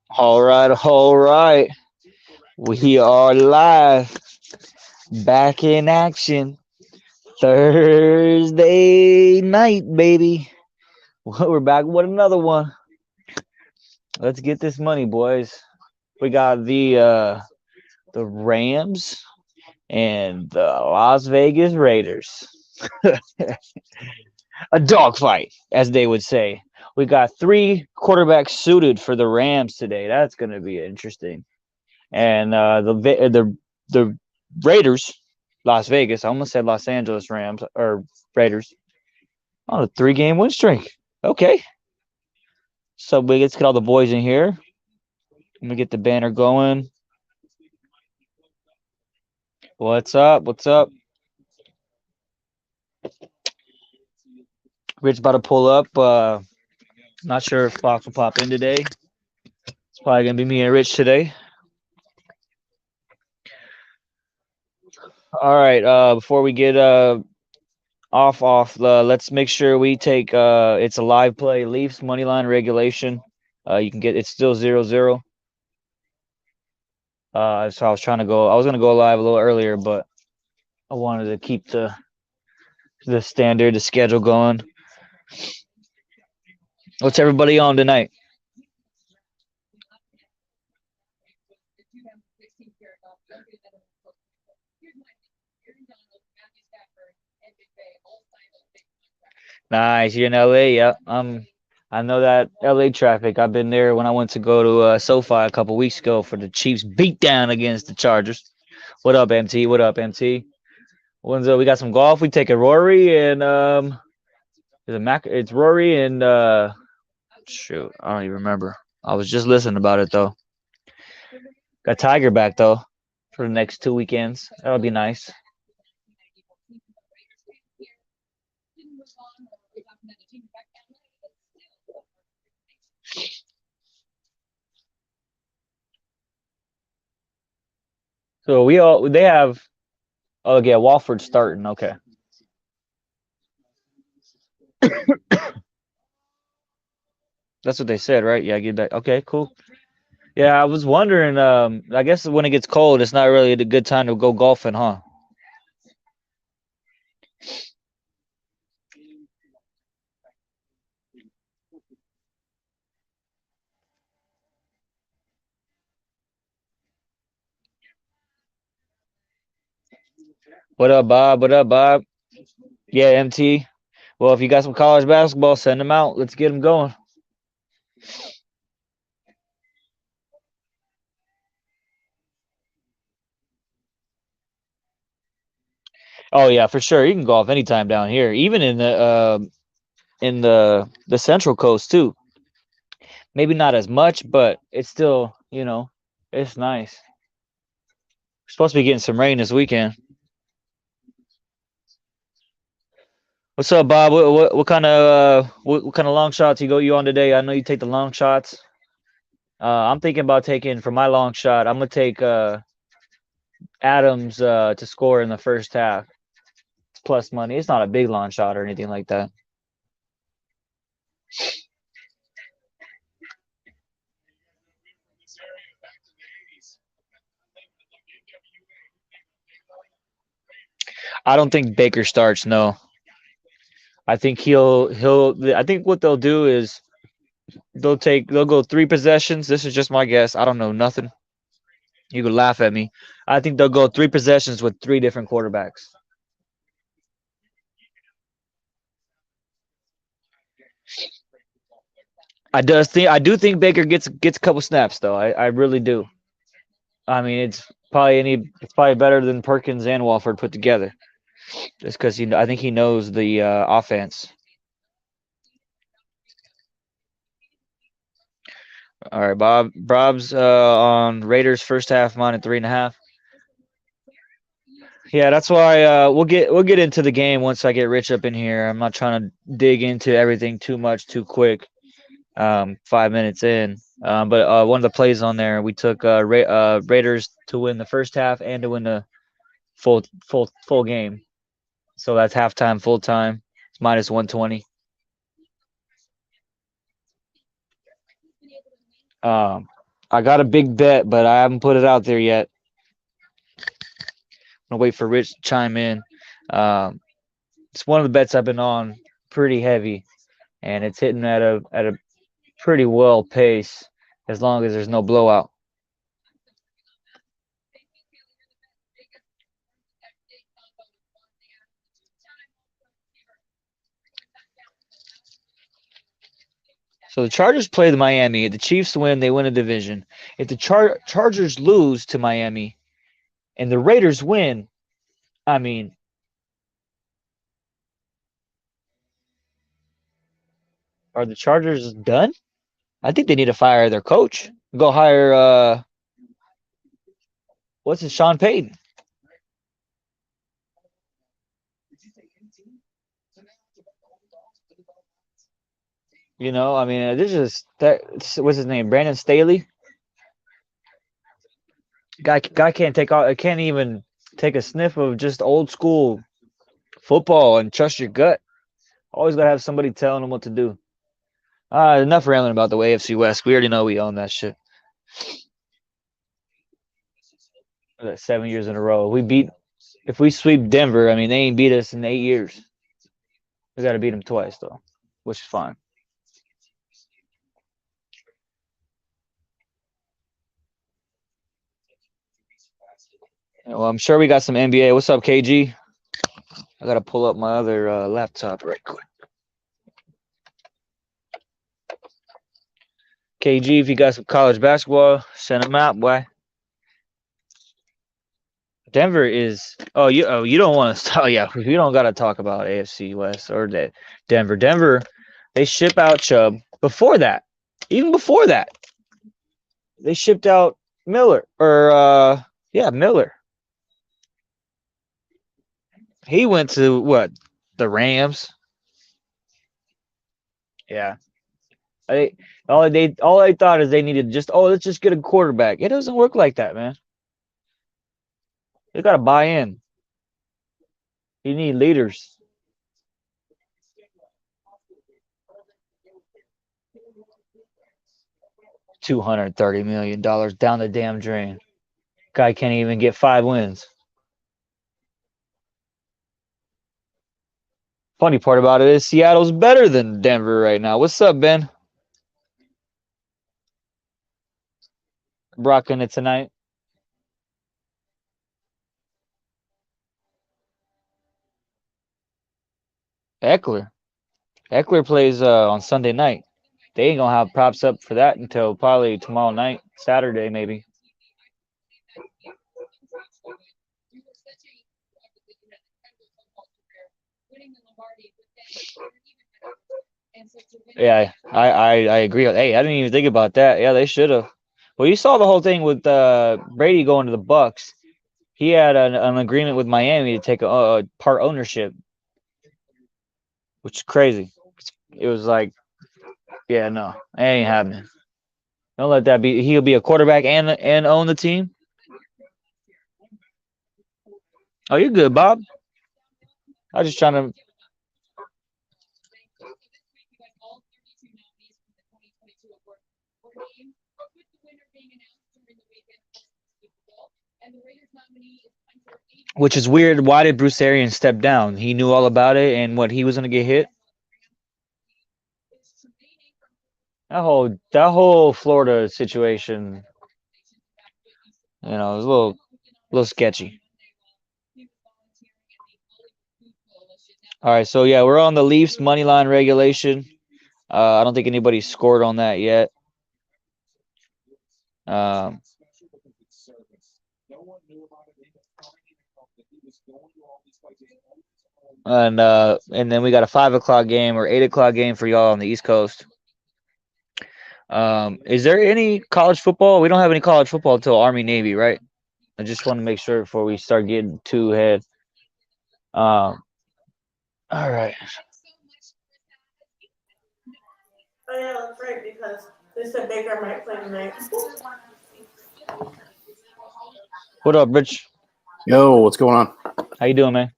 All right, all right. We are live, back in action. Thursday night, baby. We're back with another one. Let's get this money, boys. We got the Rams and the Las Vegas Raiders. A dogfight, as they would say. We got three quarterbacks suited for the Rams today. That's going to be interesting. And the Raiders, Las Vegas. I almost said Los Angeles Rams or Raiders on a 3-game win streak. Okay, so let's get all the boys in here. Let me get the banner going. What's up? What's up? Rich about to pull up. Not sure if Fox will pop in today. It's probably gonna be me and Rich today. All right. Before we get off, let's make sure we take it's a live play. Leafs money line regulation. You can get it's still 0-0. So I was trying to go. I was gonna go live a little earlier, but I wanted to keep the standard, the schedule going. What's everybody on tonight? Nice. You're in LA. Yep. I know that LA traffic. I've been there when I went to go to SoFi a couple weeks ago for the Chiefs beatdown against the Chargers. What up, MT? What up, MT? When's we got some golf? We take a Rory and it's Rory and shoot, I don't even remember. I was just listening about it though. Got Tiger back though for the next 2 weekends. That'll be nice. So they have. Oh yeah, Walford's starting. Okay. That's what they said, right? Yeah, get back. Okay, cool. Yeah, I was wondering. I guess when it gets cold, it's not really a good time to go golfing, huh? What up, Bob? What up, Bob? Yeah, MT. Well, if you got some college basketball, send them out. Let's get them going. Oh yeah, for sure. You can golf anytime down here, even in the Central Coast too. Maybe not as much, but it's still it's nice. We're supposed to be getting some rain this weekend. What's up, Bob? What kind of what kind of long shots you on today? I know you take the long shots. I'm thinking about taking for my long shot. I'm gonna take Adams to score in the first half. It's plus money. It's not a big long shot or anything like that. I don't think Baker starts. No, I think he'll. I think what they'll do is they'll go 3 possessions. This is just my guess. I don't know nothing. You could laugh at me. I think they'll go 3 possessions with 3 different quarterbacks. I do think Baker gets a couple snaps though. I really do. I mean, it's probably better than Perkins and Walford put together. Just because I think he knows the offense. All right, Bob's on Raiders first half -3.5. Yeah, that's why we'll get into the game once I get Rich up in here. I'm not trying to dig into everything too much too quick. 5 minutes in, but one of the plays on there, we took Raiders to win the first half and to win the full game. So that's halftime, full time. It's -120. I got a big bet, but I haven't put it out there yet. I'm gonna wait for Rich to chime in. It's one of the bets I've been on pretty heavy, and it's hitting at a pretty well pace as long as there's no blowout. So the Chargers play the Miami. If the Chiefs win, they win a division. If the Chargers lose to Miami and the Raiders win, I mean, are the Chargers done? I think they need to fire their coach. Go hire what's it, Sean Payton. You know, I mean, this is that. What's his name? Brandon Staley. Guy can't take all. Can't even take a sniff of just old school football and trust your gut. Always gotta have somebody telling them what to do. Enough rambling about the AFC West. We already know we own that shit. 7 years in a row. If we sweep Denver, I mean, they ain't beat us in 8 years. We got to beat them twice, though, which is fine. Well, I'm sure we got some NBA. What's up, KG? I got to pull up my other laptop right quick. KG, if you got some college basketball, send them out, boy. Denver is. You don't want to. Oh yeah, you don't got to talk about AFC West or that Denver. Denver, they ship out Chubb. Before that, even before that, they shipped out Miller Miller. He went to what? The Rams. Yeah. All they thought is they needed let's just get a quarterback. It doesn't work like that, man. You got to buy in. You need leaders. $230 million down the damn drain. Guy can't even get 5 wins. Funny part about it is Seattle's better than Denver right now. What's up, Ben? Rocking it tonight. Eckler plays on Sunday night. They ain't gonna have props up for that until probably tomorrow night, Saturday maybe. Yeah, I agree. Hey, I didn't even think about that. Yeah, they should have. Well, you saw the whole thing with Brady going to the Bucks. He had an agreement with Miami to take a part ownership, which is crazy. It was like, yeah, no, it ain't happening. Don't let that be. He'll be a quarterback and own the team. Oh, you're good, Bob. I was just trying to. Which is weird. Why did Bruce Arians step down? He knew all about it and what he was going to get hit. That whole Florida situation, it was a little sketchy. All right, so yeah, we're on the Leafs money line regulation. I don't think anybody scored on that yet. And then we got a 5 o'clock game or 8 o'clock game for y'all on the East Coast. Is there any college football? We don't have any college football until Army Navy, right? I just want to make sure before we start getting too ahead. All right. Oh yeah, that's right, because they said Baker might play tonight. What up, Rich? Yo, what's going on? How you doing, man?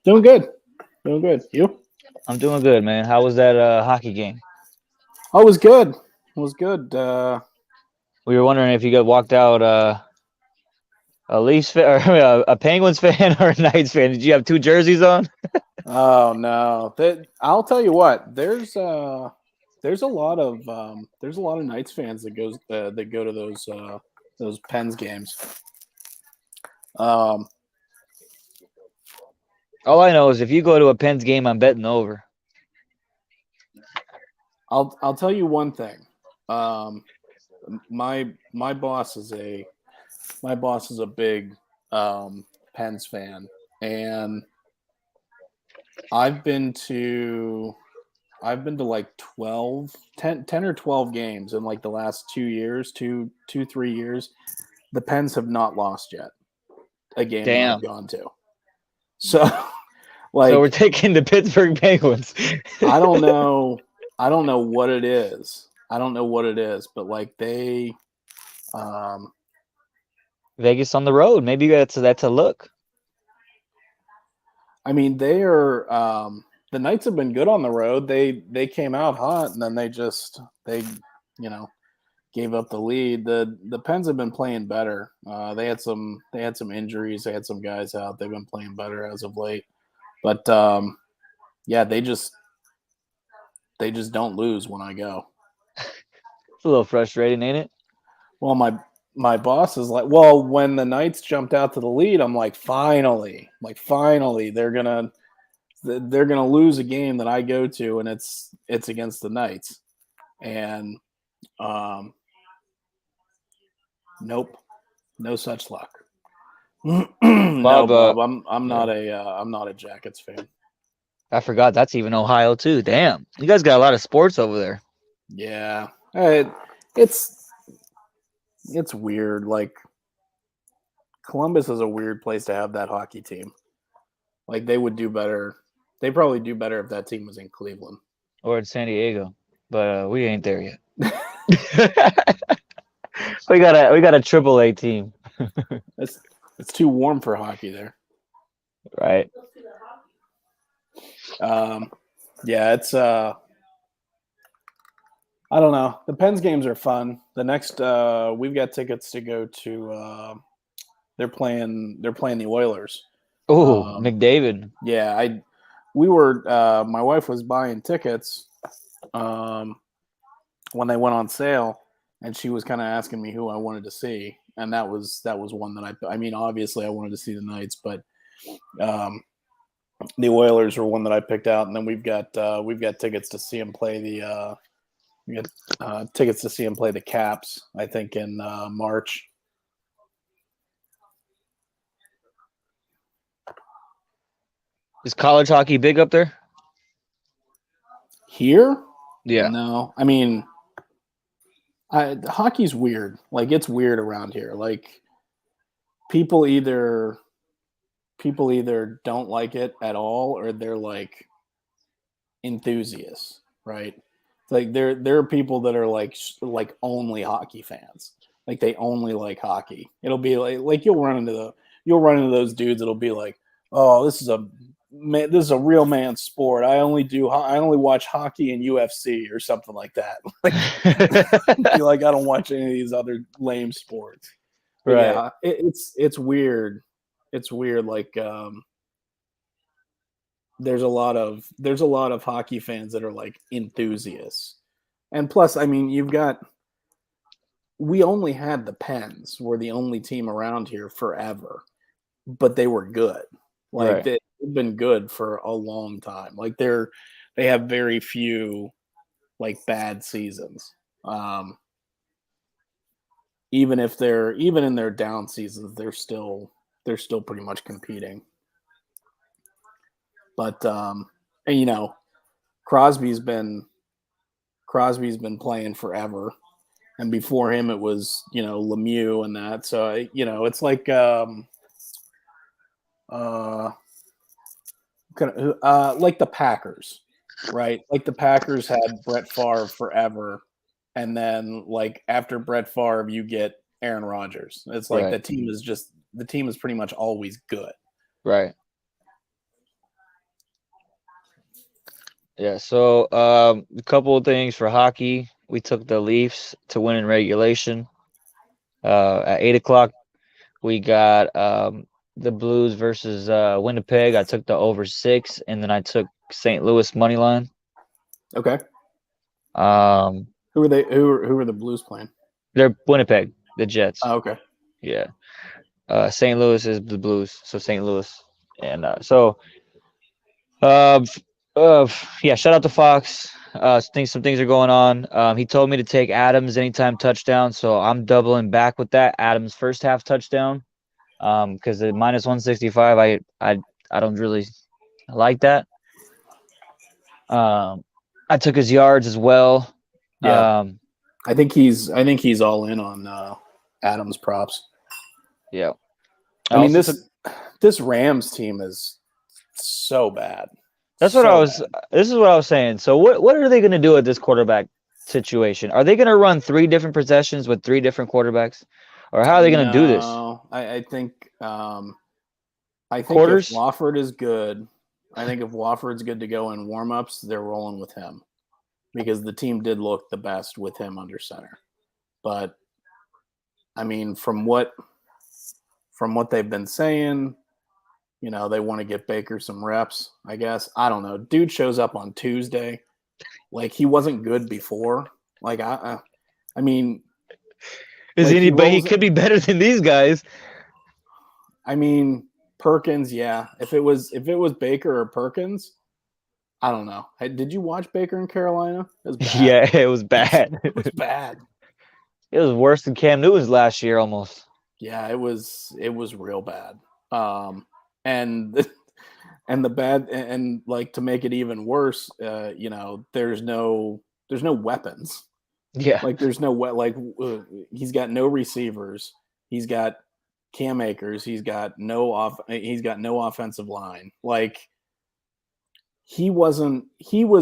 Doing good. You? I'm doing good, man. How was that hockey game? Oh, it was good. was good. We were wondering if you got walked out a Leafs fan, or a Penguins fan, or a Knights fan. Did you have two jerseys on? Oh no! I'll tell you what. There's a lot of Knights fans that go to those Pens games. All I know is if you go to a Pens game, I'm betting over. I'll tell you one thing. My boss is a big Pens fan, and I've been to like 10 or 12 games in like the last 2 years, 3 years. The Pens have not lost yet a game that I've gone to. So like, so we're taking the Pittsburgh Penguins. I don't know what it is. But like they Vegas on the road. Maybe that's a look. I mean, they are the Knights have been good on the road. They came out hot, and then they gave up the lead. The Pens have been playing better. They had some injuries. They had some guys out. They've been playing better as of late. But yeah, they just don't lose when I go. It's a little frustrating, ain't it? Well, my boss is like, well, when the Knights jumped out to the lead, I'm like, finally, they're gonna lose a game that I go to, and it's against the Knights, and nope, no such luck. Bob, no, Bob, I'm not a Jackets fan. I forgot that's even Ohio too. Damn, you guys got a lot of sports over there. Yeah, it's weird. Like, Columbus is a weird place to have that hockey team. Like, they would do better. They probably do better if that team was in Cleveland or in San Diego, but we ain't there yet. we got a AAA team. It's too warm for hockey there. Right. Yeah, it's I don't know. The Pens games are fun. The next we've got tickets to go to they're playing the Oilers. Oh, McDavid. Yeah, we were my wife was buying tickets when they went on sale, and she was kind of asking me who I wanted to see, and that was one that I mean, obviously I wanted to see the Knights, but the Oilers were one that I picked out, and then we've got tickets to see them play the Caps, I think, in March. Is college hockey big up there? Here? Yeah. No. I mean, hockey's weird. Like, it's weird around here. Like, people either don't like it at all, or they're like enthusiasts, right? Like, there are people that are like only hockey fans. Like, they only like hockey. It'll be like you'll run into those dudes. It'll be like, oh, this is a real man's sport. I only watch hockey and UFC or something like that. Like, like, I don't watch any of these other lame sports. But right. yeah, it's weird. It's weird. Like, there's a lot of hockey fans that are like enthusiasts, and plus, I mean, we only had the Pens. We're the only team around here forever, but they were good. Like, right. they've been good for a long time. Like, they have very few like bad seasons. Even in their down seasons, they're still pretty much competing. But and, you know, Crosby's been playing forever, and before him it was, you know, Lemieux and that. So, you know, it's like like the Packers, right? Like, the Packers had Brett Favre forever, and then like after Brett Favre, you get Aaron Rodgers. It's like the team is pretty much always good. Right. Yeah. So a couple of things for hockey. we took the Leafs to win in regulation. At 8 o'clock, we got the Blues versus Winnipeg. I took the over 6, and then I took St. Louis money line. Okay. Um, Who are they? Who are the Blues playing? they're Winnipeg, the Jets. Oh, okay. Yeah. St. Louis is the Blues, so St. Louis, and uh, yeah. Shout out to Fox. Some things are going on. He told me to take Adams anytime touchdown, so I'm doubling back with that. Adams first half touchdown. Because at minus 165, I don't really like that. I took his yards as well. Yeah. I think he's all in on Adams props. Yeah. I mean, this Rams team is so bad. This is what I was saying. So what are they going to do at this quarterback situation? Are they going to run 3 different possessions with 3 different quarterbacks, or how are they going to do this? I think if Quarters? Wofford is good, I think if Wofford's good to go in warm-ups, they're rolling with him because the team did look the best with him under center. But I mean, from what they've been saying, you know, they want to get Baker some reps, I guess. I don't know. Dude shows up on Tuesday. Like, he wasn't good before. Like, I mean, Is like anybody? He could be better than these guys. I mean, Perkins, yeah. If it was Baker or Perkins, I don't know. Hey, did you watch Baker in Carolina? It was bad. Yeah, it was bad. It was bad. It was worse than Cam Newton's last year almost. Yeah, it was real bad. And the bad and like to make it even worse, you know, there's no weapons. Yeah. Like there's no he's got no receivers. He's got Cam Akers. He's got no offensive line. Like he was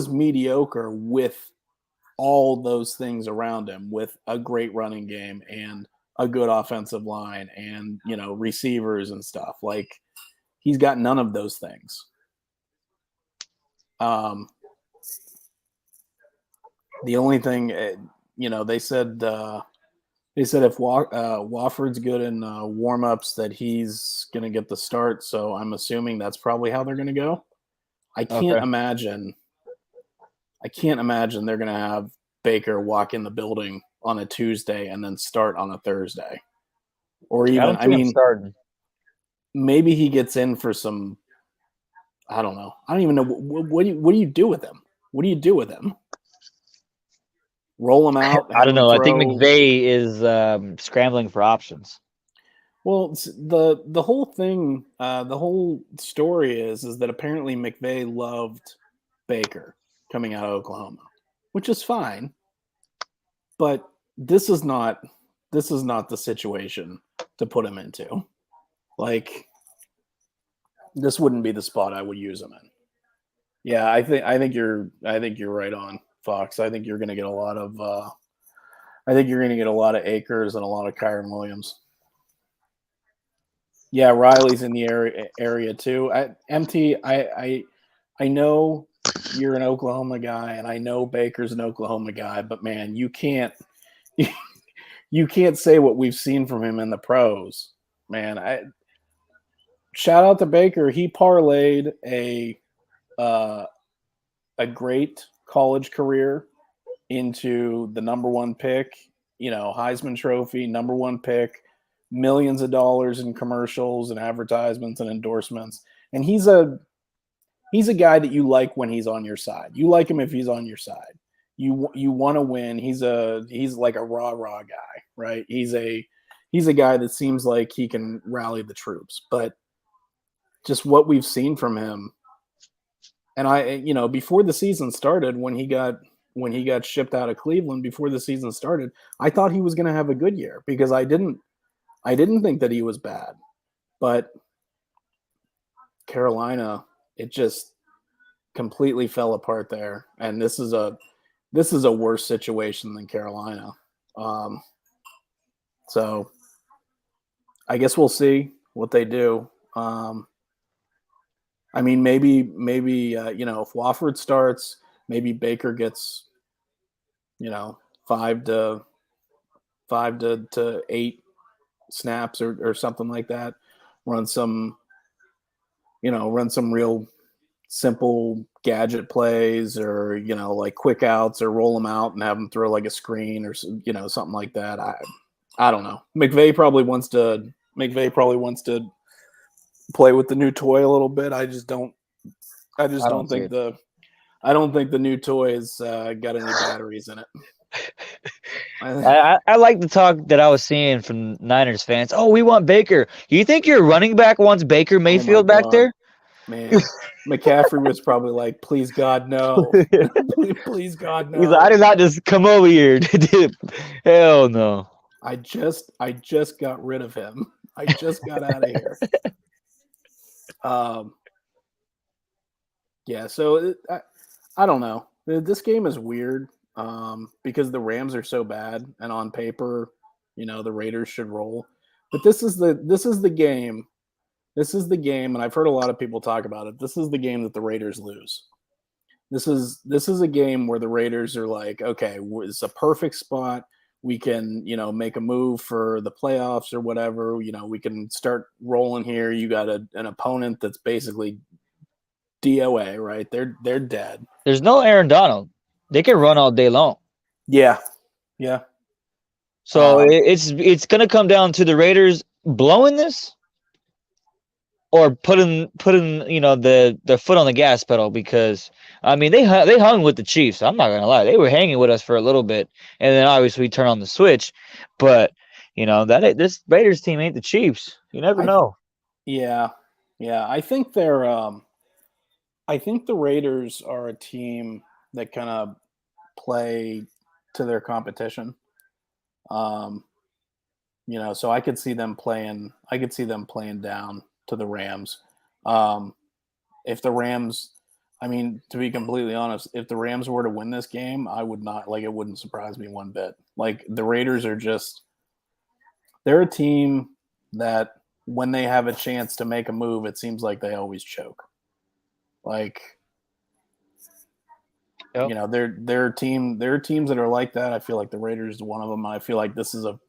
mediocre with all those things around him, with a great running game and a good offensive line and, you know, receivers and stuff. Like he's got none of those things. The only thing, you know, they said if Wofford's good in warm-ups that he's going to get the start. So I'm assuming that's probably how they're going to go. I can't imagine they're going to have Baker walk in the building on a Tuesday and then start on a Thursday. Or even, I mean, maybe he gets in for some, I don't know. I don't even know. What do you do with him? What do you do with him? Roll him out? I don't know. I think McVay is scrambling for options. Well, the whole thing, the whole story is that apparently McVay loved Baker coming out of Oklahoma, which is fine. But this is not the situation to put him into. Like, this wouldn't be the spot I would use him in. Yeah, I think you're right on, Fox. I think you're going to get a lot of Akers and a lot of Kyron Williams. Yeah, Riley's in the area too. MT, I know you're an Oklahoma guy, and I know Baker's an Oklahoma guy, but man, you can't say what we've seen from him in the pros, man. Shout out to Baker. He parlayed a great college career into the number 1 pick, you know, Heisman Trophy, number 1 pick, millions of dollars in commercials and advertisements and endorsements. And he's a guy that you like when he's on your side. You like him if he's on your side. You want to win. He's like a rah-rah guy, right? He's a guy that seems like he can rally the troops. But just what we've seen from him, and you know, before the season started, when he got shipped out of Cleveland, before the season started, I thought he was going to have a good year because I didn't think that he was bad. But Carolina, it just completely fell apart there, and this is a worse situation than Carolina. So I guess we'll see what they do. I mean, maybe you know, if Wofford starts, maybe Baker gets, you know, 5 to 8 snaps or something like that. Run some real simple gadget plays, or like quick outs, or roll them out and have them throw like a screen, or something like that. I don't know. McVay probably wants to play with the new toy a little bit. I don't think the new toy has got any batteries in it. I like the talk that I was seeing from Niners fans. Oh, we want Baker. You think your running back wants Baker Mayfield back there? Man, McCaffrey was probably like, please God, no. Please God, He's like, I no. did not just come over here. Hell no. I just got rid of him. I just got out of here. Yeah, so I don't know. This game is weird because the Rams are so bad, and on paper, the Raiders should roll. But this is the game. This is the game, and I've heard a lot of people talk about it. This is the game that the Raiders lose. This is a game where the Raiders are like, okay, it's a perfect spot. We can, make a move for the playoffs or whatever. We can start rolling here. You got an opponent that's basically DOA, right? They're dead. There's no Aaron Donald. They can run all day long. Yeah. So it's gonna come down to the Raiders blowing this, or putting their foot on the gas pedal, because I mean they hung with the Chiefs. I'm not gonna lie, they were hanging with us for a little bit, and then obviously we turn on the switch. But this Raiders team ain't the Chiefs. You never know. Yeah. I think I think the Raiders are a team that kind of play to their competition. So I could see them playing. I could see them playing down to the Rams. If the Rams, I mean, to be completely honest, if the Rams were to win this game, I would not it wouldn't surprise me one bit. Like, the Raiders are they're a team that when they have a chance to make a move, it seems like they always choke. Like, Yep. there are teams that are like that. I feel like the Raiders is one of them. I feel like this is a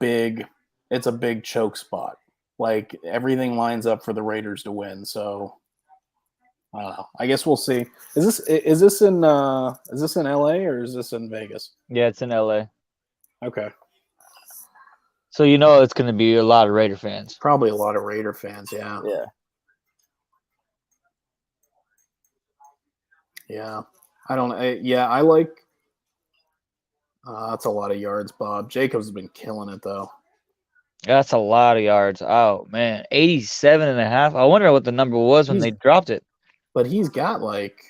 big choke spot. Like, everything lines up for the Raiders to win. So I don't know. I guess we'll see. Is this in LA or is this in Vegas? Yeah, it's in LA. Okay. So it's gonna be a lot of Raider fans. Probably a lot of Raider fans, yeah. Yeah. I like that's a lot of yards, Bob. Jacobs has been killing it, though. That's a lot of yards. Oh man, 87.5. I wonder what the number was when they dropped it. But he's got like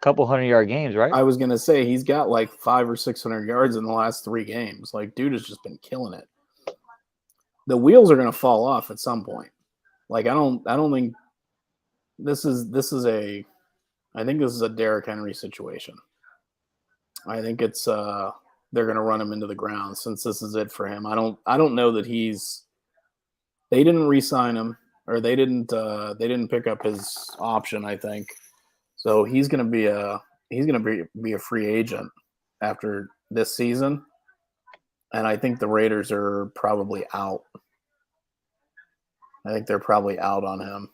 couple 100-yard games, right? I was gonna say he's got like 500 or 600 yards in the last 3 games. Like, dude has just been killing it. The wheels are gonna fall off at some point. Like, I don't think this is a Derrick Henry situation. I think it's they're gonna run him into the ground since this is it for him. I don't know that they didn't re-sign him, or they didn't pick up his option, I think. So he's gonna be a free agent after this season. And I think the Raiders are probably out. I think they're probably out on him.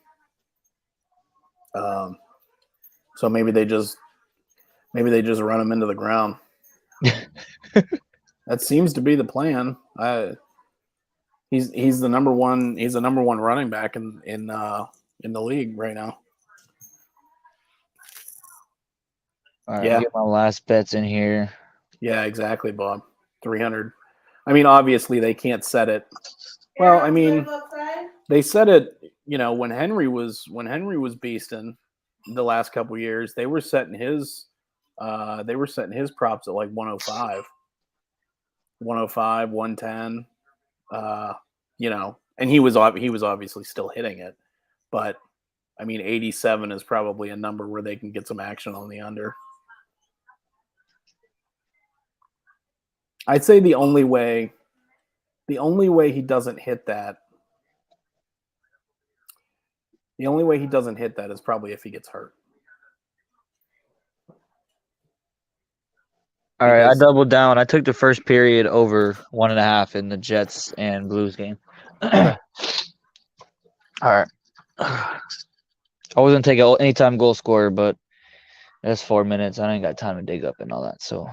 So maybe they just run him into the ground. That seems to be the plan. He's the number one running back in the league right now. All right, get my last bets in here. Yeah, exactly, Bob. 300. I mean, obviously they can't set it. Well, I mean, they set it. When Henry was beasting the last couple years, they were setting his props at like 105, 110. And he was obviously still hitting it, but I mean, 87 is probably a number where they can get some action on the under. I'd say the only way he doesn't hit that is probably if he gets hurt. All right, I because doubled down. I took the first period over 1.5 in the Jets and Blues game. okay. All right. I wasn't taking anytime goal scorer, but that's 4 minutes. I ain't got time to dig up and all that. So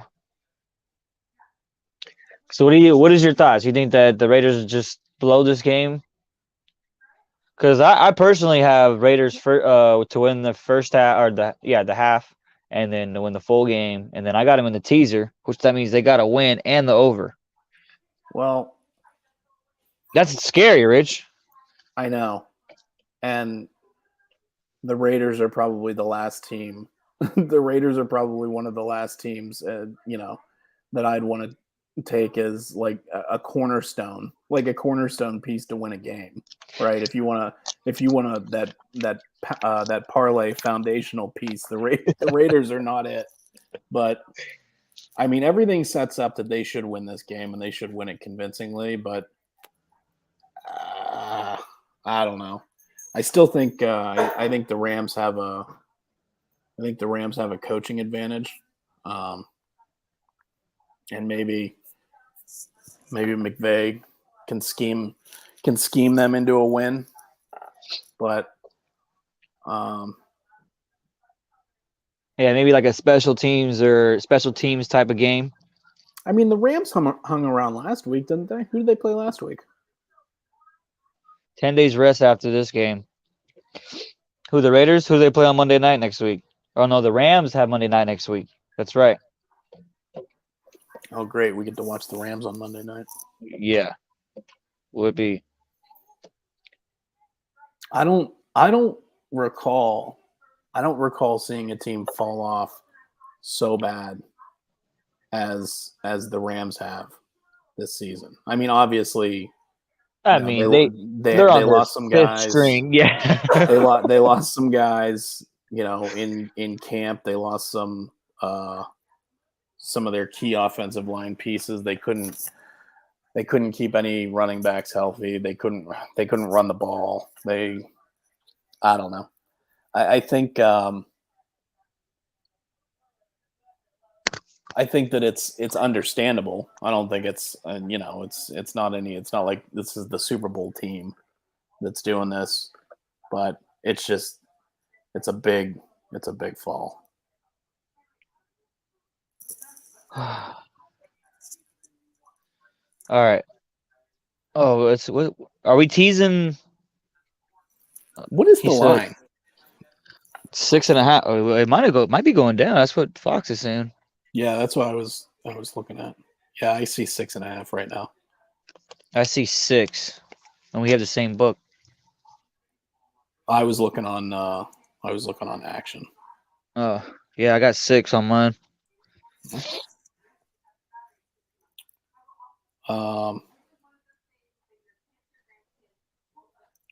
what is your thoughts? You think that the Raiders just blow this game? Because I personally have Raiders to win the first half or the half, and then to win the full game, and then I got them in the teaser, which that means they got to win and the over. Well, That's scary, Rich. I know, and the Raiders are probably the last team. The Raiders are probably one of the last teams, that I'd want to take as like a cornerstone, piece to win a game, right? If you want that parlay foundational piece, the Raiders are not it. But I mean, everything sets up that they should win this game and they should win it convincingly. But I don't know. I still think I think the Rams have a coaching advantage, and maybe McVay can scheme them into a win, but yeah, maybe like a special teams type of game. I mean, the Rams hung around last week, didn't they? Who did they play last week? 10 days rest after this game. Who, the Raiders? Who do they play on Monday night next week? Oh no, the Rams have Monday night next week. That's right. Oh, great! We get to watch the Rams on Monday night. Yeah, would be. I don't recall seeing a team fall off so bad as the Rams have this season. I mean, obviously, I mean, they're on lost some guys. String. Yeah, they lost some guys. In camp, they lost some of their key offensive line pieces. They couldn't keep any running backs healthy. They couldn't run the ball. I don't know. I think that it's understandable. I don't think it's it's not like this is the Super Bowl team that's doing this, but it's a big fall. All right. Oh, what are we teasing? What is the line? 6.5. Oh, it might be going down. That's what Fox is saying. Yeah, that's what I was looking at. Yeah, I see 6.5 right now. I see 6, and we have the same book. I was looking on Action. Oh, yeah, I got 6 on mine.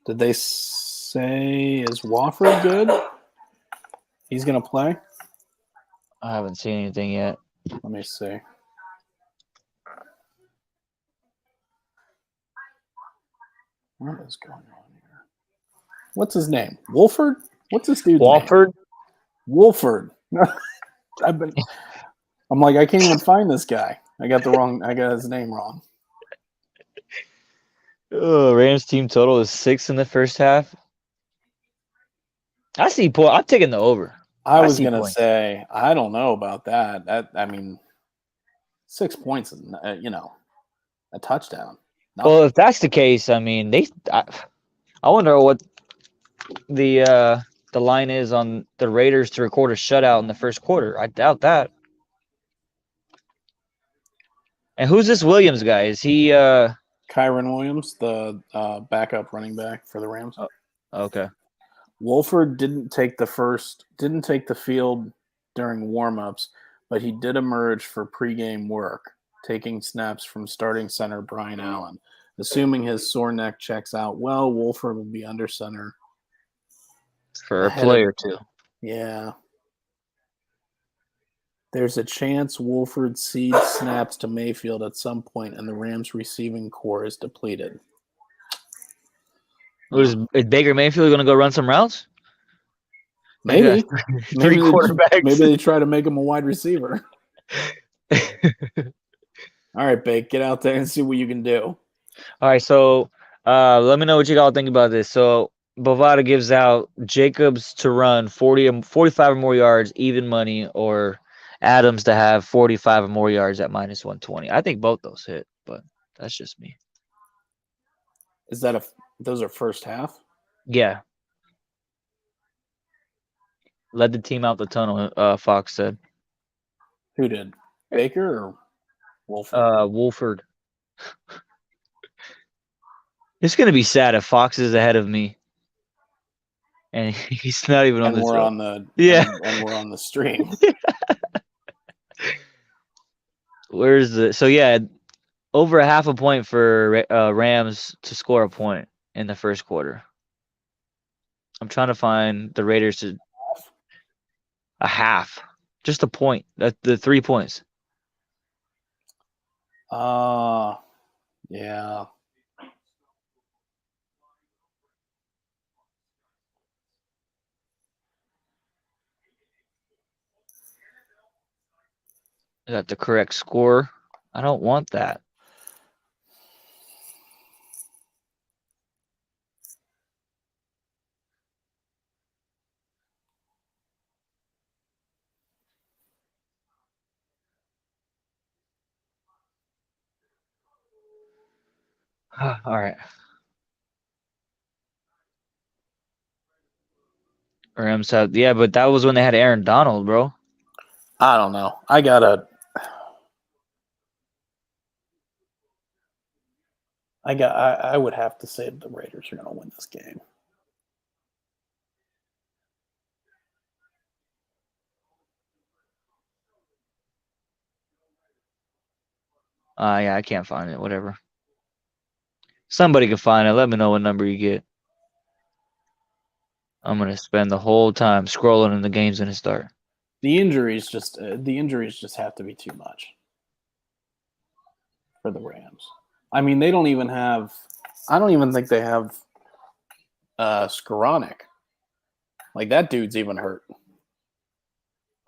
Did they say is Wofford good? He's gonna play? I haven't seen anything yet. Let me see. What is going on here? What's his name? Wolford? What's this dude's Wofford? name? Wolford. I'm like, I can't even find this guy. I got his name wrong. Oh, Rams team total is 6 in the first half. I see point. I'm taking the over. I was gonna say, I don't know about that. I mean, 6 points is a touchdown. Nothing. Well, if that's the case, I mean, I wonder what the line is on the Raiders to record a shutout in the first quarter. I doubt that. And who's this Williams guy? Is he Kyron Williams, the backup running back for the Rams? Oh, okay. Wolford didn't take the field during warmups, but he did emerge for pregame work, taking snaps from starting center Brian Allen. Assuming his sore neck checks out well, Wolford will be under center for a play or two. Yeah. There's a chance Wolford cedes snaps to Mayfield at some point, and the Rams' receiving core is depleted. Is Baker Mayfield going to go run some routes? Maybe. Three quarterbacks. Maybe they try to make him a wide receiver. All right, Bake, get out there and see what you can do. All right, so let me know what you all think about this. So Bovada gives out Jacobs to run 45 or more yards, even money, or Adams to have 45 or more yards at -120. I think both those hit, but that's just me. Is that those are first half? Yeah. Led the team out the tunnel, Fox said. Who did? Baker or Wolford? Wolford. It's gonna be sad if Fox is ahead of me, and he's not even on and this. we're on the and we're on the stream. Where's the? So yeah, over a half a point for Rams to score a point in the first quarter. I'm trying to find the Raiders to a half, just a point. The 3 points. Yeah. Is that the correct score? I don't want that. All right. Rams have, yeah, but that was when they had Aaron Donald, bro. I don't know. I would have to say the Raiders are going to win this game. Yeah, I can't find it. Whatever. Somebody can find it. Let me know what number you get. I'm gonna spend the whole time scrolling and the game's gonna start. The injuries just have to be too much for the Rams. I mean, they don't even have. I don't even think they have Skoranek. Like, that dude's even hurt.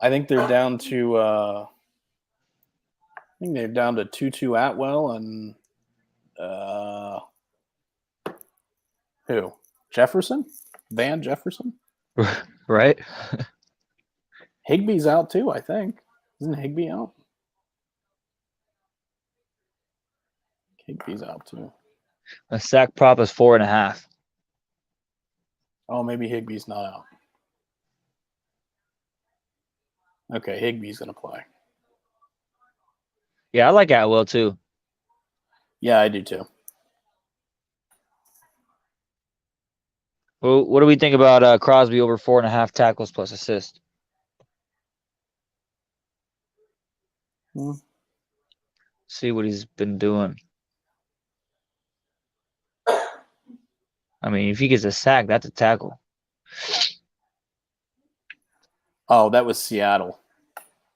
I think they're down to. I think they're down to Tutu Atwell and who? Jefferson? Van Jefferson? Right? Higbee's out too, I think. Isn't Higbee out? Higbee's out too. A sack prop is 4.5. Oh, maybe Higbee's not out. Okay, Higbee's going to play. Yeah, I like Atwell too. Yeah, I do too. Well, what do we think about Crosby over 4.5 tackles plus assist? See what he's been doing. I mean, if he gets a sack, that's a tackle. Oh, that was Seattle.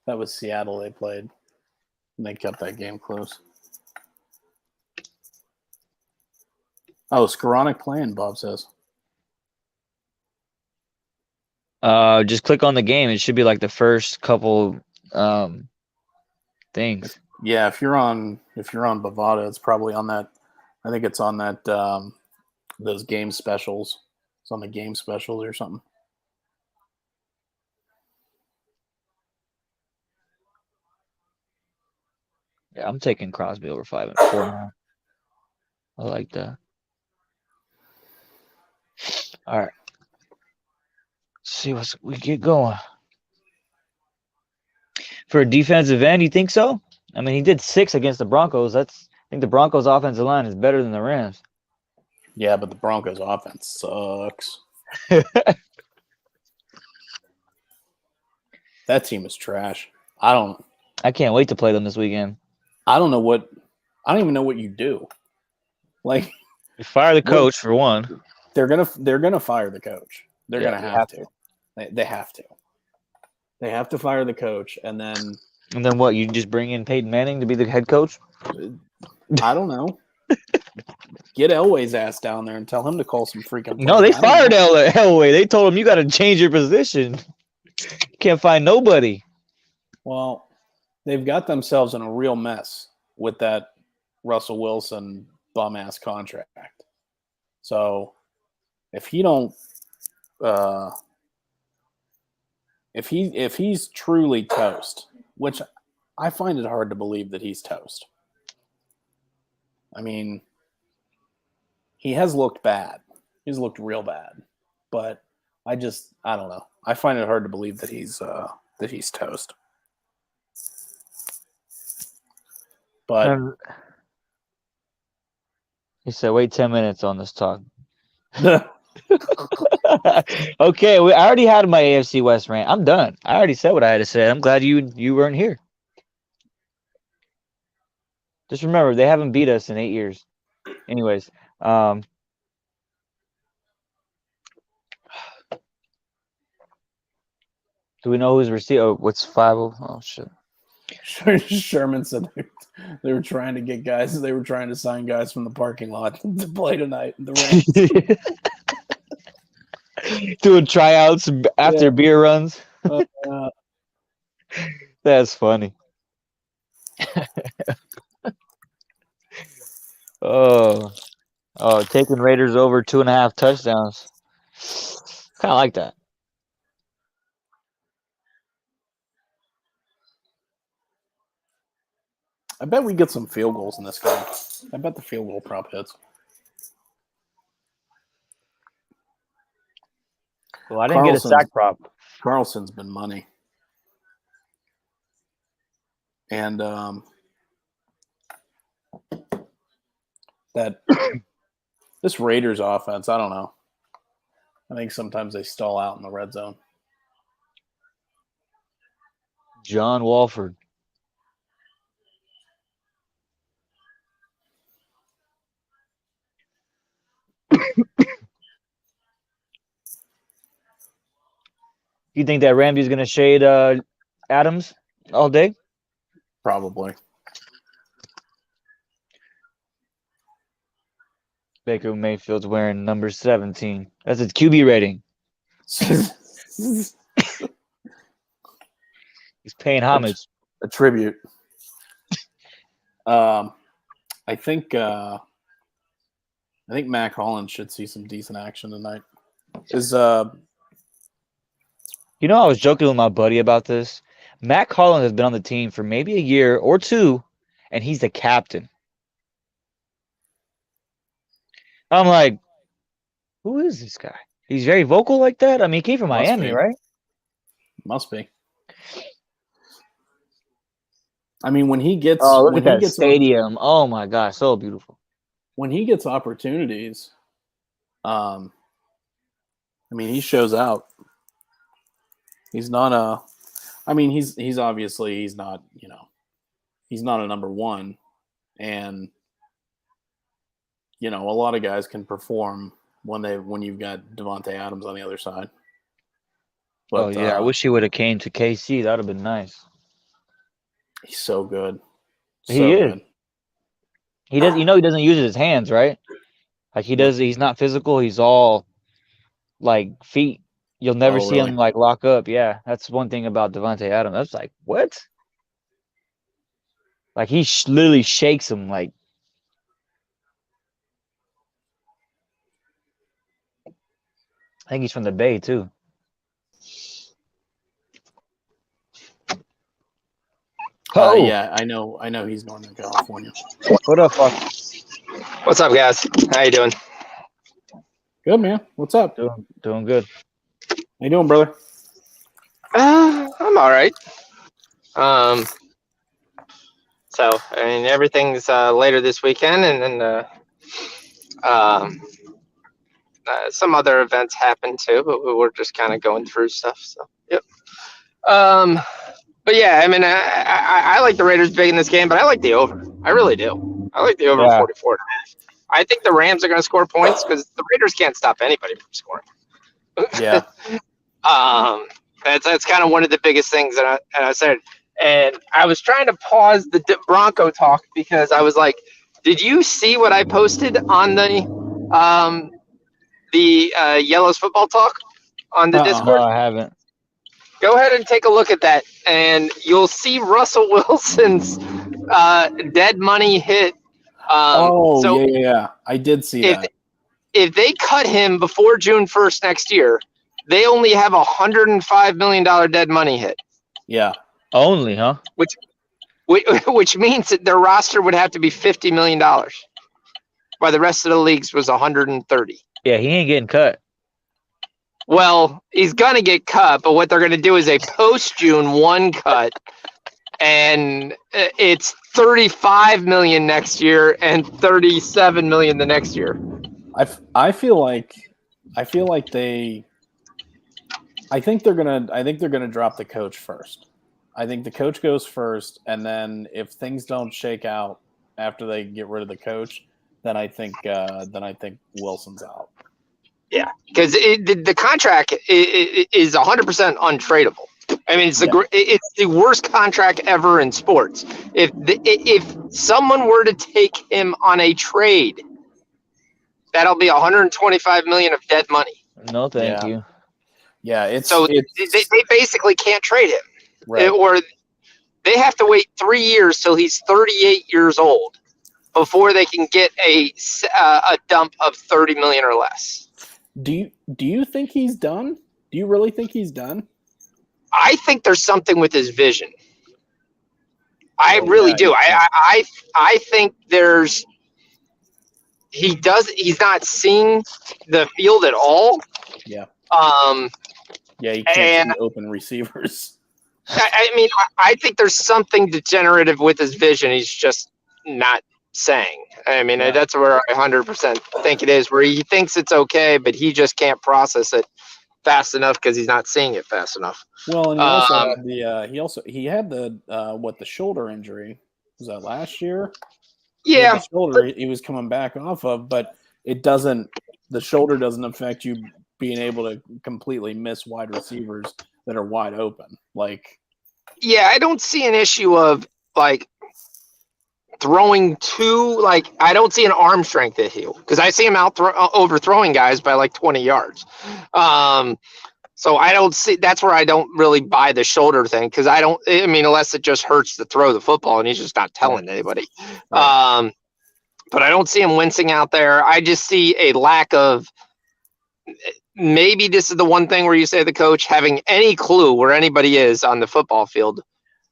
That was Seattle they played. And they kept that game close. Oh, Skoranek playing, Bob says. Just click on the game. It should be like the first couple things. Yeah, if you're on Bovada, it's probably on that. I think it's on that those game specials. It's on the game specials or something. Yeah, I'm taking Crosby over 4.5. I like that. All right. Let's see what we get going. For a defensive end, you think so? I mean, he did 6 against the Broncos. I think the Broncos' offensive line is better than the Rams. Yeah, but the Broncos' offense sucks. That team is trash. I can't wait to play them this weekend. I don't even know what you do. Like, You fire the coach for one. They're gonna fire the coach. They're gonna have to. They have to. They have to fire the coach, and then what? You just bring in Peyton Manning to be the head coach? I don't know. Get Elway's ass down there and tell him to call some freaking plays. No, they fired Elway. They told him you got to change your position. Can't find nobody. Well, they've got themselves in a real mess with that Russell Wilson bum ass contract. So if he don't, if he's truly toast, which I find it hard to believe that he's toast. I mean, he has looked bad. He's looked real bad, but I don't know. I find it hard to believe that he's toast. But he said, "Wait 10 minutes on this talk." Okay, I already had my AFC West rant. I'm done. I already said what I had to say. I'm glad you weren't here. Just remember, they haven't beat us in 8 years. Anyways, do we know who's received? Oh, what's 5? Oh shit. Sherman said they were trying to get guys. They were trying to sign guys from the parking lot to play tonight. The Rams. Doing tryouts after beer runs. That's funny. Oh, taking Raiders over 2.5 touchdowns. Kind of like that. I bet we get some field goals in this game. I bet the field goal prop hits. Well, I didn't get a sack prop. Carlson's been money. And this Raiders offense, I don't know. I think sometimes they stall out in the red zone. John Walford. You think that Ramsey's going to shade Adams all day? Probably. Baker Mayfield's wearing number 17. That's its QB rating. He's paying homage. A tribute. I think Mac Hollins should see some decent action tonight. You know, I was joking with my buddy about this. Mac Hollins has been on the team for maybe a year or two, and he's the captain. I'm like, who is this guy? He's very vocal like that? I mean, he came from Miami, right? Must be. I mean, when he gets... Oh, look at that stadium. Oh, my gosh, so beautiful. When he gets opportunities, I mean, he shows out. He's not a... I mean, he's obviously... He's not, he's not a number one. And, a lot of guys can perform when you've got Devontae Adams on the other side. But, I wish he would have came to KC. That would have been nice. He's so good. He is. He does. He doesn't use his hands, right? Like he does. He's not physical. He's all like feet. You'll never see him like lock up. Yeah, that's one thing about Devontae Adams. That's like what? Like he literally shakes him. Like I think he's from the Bay too. Oh yeah, I know he's Northern California. What up, fuck? What's up, guys? How you doing? Good, man. What's up? Doing good. How you doing, brother? I'm all right. So I mean, everything's later this weekend, and then some other events happen too, but we're just kind of going through stuff. So yep. But yeah, I mean, I like the Raiders big in this game, but I like the over. I really do. I like the over 44. I think the Rams are going to score points because the Raiders can't stop anybody from scoring. Yeah. That's kind of one of the biggest things that I said. And I was trying to pause the Bronco talk because I was like, did you see what I posted on the Yellows football talk on the Discord? No, I haven't. Go ahead and take a look at that, and you'll see Russell Wilson's dead money hit. So yeah. I did see if that. if they cut him before June 1st next year, they only have $105 million dead money hit. Yeah. Only, huh? Which means that their roster would have to be $50 million, while the rest of the leagues was 130. Yeah, he ain't getting cut. Well, he's gonna get cut, but what they're gonna do is a post June 1 cut, and it's $35 million next year and $37 million the next year. I feel like they. I think they're gonna drop the coach first. I think the coach goes first, and then if things don't shake out after they get rid of the coach, then I think Wilson's out. Yeah, because the contract is 100% untradeable. I mean, it's the worst contract ever in sports. If someone were to take him on a trade, that'll be $125 million of dead money. No, thank you. Yeah, they basically can't trade him, right. Or they have to wait 3 years till he's 38 years old before they can get a dump of 30 million or less. Do you think he's done? Do you really think he's done? I think there's something with his vision. I really do. I think he's not seeing the field at all. Yeah. Yeah, he can't see open receivers. I mean, I think there's something degenerative with his vision. He's just not saying. I mean, that's where I 100% think it is, where he thinks it's okay, but he just can't process it fast enough because he's not seeing it fast enough. Well, and he also had the shoulder injury. Was that last year? Yeah, the shoulder he was coming back off of, but the shoulder doesn't affect you being able to completely miss wide receivers that are wide open. Yeah, I don't see an issue of throwing I don't see an arm strength issue because I see him overthrowing guys by 20 yards. So I don't see, that's where I don't really buy the shoulder thing because unless it just hurts to throw the football and he's just not telling anybody. Right. But I don't see him wincing out there. I just see a lack of, maybe this is the one thing where you say the coach having any clue where anybody is on the football field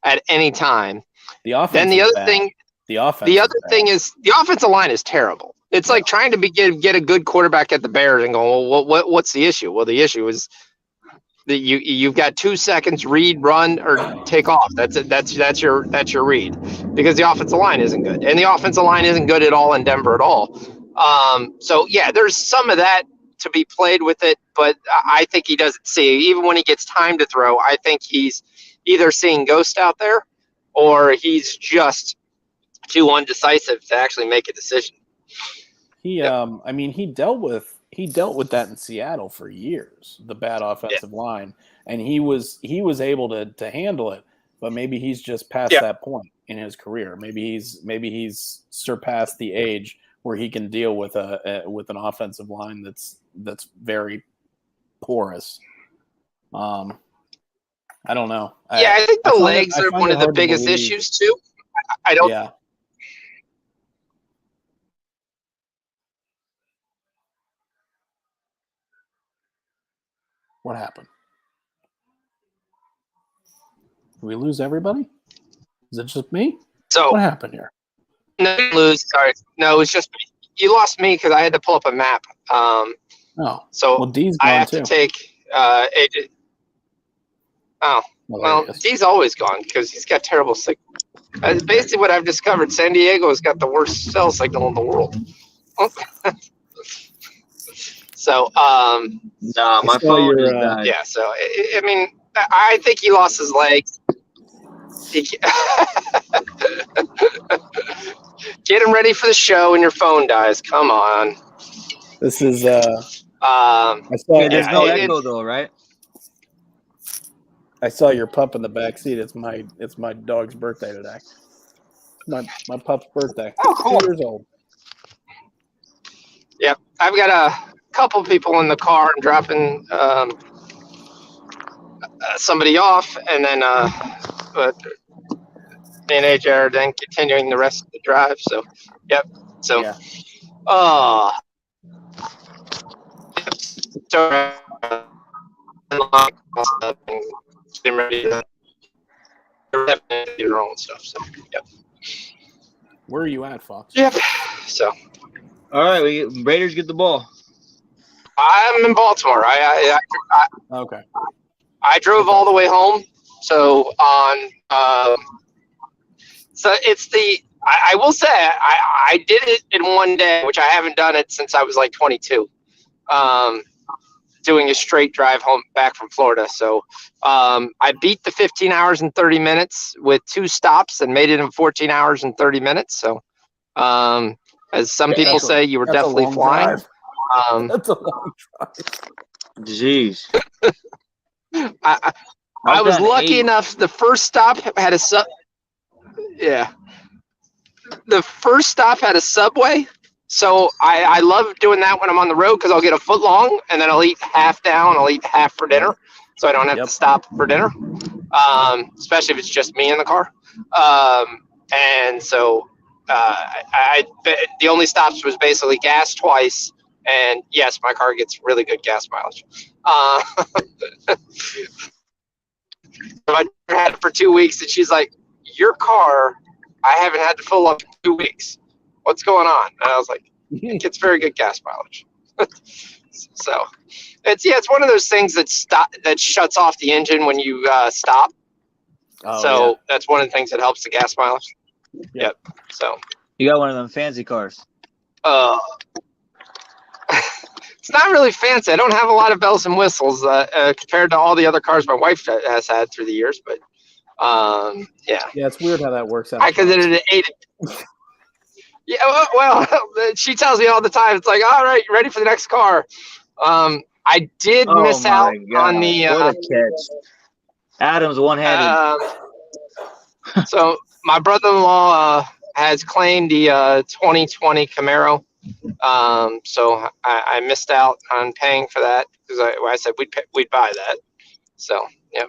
at any time. The offense. Then the other thing is the offensive line is terrible. It's like trying to get a good quarterback at the Bears and go, well, what's the issue? Well, the issue is that you've got 2 seconds, read, run, or take off. That's it. That's your read, because the offensive line isn't good, and the offensive line isn't good at all in Denver at all. So yeah, there's some of that to be played with it, but I think he doesn't see, even when he gets time to throw, I think he's either seeing ghost out there or he's just too undecisive to actually make a decision. He dealt with that in Seattle for years, the bad offensive line, and he was able to handle it, but maybe he's just past that point in his career. Maybe he's surpassed the age where he can deal with an offensive line that's very porous. I don't know. I think the legs are one of the biggest issues too. I don't. Yeah. What happened? Did we lose everybody? Is it just me? So what happened here? No, you lose. Sorry. No, it's just you lost me because I had to pull up a map. So D's I have too. to take AJ. Oh, well, D's always gone because he's got terrible signal. Basically, what I've discovered, San Diego has got the worst cell signal in the world. So, no, my phone is died. Yeah, so I mean, I think he lost his legs. Get him ready for the show, and your phone dies. Come on. This is there's no echo though, right? I saw your pup in the back seat. It's my dog's birthday today. My pup's birthday. Oh, cool. 2 years old. Yep, I've got a couple people in the car. I'm dropping somebody off, and then but me and AJ are then continuing the rest of the drive. So, yep. So, Yeah. uh, so getting ready to do your own stuff. So, yep. Where are you at, Fox? Yep. So, All right, Raiders get the ball. I'm in Baltimore. Okay. I drove all the way home. So so it's I will say I did it in one day, which I haven't done it since I was like 22. Doing a straight drive home back from Florida. So I beat the 15 hours and 30 minutes with 2 stops and made it in 14 hours and 30 minutes. So as some people say, you were definitely flying. That's a long drive. Jeez. I was lucky enough. The first stop had a The first stop had a Subway. So I love doing that when I'm on the road because I'll get a foot long and then I'll eat half down. I'll eat half for dinner, so I don't have to stop for dinner. Especially if it's just me in the car. And so the only stops was basically gas twice. And yes, my car gets really good gas mileage. I had it for 2 weeks, and she's like, "Your car, I haven't had to fill up in 2 weeks. What's going on?" And I was like, "It gets very good gas mileage." So it's one of those things that shuts off the engine when you stop. That's one of the things that helps the gas mileage. Yep. So you got one of them fancy cars. It's not really fancy. I don't have a lot of bells and whistles compared to all the other cars my wife has had through the years. But yeah, it's weird how that works out. I considered it 8. Yeah, well, she tells me all the time. It's like, all right, you ready for the next car? I did miss out on the. What a catch! Adam's one-handed. So my brother-in-law has claimed the 2020 Camaro. So I missed out on paying for that because I said we'd buy that. So yeah.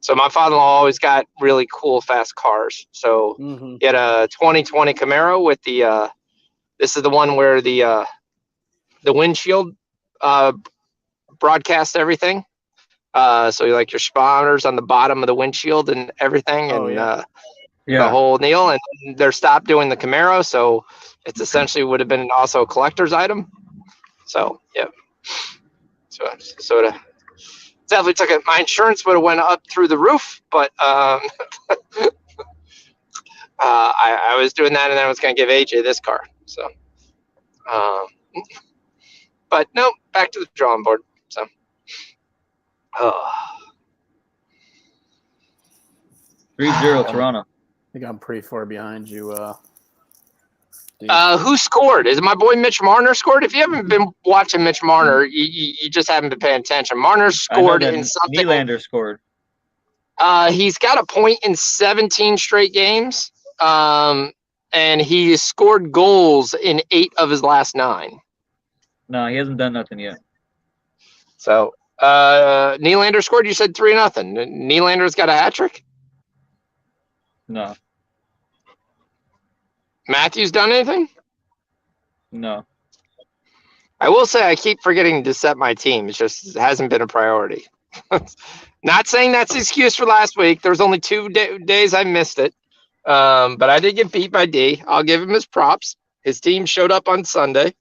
So my father-in-law always got really cool, fast cars. So he had a 2020 Camaro with the. This is the one where the windshield broadcasts everything. So you like your spawners on the bottom of the windshield and everything, and the whole deal. And they're stopped doing the Camaro, so it's essentially would have been also a collector's item. So yeah. So definitely took it. My insurance would have went up through the roof, but I was doing that, and then I was going to give AJ this car. So, but no, back to the drawing board. So, 3-0 Toronto. I think I'm pretty far behind you. Who scored? Is it my boy Mitch Marner scored? If you haven't been watching Mitch Marner, you just haven't been paying attention. Marner scored in something. Nylander scored. He's got a point in 17 straight games, and he scored goals in 8 of his last 9. No, he hasn't done nothing yet. So Nylander scored. You said 3-0. Nylander's got a hat trick. No. Matthews done anything? No. I will say I keep forgetting to set my team. It just hasn't been a priority. Not saying that's the excuse for last week. There was only 2 days I missed it. But I did get beat by D. I'll give him his props. His team showed up on Sunday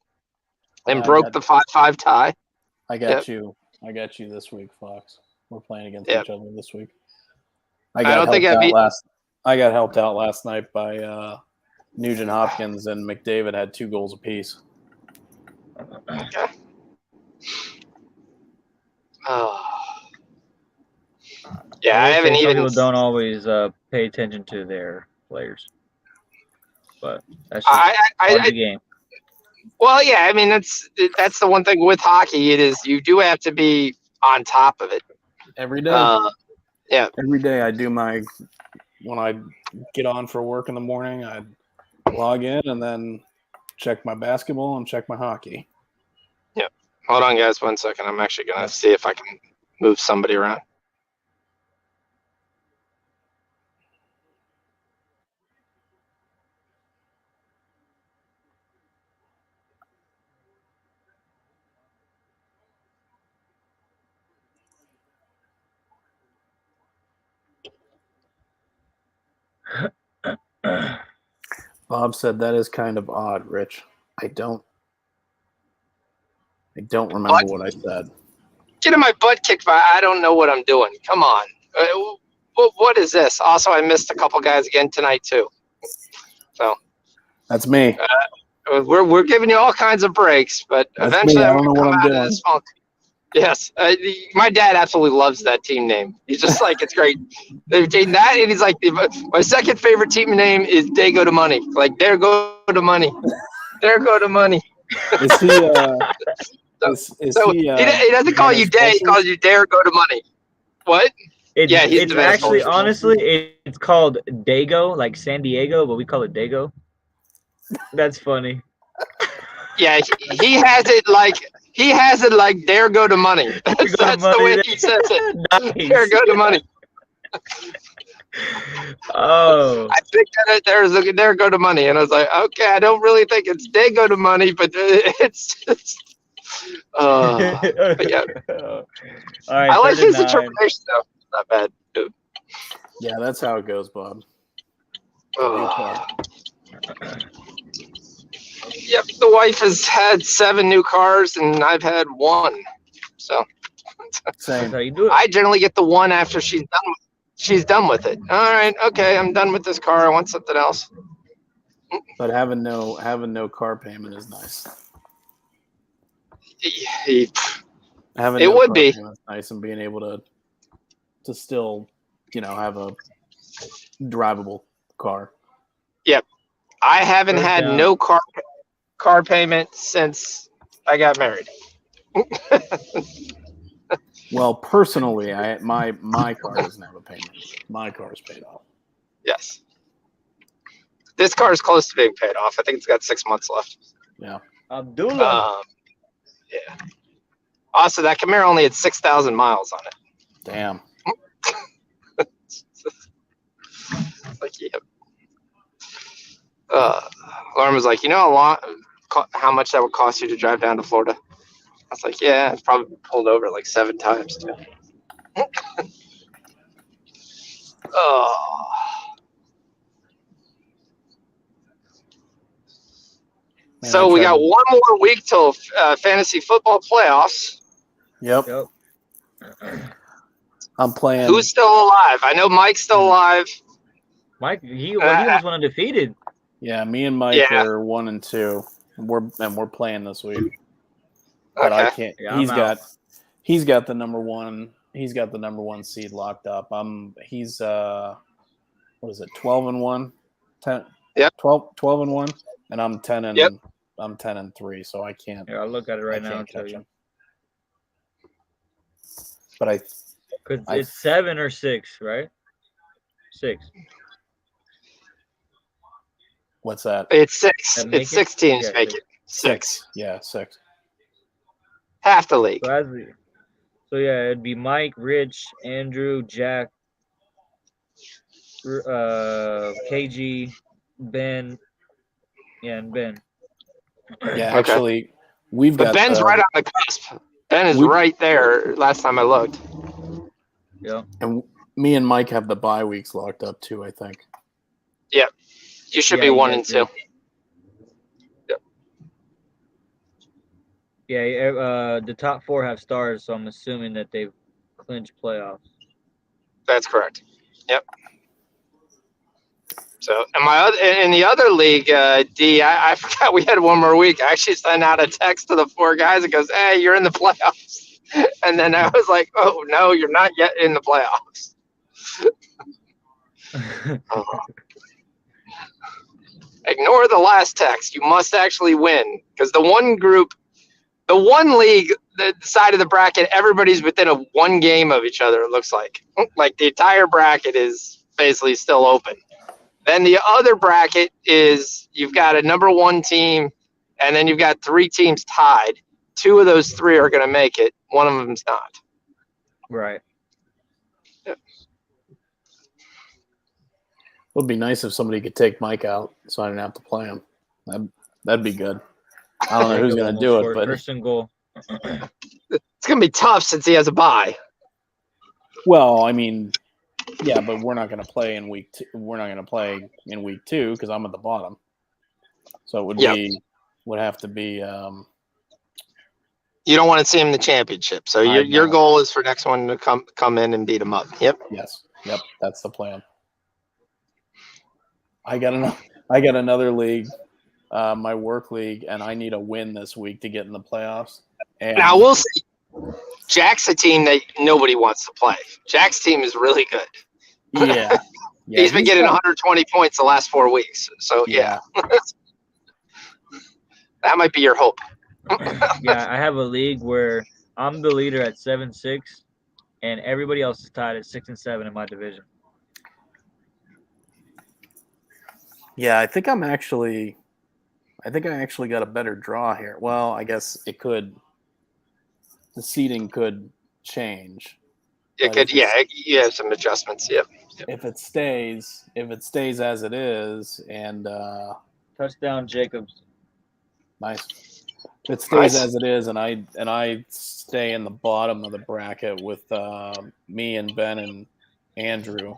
and broke the 5-5 tie. I got you. I got you this week, Fox. We're playing against each other this week. I got helped out last night by Nugent Hopkins and McDavid had 2 goals apiece. Okay. Yeah, I haven't even. People don't always pay attention to their players, but that's just part of the game. Well, yeah, I mean that's the one thing with hockey. It is you do have to be on top of it every day. Yeah, every day I do when I get on for work in the morning, I log in and then check my basketball and check my hockey. Yep. Hold on, guys, 1 second. I'm actually gonna see if I can move somebody around. Bob said that is kind of odd, Rich. I don't remember what I said. Getting my butt kicked by I don't know what I'm doing. Come on. What is this? Also, I missed a couple guys again tonight too. So That's me. we're giving you all kinds of breaks, but That's eventually me. I I'm don't know gonna what come I'm out doing. of this funk. Yes, my dad absolutely loves that team name. He's just like, it's great. They've taken that, and he's like, my second favorite team name is They Go to Money. Like, there go to money. There go to money. Is he? So he doesn't call you Day, he calls you Dare Go to Money. What? Yeah, he's It's Dennis actually, Fulcher. honestly, it's called Dago, like San Diego, but we call it Dago. That's funny. Yeah, he has it like Dare Go to Money. That's the way he says it. Nice. Dare Go to Money. Oh. I think that there's a Dare Go to Money, and I was like, okay, I don't really think it's Day Go to Money, but it's just. But yeah, All right, I like his 39. interpretation though. Not bad. Dude. Yeah, that's how it goes, Bob. Yep, the wife has had 7 new cars, and I've had 1. So That's Same. how you do it. I generally get the 1 after she's done with it. All right, okay, I'm done with this car. I want something else. But having no car payment is nice. Having It no would car be. payment is nice, and being able to still, have a drivable car. Yep, I haven't First had down. no car payment since I got married. Well, personally, my car doesn't have a payment. My car is paid off. Yes. This car is close to being paid off. I think it's got 6 months left. Yeah. Abdullah. Yeah. Also, that Camaro only had 6,000 miles on it. Damn. Like, yeah. Lauren was like, how much that would cost you to drive down to Florida? I was like, yeah, it's probably pulled over like 7 times too. Oh. Man, So we got 1 more week till fantasy football playoffs. Yep. I'm playing. Who's still alive? I know Mike's still alive. Mike, he almost went undefeated. Yeah, me and Mike are 1 and 2. We're playing this week. But I can't. Yeah, He's got the number 1. He's got the number 1 seed locked up. He's what is it? 12 and 1. 10. Yep. 12 and 1, and I'm 10 and Yep. I'm 10 and 3. So I can't. Here, I'll look at it right now and tell catch you. him. But Because it's 7 or 6, right? 6. What's that? It's 6. That make It's 6 teams Yeah, make it. 6. Yeah, 6. Half the league. So yeah, it'd be Mike, Rich, Andrew, Jack, KG, Ben. Yeah, and Ben. Yeah, Okay. actually, we've But got. Ben's right on the cusp. Ben is right there. Last time I looked. Yeah. And me and Mike have the bye weeks locked up too, I think. Yep. You should Yeah, be you 1 guys and do. 2. Yeah, the top 4 have stars, so I'm assuming that they've clinched playoffs. That's correct. Yep. So, in the other league, D, I forgot we had 1 more week. I actually sent out a text to the 4 guys. It goes, "Hey, you're in the playoffs." And then I was like, "Oh no, you're not yet in the playoffs." Ignore the last text. You must actually win because the one league, the side of the bracket, everybody's within 1 game of each other. It looks like the entire bracket is basically still open. Then the other bracket is you've got a number 1 team, and then you've got 3 teams tied. 2 of those 3 are going to make it. One of them's not. Right. Yep. It would be nice if somebody could take Mike out so I didn't have to play him. That'd be good. I don't know who's going to do it, but first and goal. It's going to be tough since he has a bye. well, I mean, Yeah, but we're not going to play in week 2. We're not going to play in week 2 because I'm at the bottom. So it would have to be. You don't want to see him in the championship. So your goal is for next one to come in and beat him up. Yep. Yes. Yep. That's the plan. I got another league, my work league, and I need a win this week to get in the playoffs. And Now we'll see. Jack's a team that nobody wants to play. Jack's team is really good. Yeah. He's been getting 120 points the last 4 weeks. So yeah. That might be your hope. Yeah, I have a league where I'm the leader at 7-6, and everybody else is tied at 6-7 in my division. Yeah, I think I actually got a better draw here. Well, I guess it could. The seeding could change. It could, you have some adjustments. Yep. If it stays as it is, and Touchdown, Jacobs. nice. If it stays as it is, and I stay in the bottom of the bracket with me and Ben and Andrew,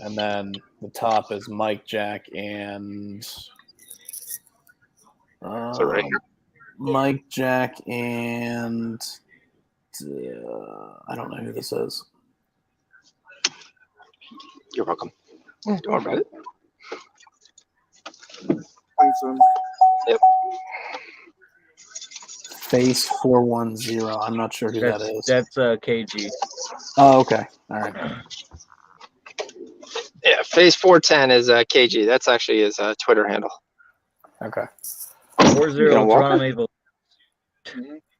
and then the top is Mike, Jack, and right here. Mike, Jack, and I don't know who this is. You're welcome. Don't worry about it. Yep. Face 410. I'm not sure who that is. That's KG. Oh, okay. All right. Yeah, Phase 410 is KG. That's actually his Twitter handle. Okay. 4-0 Toronto Maple.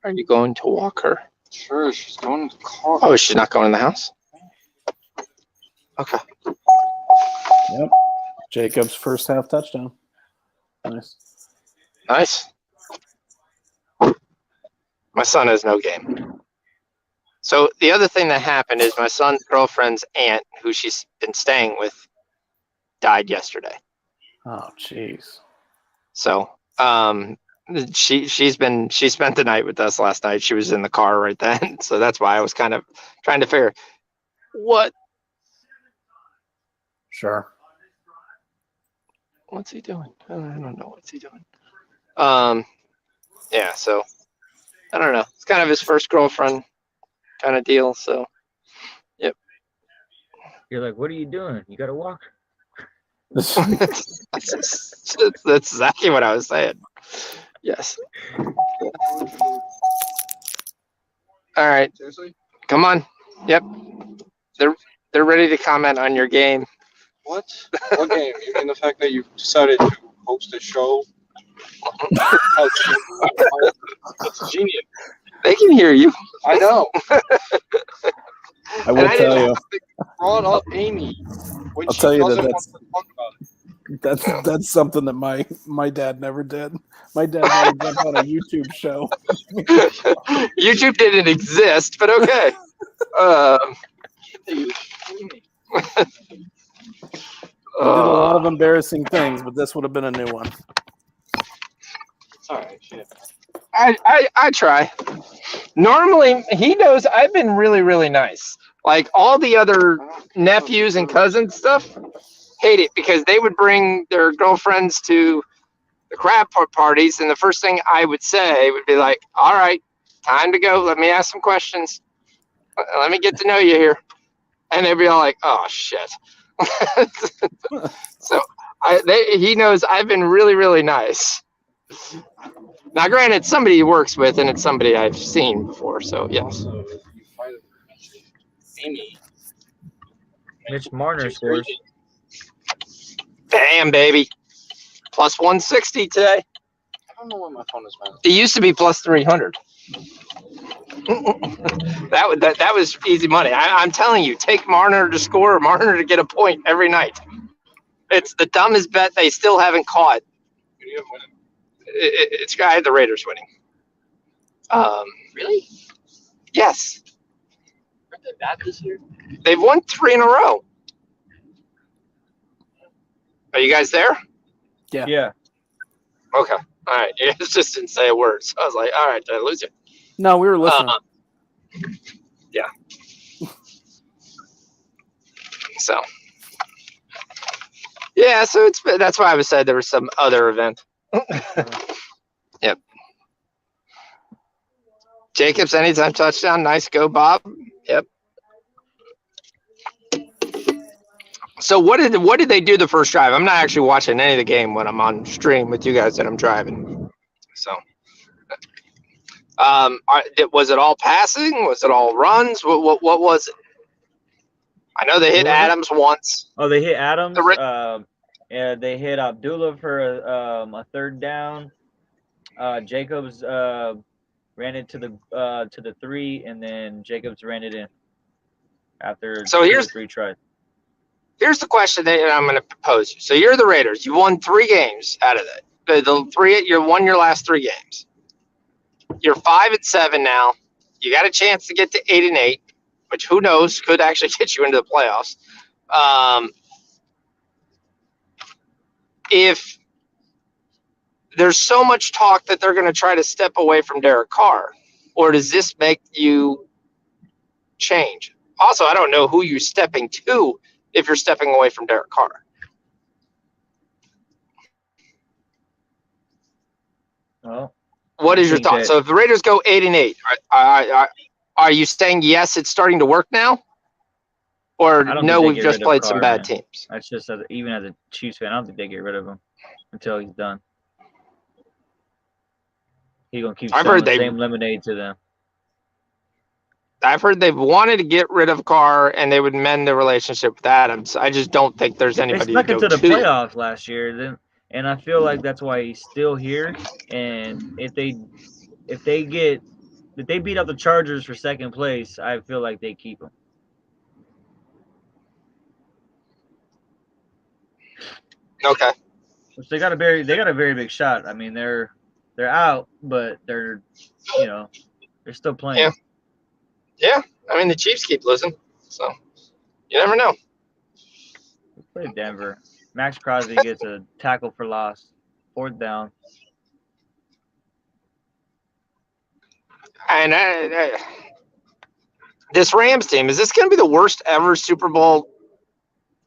Are you going to walk her? Sure, she's going to the car. Oh, she's not going in the house? Okay. Yep. Jacob's first half touchdown. Nice. Nice. My son has no game. So the other thing that happened is my son's girlfriend's aunt, who she's been staying with, died yesterday. Oh, jeez. So she spent the night with us last night. She was in the car right then. So that's why I was kind of trying to figure what's he doing? I don't know what's he doing. Yeah, so I don't know. It's kind of his first girlfriend kind of deal. So yep. You're like, what are you doing? You got to walk. That's exactly what I was saying. Yes. All right. Seriously? Come on. Yep. They're ready to comment on your game. What? What game? You mean the fact that you decided to host a show? That's genius. They can hear you. I know. I will tell you. Brought up Amy. When I'll she tell you doesn't that want to talk about it. that's something that my dad never did. My dad never jumped on a YouTube show. YouTube didn't exist, but okay. He did a lot of embarrassing things, but this would have been a new one. It's all right. Shit. I try. Normally, he knows I've been really, really nice. Like all the other nephews and cousins stuff, hate it because they would bring their girlfriends to the crab parties, and the first thing I would say would be like, all right, time to go. Let me ask some questions. Let me get to know you here. And they'd be all like, oh, shit. So he knows I've been really, really nice. Now, granted, somebody he works with, and it's somebody I've seen before, so yes. Also, if you find Amy. Mitch Marner scores. Damn, baby. Plus 160 today. I don't know where my phone is, man. It used to be plus 300. that was easy money. I'm telling you, take Marner to score or Marner to get a point every night. It's the dumbest bet they still haven't caught. Who do you have winning? It's I had the Raiders winning. Really? Yes. Aren't they bad this year? They've won 3 in a row. Are you guys there? Yeah. Okay. All right. You guys just didn't say a word. So I was like, all right, did I lose you? No, we were listening. Yeah. So, yeah, so that's why I said there was some other event. Yep. Jacobs, anytime touchdown. Nice go, Bob. Yep. So what did they do the first drive? I'm not actually watching any of the game when I'm on stream with you guys that I'm driving. So, was it all passing? Was it all runs? What was it? I know they hit Adams once. Oh, they hit Adams. Yeah, they hit Abdullah for a third down. Jacobs ran it to the 3, and then Jacobs ran it in after here's 3 tries. Here's the question that I'm going to propose you. So you're the Raiders. You won 3 games out of it. The 3 you won your last 3 games. You're 5-7 now. You got a chance to get to 8-8, which who knows could actually get you into the playoffs. If there's so much talk that they're going to try to step away from Derek Carr, or does this make you change? Also, I don't know who you're stepping to if you're stepping away from Derek Carr. Well, what is your thought? So if the Raiders go 8-8, are you saying yes, it's starting to work now? Or no, we've just played some bad teams? That's just even as a Chiefs fan, I don't think they get rid of him until he's done. He's gonna keep selling the same lemonade to them. I've heard they've wanted to get rid of Carr and they would mend the relationship with Adams. I just don't think there's anybody. They snuck into the playoffs last year, and I feel like that's why he's still here. And if they beat out the Chargers for second place, I feel like they keep him. Okay. Which they got a very big shot. I mean, they're out, but they're still playing. Yeah. I mean, the Chiefs keep losing, so you never know. We played Denver. Max Crosby gets a tackle for loss, 4th down. And this Rams team, is this going to be the worst ever Super Bowl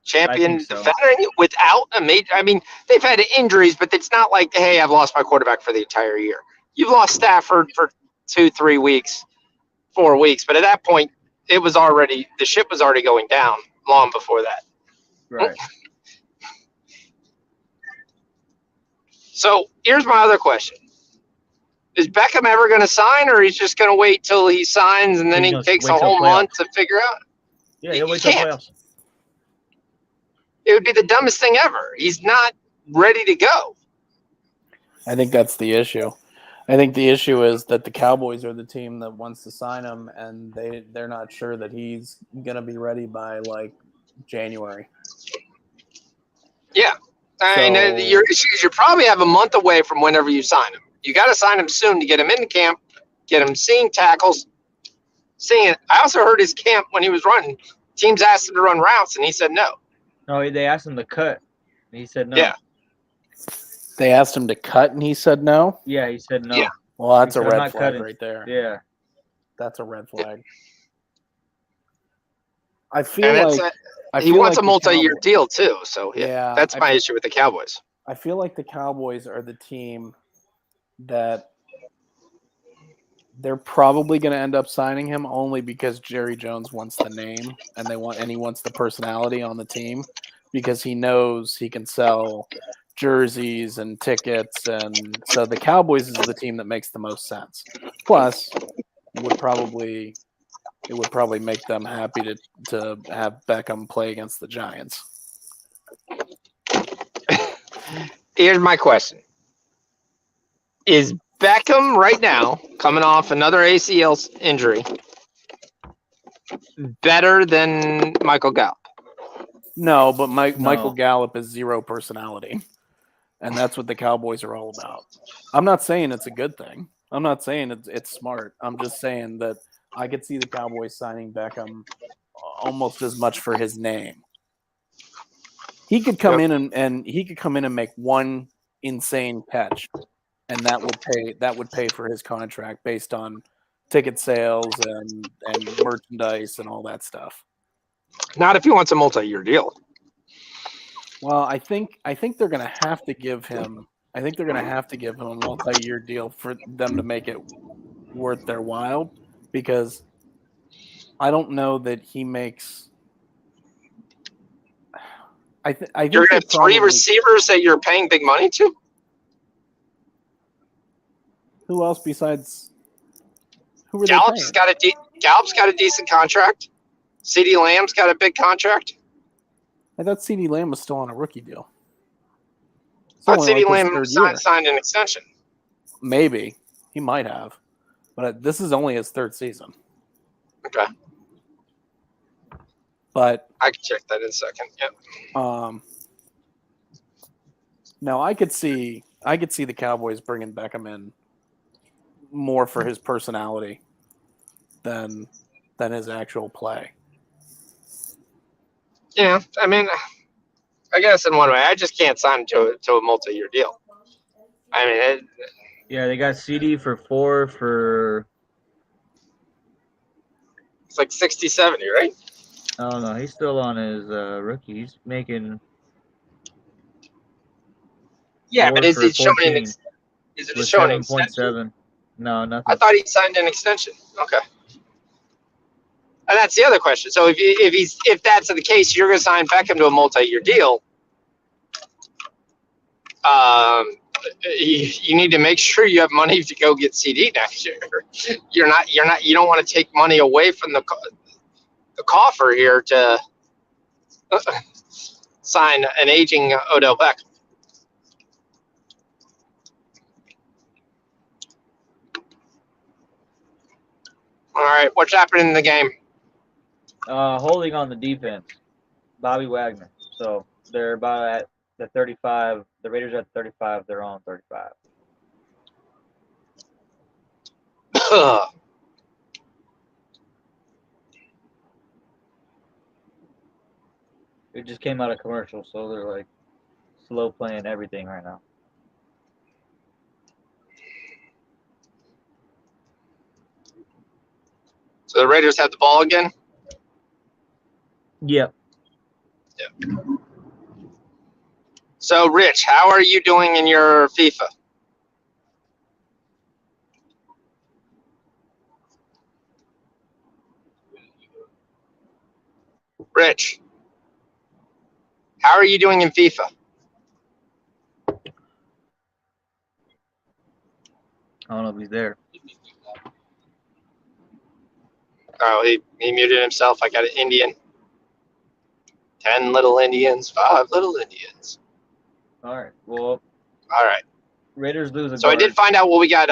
champion defender without a major? I mean, they've had injuries, but it's not like, hey, I've lost my quarterback for the entire year. You've lost Stafford for 2-3 weeks, 4 weeks, but at that point, the ship was already going down long before that. Right. So here's my other question. Is Beckham ever going to sign, or he's just going to wait till he signs and then he takes a whole month to figure out? Yeah, he'll wait till playoffs. It would be the dumbest thing ever. He's not ready to go. I think that's the issue. I think the issue is that the Cowboys are the team that wants to sign him, and they're not sure that he's going to be ready by, like, January. Yeah. And you probably have a month away from whenever you sign him. You got to sign him soon to get him into camp, get him seeing tackles, seeing it. I also heard his camp when he was running. Teams asked him to run routes, and he said no. No, they asked him to cut, and he said no. Yeah. They asked him to cut, and he said no? Yeah, he said no. Yeah. Well, that's a red flag right there. Yeah. That's a red flag. I feel like he wants a multi-year deal too. So yeah, that's my issue with the Cowboys. I feel like the Cowboys are the team that they're probably going to end up signing him only because Jerry Jones wants the name and he wants the personality on the team because he knows he can sell jerseys and tickets, and so the Cowboys is the team that makes the most sense. Plus, it would probably make them happy to have Beckham play against the Giants. Here's my question. Is Beckham right now, coming off another ACL injury, better than Michael Gallup? No, but Michael Gallup is zero personality, and that's what the Cowboys are all about. I'm not saying it's a good thing. I'm not saying it's smart. I'm just saying that I could see the Cowboys signing Beckham almost as much for his name. He could come in and he could come in and make one insane catch, and that would pay for his contract based on ticket sales and merchandise and all that stuff. Not if he wants a multi-year deal. Well, I think they're going to have to give him. I think they're going to have to give him a multi-year deal for them to make it worth their while, because I don't know that he makes. I think You're going to have three receivers that you're paying big money to? Who else besides? Who are Gallup's they paying? Gallup's got a decent contract. CeeDee Lamb's got a big contract. I thought CeeDee Lamb was still on a rookie deal. I thought CeeDee Lamb signed an extension. Maybe he might have, but this is only his third season. Okay. But I can check that in a second. Yep. No, I could see the Cowboys bringing Beckham in more for his personality than his actual play. Yeah, I mean, I guess in one way, I just can't sign him to a multi-year deal. I mean, Yeah, they got CD for 4 for. It's like 60, 70, right? I don't know. He's still on his rookie. He's making. Yeah, but is it showing an? Is it showing an extension? 7.7. No, nothing. I thought he signed an extension. Okay. And that's the other question. So if that's the case, you're going to sign Beckham to a multi-year deal. You need to make sure you have money to go get CD next year. You don't want to take money away from the coffer here to sign an aging Odell Beckham. All right, what's happening in the game? Holding on the defense, Bobby Wagner. So they're about at the 35. The Raiders are at 35. They're on 35. It just came out of commercial, so they're like slow playing everything right now. So the Raiders have the ball again? Yep. Yeah. So, Rich, how are you doing in your FIFA? Rich, how are you doing in FIFA? I don't know if he's there. Oh, he muted himself. I got an Indian. 10 little Indians, 5 little Indians. All right. Well. All right. Raiders lose a So guard. I did find out what we got.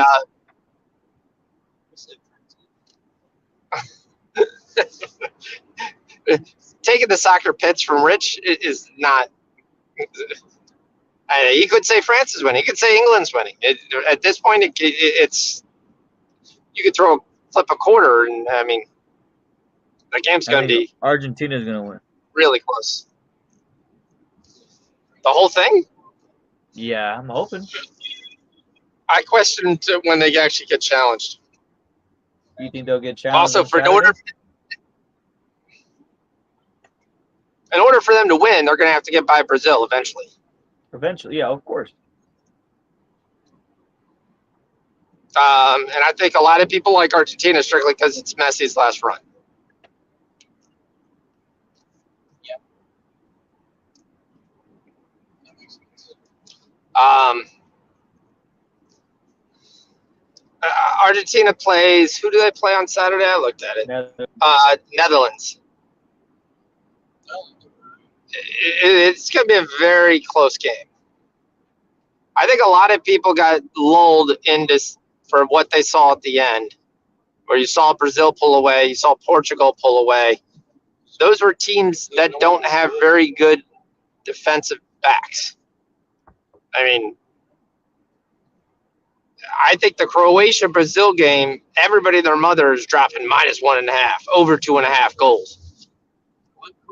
Taking the soccer pitch from Rich is not. He could say France is winning. He could say England's winning. At this point, it's you could flip a quarter, and I mean, the game's going to be. Argentina's going to win. Really close. The whole thing? Yeah, I'm hoping. I question when they actually get challenged. You think they'll get challenged? Also, in order for them to win, they're going to have to get by Brazil eventually. Eventually, yeah, of course. And I think a lot of people like Argentina strictly because it's Messi's last run. Argentina plays. Who do they play on Saturday? I looked at it. Netherlands. It's going to be a very close game. I think a lot of people got lulled into for what they saw at the end, where you saw Brazil pull away, you saw Portugal pull away. Those were teams that don't have very good defensive backs. I mean, I think the Croatia-Brazil game, everybody and their mother is dropping -1.5, over 2.5 goals.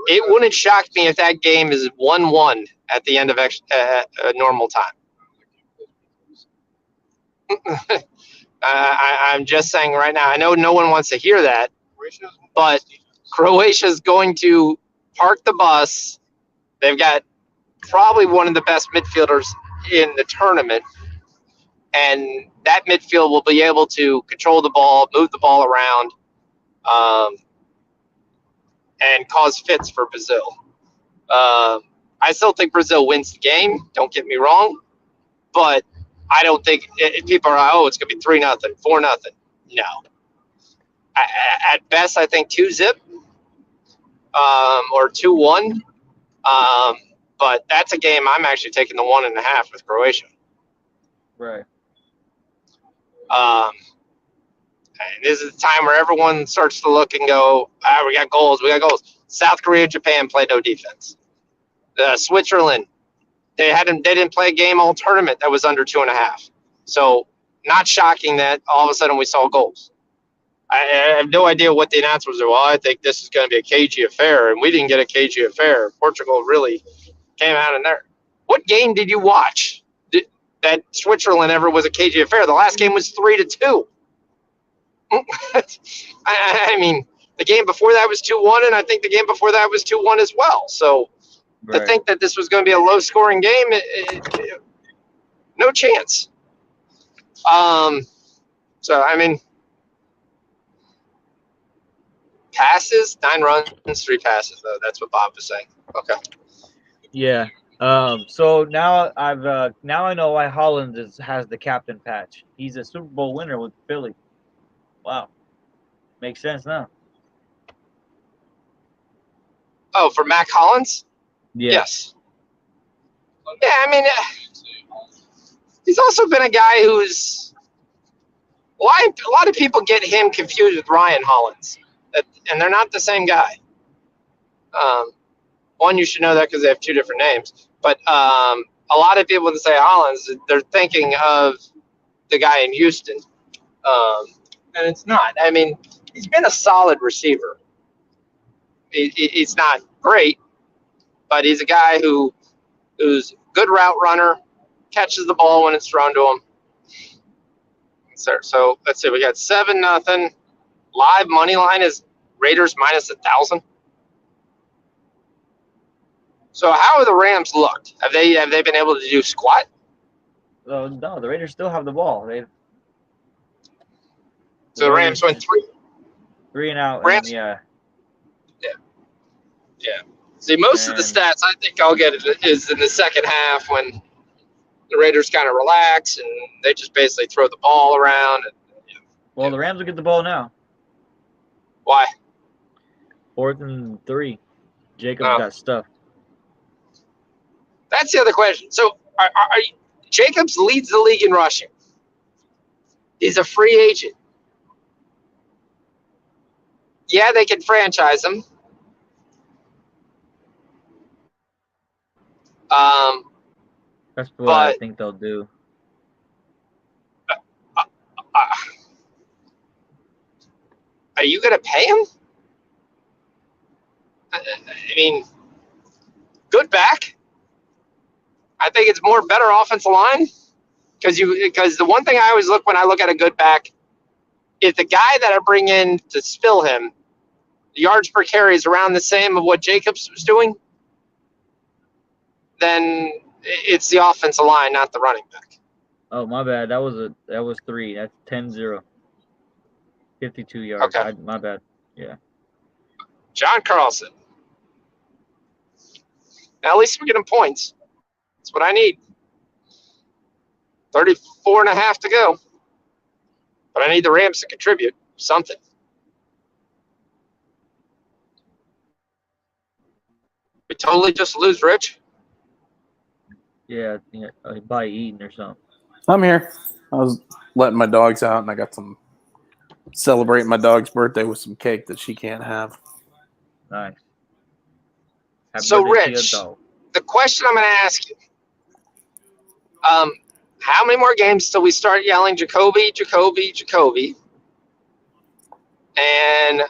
It wouldn't shock me if that game is 1-1 at the end of normal time. I'm just saying right now. I know no one wants to hear that, but Croatia is going to park the bus. They've got probably one of the best midfielders in the tournament. And that midfield will be able to control the ball, move the ball around, and cause fits for Brazil. I still think Brazil wins the game. Don't get me wrong. But I don't think people are like, oh, it's going to be 3-0, 4-0. No. At best, I think 2-0 or 2-1. But that's a game I'm actually taking the 1.5 with Croatia. Right. And this is the time where everyone starts to look and go, we got goals. South Korea, Japan played no defense. Switzerland, they didn't play a game all tournament that was under 2.5. So not shocking that all of a sudden we saw goals. I have no idea what the announcers are. Well, I think this is going to be a cagey affair, and we didn't get a cagey affair. Portugal really came out in there. What game did you watch that Switzerland ever was a cagey affair? The last game was 3-2. I mean, the game before that was 2-1, and I think the game before that was 2-1 as well. So to think that this was going to be a low-scoring game, no chance. So, I mean, passes, 9 runs, 3 passes, though. That's what Bob was saying. Okay. Yeah. So now I know why Holland has the captain patch. He's a Super Bowl winner with Philly. Wow. Makes sense now. Oh, for Mac Hollins? Yeah. Yes. Yeah, I mean, he's also been a guy who's a lot of people get him confused with Ryan Hollins, and they're not the same guy. One, you should know that because they have 2 different names. But a lot of people that say Hollins, they're thinking of the guy in Houston, and it's not. I mean, he's been a solid receiver. He's not great, but he's a guy who's good route runner, catches the ball when it's thrown to him. So let's see, we got 7-0. Live money line is Raiders minus 1,000. So how have the Rams looked? Have they been able to do squat? No, the Raiders still have the ball. So the Rams went 3 and out. Rams? Yeah. See, most of the stats I think I'll get is in the second half when the Raiders kind of relax and they just basically throw the ball around. Well, the Rams will get the ball now. Why? 4th and 3. Jacobs got stuffed. That's the other question. So Jacobs leads the league in rushing. He's a free agent. Yeah, they can franchise him. That's what I think they'll do. Are you going to pay him? I mean, good back. I think it's better offensive line because the one thing I always look when I look at a good back, if the guy that I bring in to spill him, the yards per carry is around the same of what Jacobs was doing, then it's the offensive line, not the running back. Oh, my bad. That was 3. That's 10-0. 52 yards. Okay. My bad. Yeah. John Carlson. Now, at least we're getting points. That's what I need. 34.5 to go. But I need the Rams to contribute something. We totally just lose Rich. Yeah, by eating or something. I'm here. I was letting my dogs out, and I got some celebrating my dog's birthday with some cake that she can't have. Nice. Happy So, birthday to Rich, your dog. the question I'm going to ask you, how many more games till we start yelling Jacoby, Jacoby, Jacoby? And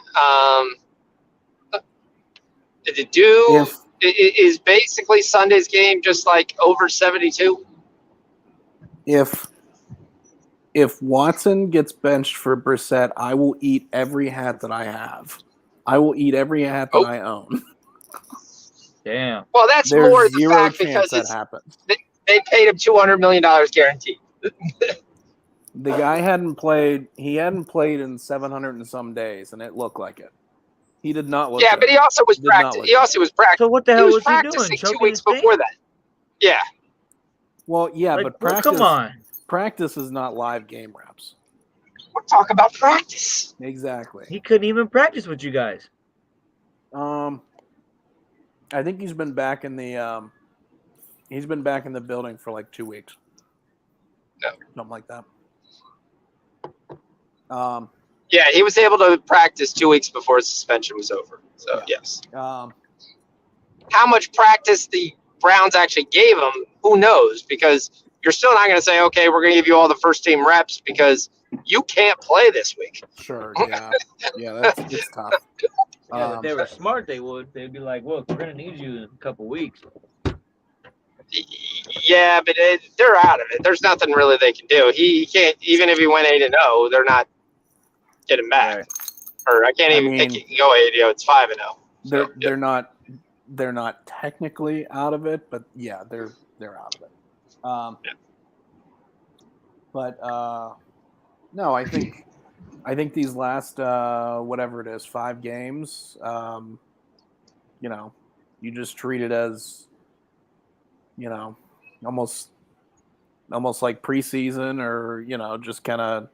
is basically Sunday's game just like over 72? If Watson gets benched for Brissett, I will eat every hat that I have. I will eat every hat that I own. Damn. Well, that's There's more the zero fact chance because that it's, happens. they paid him $200 million guaranteed. The guy hadn't played. He hadn't played in 700 and some days, and it looked like it. He did not look. Yeah, good. but he also was Did not practicing. look He also was practicing. So what the He hell was was he doing? practicing 2 Choking weeks his thing? before that. Yeah. Well, yeah, Like, but bro, practice. come on. Practice is not live game reps. We're talking about practice. Exactly. He couldn't even practice with you guys. I think he's been back in the building for like 2 weeks. No. Something like that. Yeah, he was able to practice 2 weeks before his suspension was over. So, Yeah. yes. How much practice the Browns actually gave him, who knows? Because you're still not going to say, okay, we're going to give you all the first-team reps because you can't play this week. Sure, yeah. Yeah, it's tough. Yeah, if they were smart, they would. They'd be like, look, we're going to need you in a couple weeks. Yeah, but they're out of it. There's nothing really they can do. He can't, even if he went 8-0, they're not getting back. Right. Or I can't even think he can go 8-0. It's 5-0. So, They're not technically out of it, but yeah, they're out of it. But no, I think these last whatever it is, 5 games, you just treat it as, almost like preseason, or just kind of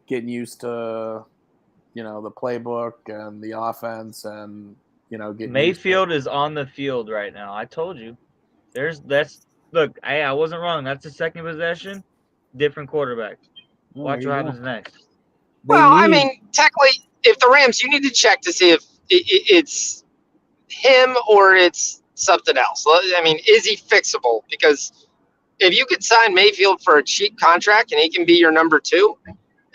getting used to the playbook and the offense, and getting Mayfield is on the field right now. I told you. Look, I wasn't wrong. That's the second possession. Different quarterback. Watch what happens next. I mean, technically, if the Rams, you need to check to see if it's him or it's something else. I mean, is he fixable? Because if you could sign Mayfield for a cheap contract and he can be your number 2,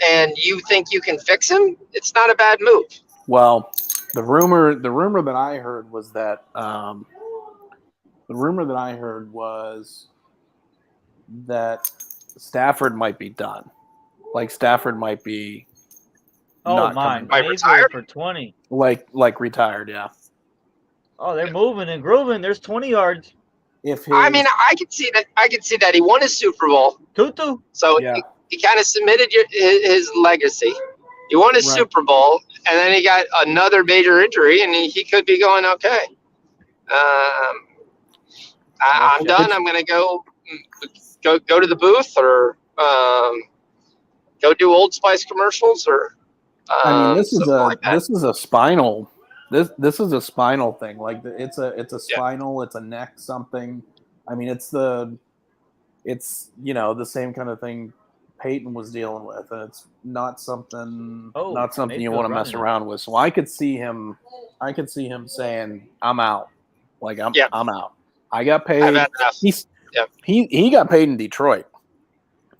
and you think you can fix him, it's not a bad move. Well, the rumor that I heard was that Stafford might be done. Like Stafford might be not coming back. Retired for 20. Like retired, yeah. Oh, they're moving and grooving. There's 20 yards. I mean, I could see that. I could see that he won his Super Bowl, Tutu. so Yeah. he kind of cemented his legacy. He won his Super Bowl, and then he got another major injury, and he could be going okay. I'm done. I'm gonna go to the booth, or go do Old Spice commercials, or I mean, this is a spinal. This is a spinal thing. Like it's a spinal. It's a neck something. I mean, it's the same kind of thing Peyton was dealing with, and it's not something you want to mess around with. So I could see him saying, "I'm out." Like I'm out. I got paid. I've had enough. He got paid in Detroit.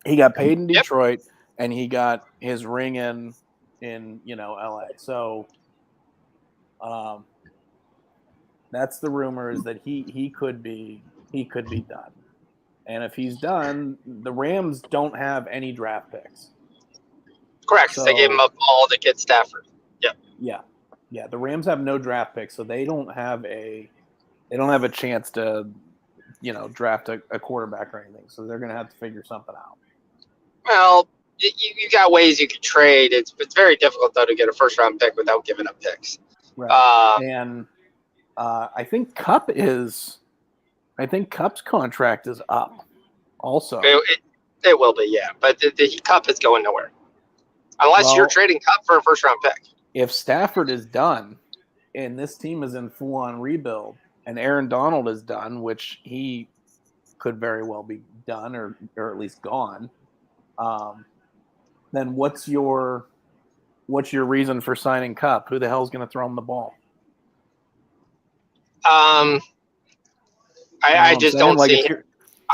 He got paid in Detroit, and he got his ring in LA. So that's the rumor, is that he could be done. And if he's done, the Rams don't have any draft picks. Correct. So, they gave him up all to get Stafford. Yeah. The Rams have no draft picks, so they don't have a chance to draft a quarterback or anything. So they're going to have to figure something out. Well, you got ways you could trade. It's very difficult though to get a first round pick without giving up picks. Right. And I think Cup's contract is up also. It will be, yeah. But the Cup is going nowhere. Unless you're trading Cup for a first round pick. If Stafford is done and this team is in full on rebuild, and Aaron Donald is done, which he could very well be done or at least gone, then what's your reason for signing Cup? Who the hell's going to throw him the ball? I just don't see.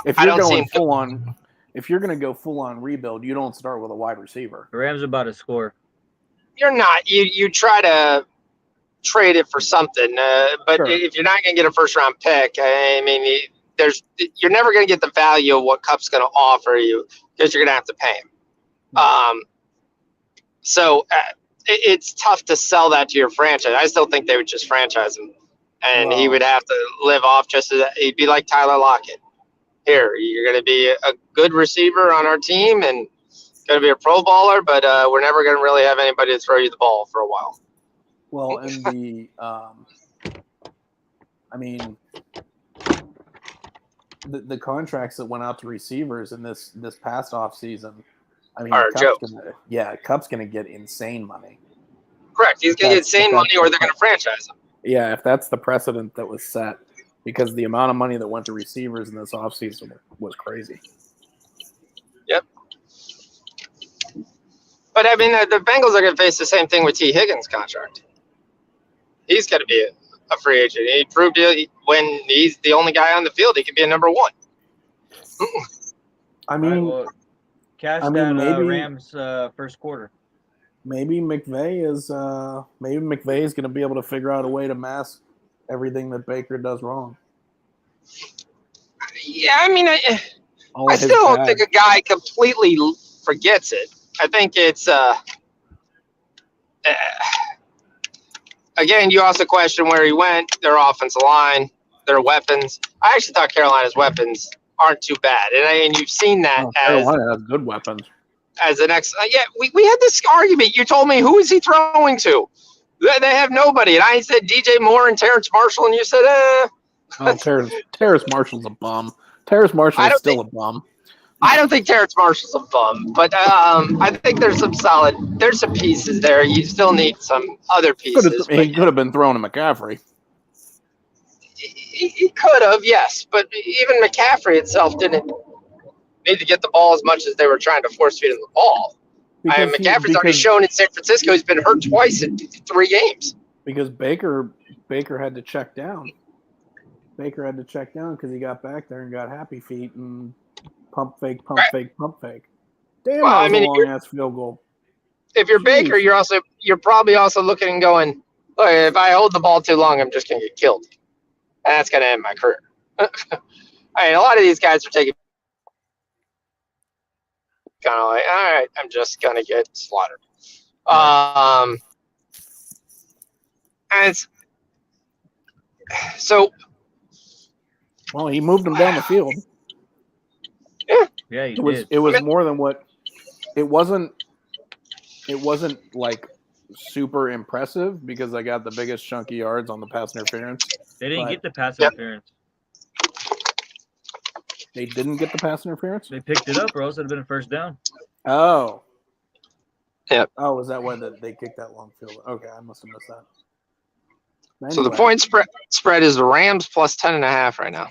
If you're going full on, if you're going to go full on rebuild, you don't start with a wide receiver. The Rams are about to score. You're not. You try to trade it for something, but if you're not going to get a first round pick, I mean, you're never going to get the value of what Cup's going to offer you, because you're going to have to pay him. So it's tough to sell that to your franchise. I still think they would just franchise him. and he would have to live off just as he'd be like Tyler Lockett. Here, you're going to be a good receiver on our team and going to be a Pro Bowler, but we're never going to really have anybody to throw you the ball for a while. Well, and the contracts that went out to receivers in this past offseason, Cup's going to get insane money. Correct. He's going to get insane money, or they're going to franchise him. Yeah, if that's the precedent that was set, because the amount of money that went to receivers in this offseason was crazy. Yep. But, I mean, the Bengals are going to face the same thing with T. Higgins' contract. He's going to be a free agent. He proved it when he's the only guy on the field, he can be a number one. Maybe Rams first quarter. Maybe McVay is going to be able to figure out a way to mask everything that Baker does wrong. Yeah, I mean, I still don't think a guy completely forgets it. I think it's again, you also question where he went, their offensive line, their weapons. I actually thought Carolina's weapons aren't too bad, and you've seen that Carolina has good weapons. As the next, we had this argument. You told me, who is he throwing to? They have nobody, and I said DJ Moore and Terrence Marshall, and you said, Terrence Marshall's a bum. Terrence Marshall is still a bum. I don't think Terrence Marshall's a bum, but I think there's some pieces there. You still need some other pieces. He could have been thrown to McCaffrey. He could have, yes, but even McCaffrey itself didn't need to get the ball as much as they were trying to force feed him the ball. McCaffrey's already shown in San Francisco he's been hurt twice in 3 games. Because Baker had to check down. Baker had to check down because he got back there and got happy feet and pump fake. Damn, that was a long-ass field goal. If you're Baker, you're probably also looking and going, look, if I hold the ball too long, I'm just going to get killed. And that's going to end my career. I mean, a lot of these guys are taking kind of like, all right, I'm just going to get slaughtered. And so. Well, he moved him down the field. Yeah, it was more than what it wasn't like super impressive because I got the biggest chunky yards on the pass interference. They didn't get the pass interference. They didn't get the pass interference? They picked it up, or else it would have been a first down. Oh. Yep. Oh, is that why they kicked that long field? Okay, I must have missed that. Anyway. So the point spread is the Rams plus 10.5 right now.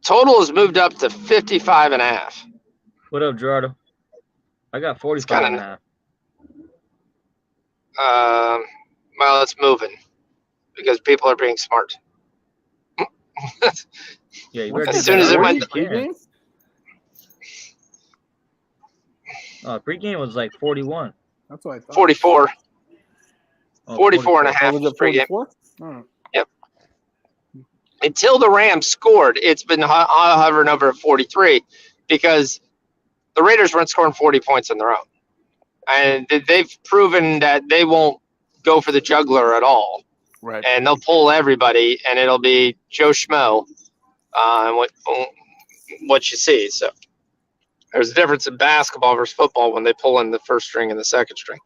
Total has moved up to 55.5. What up, Gerardo? I got 45.5. Well, it's moving because people are being smart. Yeah, you as soon as it went. Pregame? Pregame was like 41. That's what I thought. 44. 44 and a half. Was it 44? Oh. Yep. Until the Rams scored, it's been hovering over 43 because the Raiders weren't scoring 40 points on their own. And they've proven that they won't go for the juggler at all. Right. And they'll pull everybody, and it'll be Joe Schmo and what you see. So there's a difference in basketball versus football when they pull in the first string and the second string.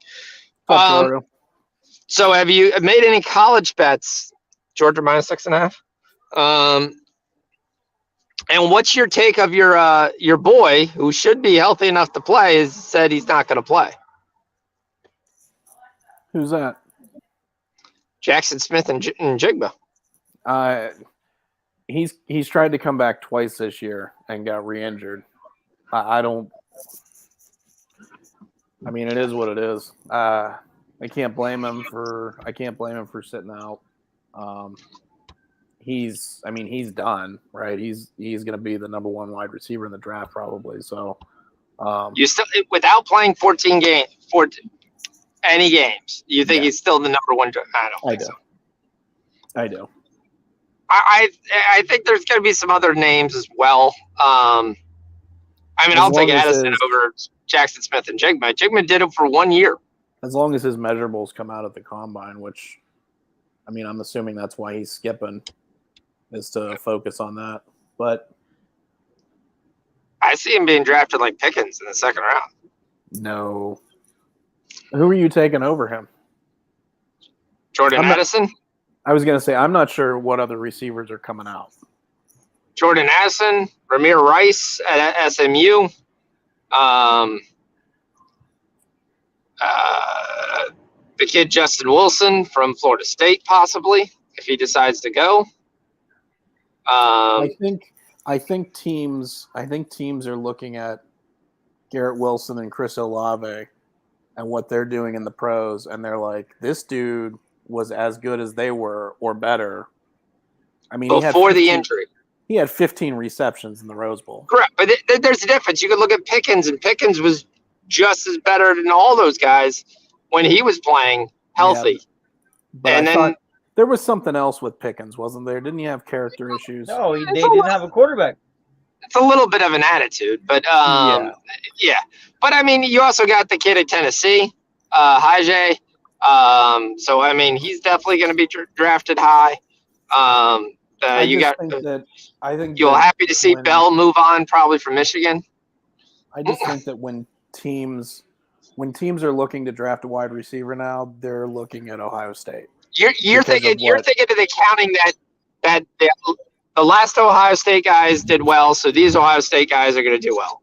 So have you made any college bets? Georgia minus 6.5. And what's your take of your boy who should be healthy enough to play has said he's not going to play? Who's that? Jackson Smith and Jigba. He's tried to come back twice this year and got re-injured. I mean, it is what it is. I can't blame him for sitting out. He's done, right? He's going to be the number 1 wide receiver in the draft probably. So you still, without playing 14 games, any games, you think he's still the number 1? I do. I think there's going to be some other names as well. I'll take Addison over Jackson Smith and Jigba. Jigba did it for 1 year. as long as his measurables come out at the combine, which, I mean, I'm assuming that's why he's skipping, is to focus on that. But I see him being drafted like Pickens in the second round. no. Who are you taking over him? Jordan Addison? I was going to say, I'm not sure what other receivers are coming out. Jordan Addison, Ramir Rice at SMU. The kid Justin Wilson from Florida State, possibly, if he decides to go. I think teams are looking at Garrett Wilson and Chris Olave and what they're doing in the pros, and they're like, this dude was as good as they were or better. I mean, before the injury, he had 15 receptions in the Rose Bowl. Correct, but there's a difference. You could look at Pickens, and Pickens was just as better than all those guys when he was playing healthy. Yeah, but and then there was something else with Pickens, wasn't there? Didn't he have character issues? No, they didn't have a quarterback. It's a little bit of an attitude, but yeah. But I mean, you also got the kid at Tennessee, Hajay. So I mean, he's definitely going to be drafted high. You're happy to see Bell move on, probably from Michigan. I just think that when teams are looking to draft a wide receiver now, they're looking at Ohio State. You're thinking of the counting that the last Ohio State guys did well, so these Ohio State guys are going to do well.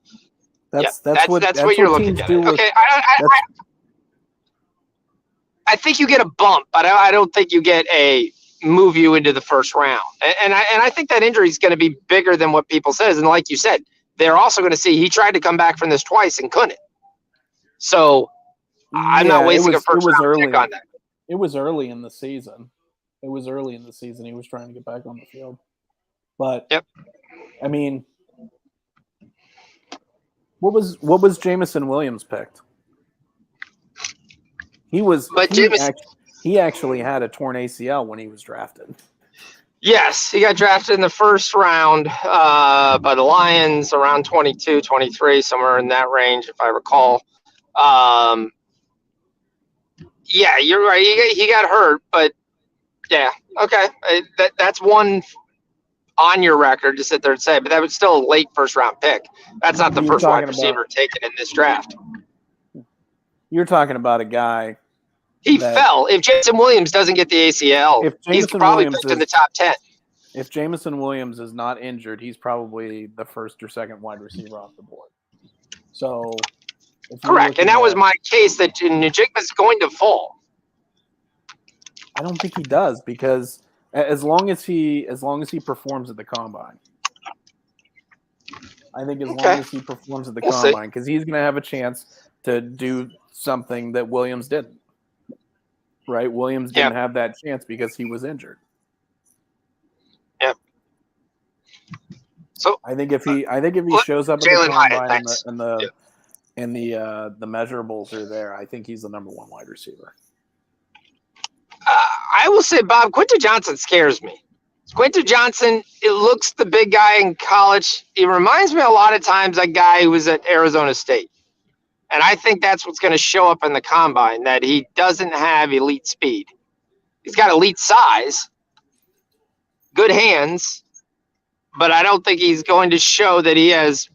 That's what you're looking at. Okay, I think you get a bump, but I don't think you get a move you into the first round. And I think that injury is going to be bigger than what people says. And like you said, they're also going to see he tried to come back from this twice and couldn't. So I'm not wasting a first round pick on that. It was early in the season. He was trying to get back on the field. But I mean, what was Jameson Williams picked? He actually had a torn ACL when he was drafted. Yes, he got drafted in the first round by the Lions around 22, 23, somewhere in that range, if I recall. Yeah, you're right. He got hurt, but yeah, okay. That's one on your record to sit there and say, but that was still a late first round pick. That's not the first wide receiver taken in this draft. You're talking about a guy. He fell. If Jameson Williams doesn't get the ACL, he's probably picked in the top 10. If Jameson Williams is not injured, he's probably the first or second wide receiver off the board. So, correct. And that was my case that Njigba's going to fall. I don't think he does, because as long as he performs at the combine. I think as long as he performs at the combine, because he's going to have a chance to do something that Williams didn't. Right? Williams didn't have that chance because he was injured. Yep. So I think if he shows up at the combine and the measurables are there, I think he's the number one wide receiver. I will say, Bob, Quentin Johnson scares me. Quentin Johnson, it looks the big guy in college. He reminds me a lot of times a guy who was at Arizona State. And I think that's what's going to show up in the combine, that he doesn't have elite speed. He's got elite size, good hands, but I don't think he's going to show that he has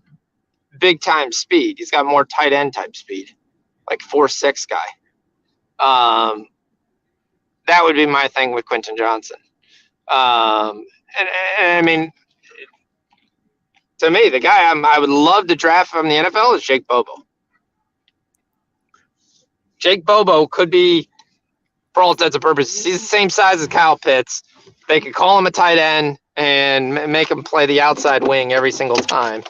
big-time speed. He's got more tight end type speed, like 4.6 guy. That would be my thing with Quentin Johnson. And I mean, to me, the guy I would love to draft from the NFL is Jake Bobo. Jake Bobo could be, for all intents and purposes, he's the same size as Kyle Pitts. They could call him a tight end and make him play the outside wing every single time.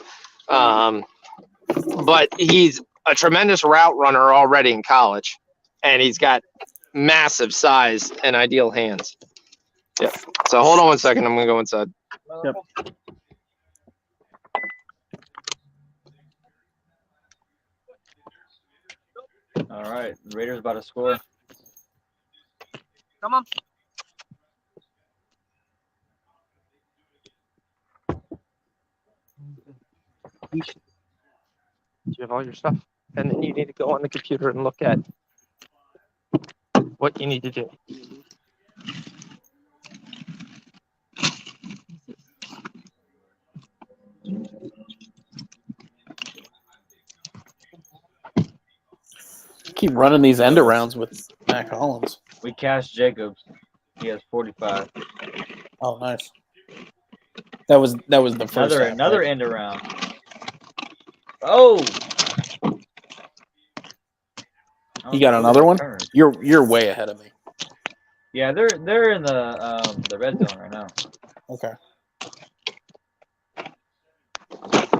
But he's a tremendous route runner already in college, and he's got massive size and ideal hands. Yeah. So hold on one second. I'm going to go inside. Yep. All right, the Raiders about to score. Come on. You have all your stuff, and then you need to go on the computer and look at what you need to do. Keep running these end arounds with Mac Hollins. We cashed Jacobs. He has 45. Oh, nice. That was the first half, Another right? end around. Oh. You got another one? You're way ahead of me. Yeah, they're in the red zone right now. Okay.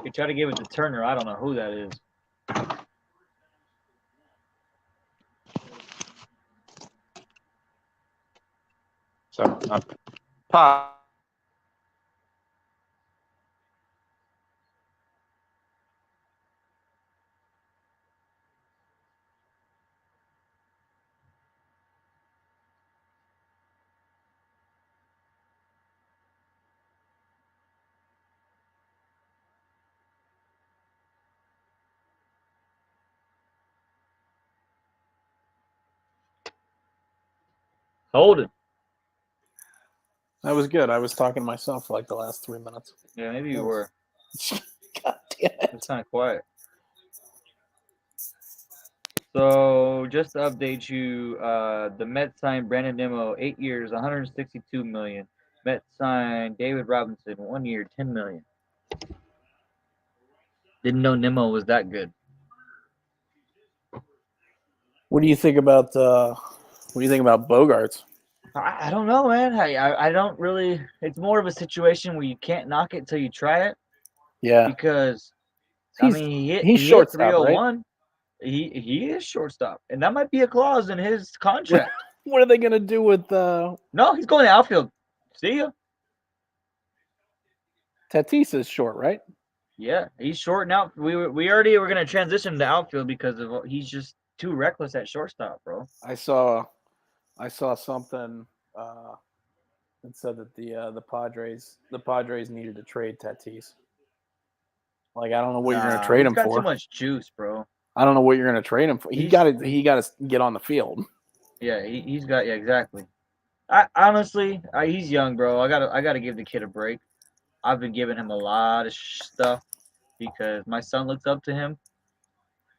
You try to give it to Turner. I don't know who that is. So, pop. Hold it. That was good. I was talking to myself for like the last 3 minutes. Yeah, maybe you were. God damn it. It's kind of quiet. So just to update you, the Mets signed Brandon Nimmo, 8 years, 162 million. Mets signed David Robinson, 1 year, 10 million. Didn't know Nimmo was that good. What do you think about Bogarts? I don't know, man. I don't really. It's more of a situation where you can't knock it till you try it. Yeah. Because He's he hit shortstop, right? 301. He is shortstop, and that might be a clause in his contract. What are they gonna do with No, he's going to outfield. See ya. Tatis is short, right? Yeah, he's short now. We already were gonna transition to outfield because of he's just too reckless at shortstop, bro. I saw something that said that the Padres needed to trade Tatis. Like, I don't know what you're gonna trade him He's got for. too much juice, bro. I don't know what you're gonna trade him for. He got to get on the field. Yeah, he's got exactly. Honestly, he's young, bro. I gotta give the kid a break. I've been giving him a lot of stuff because my son looks up to him,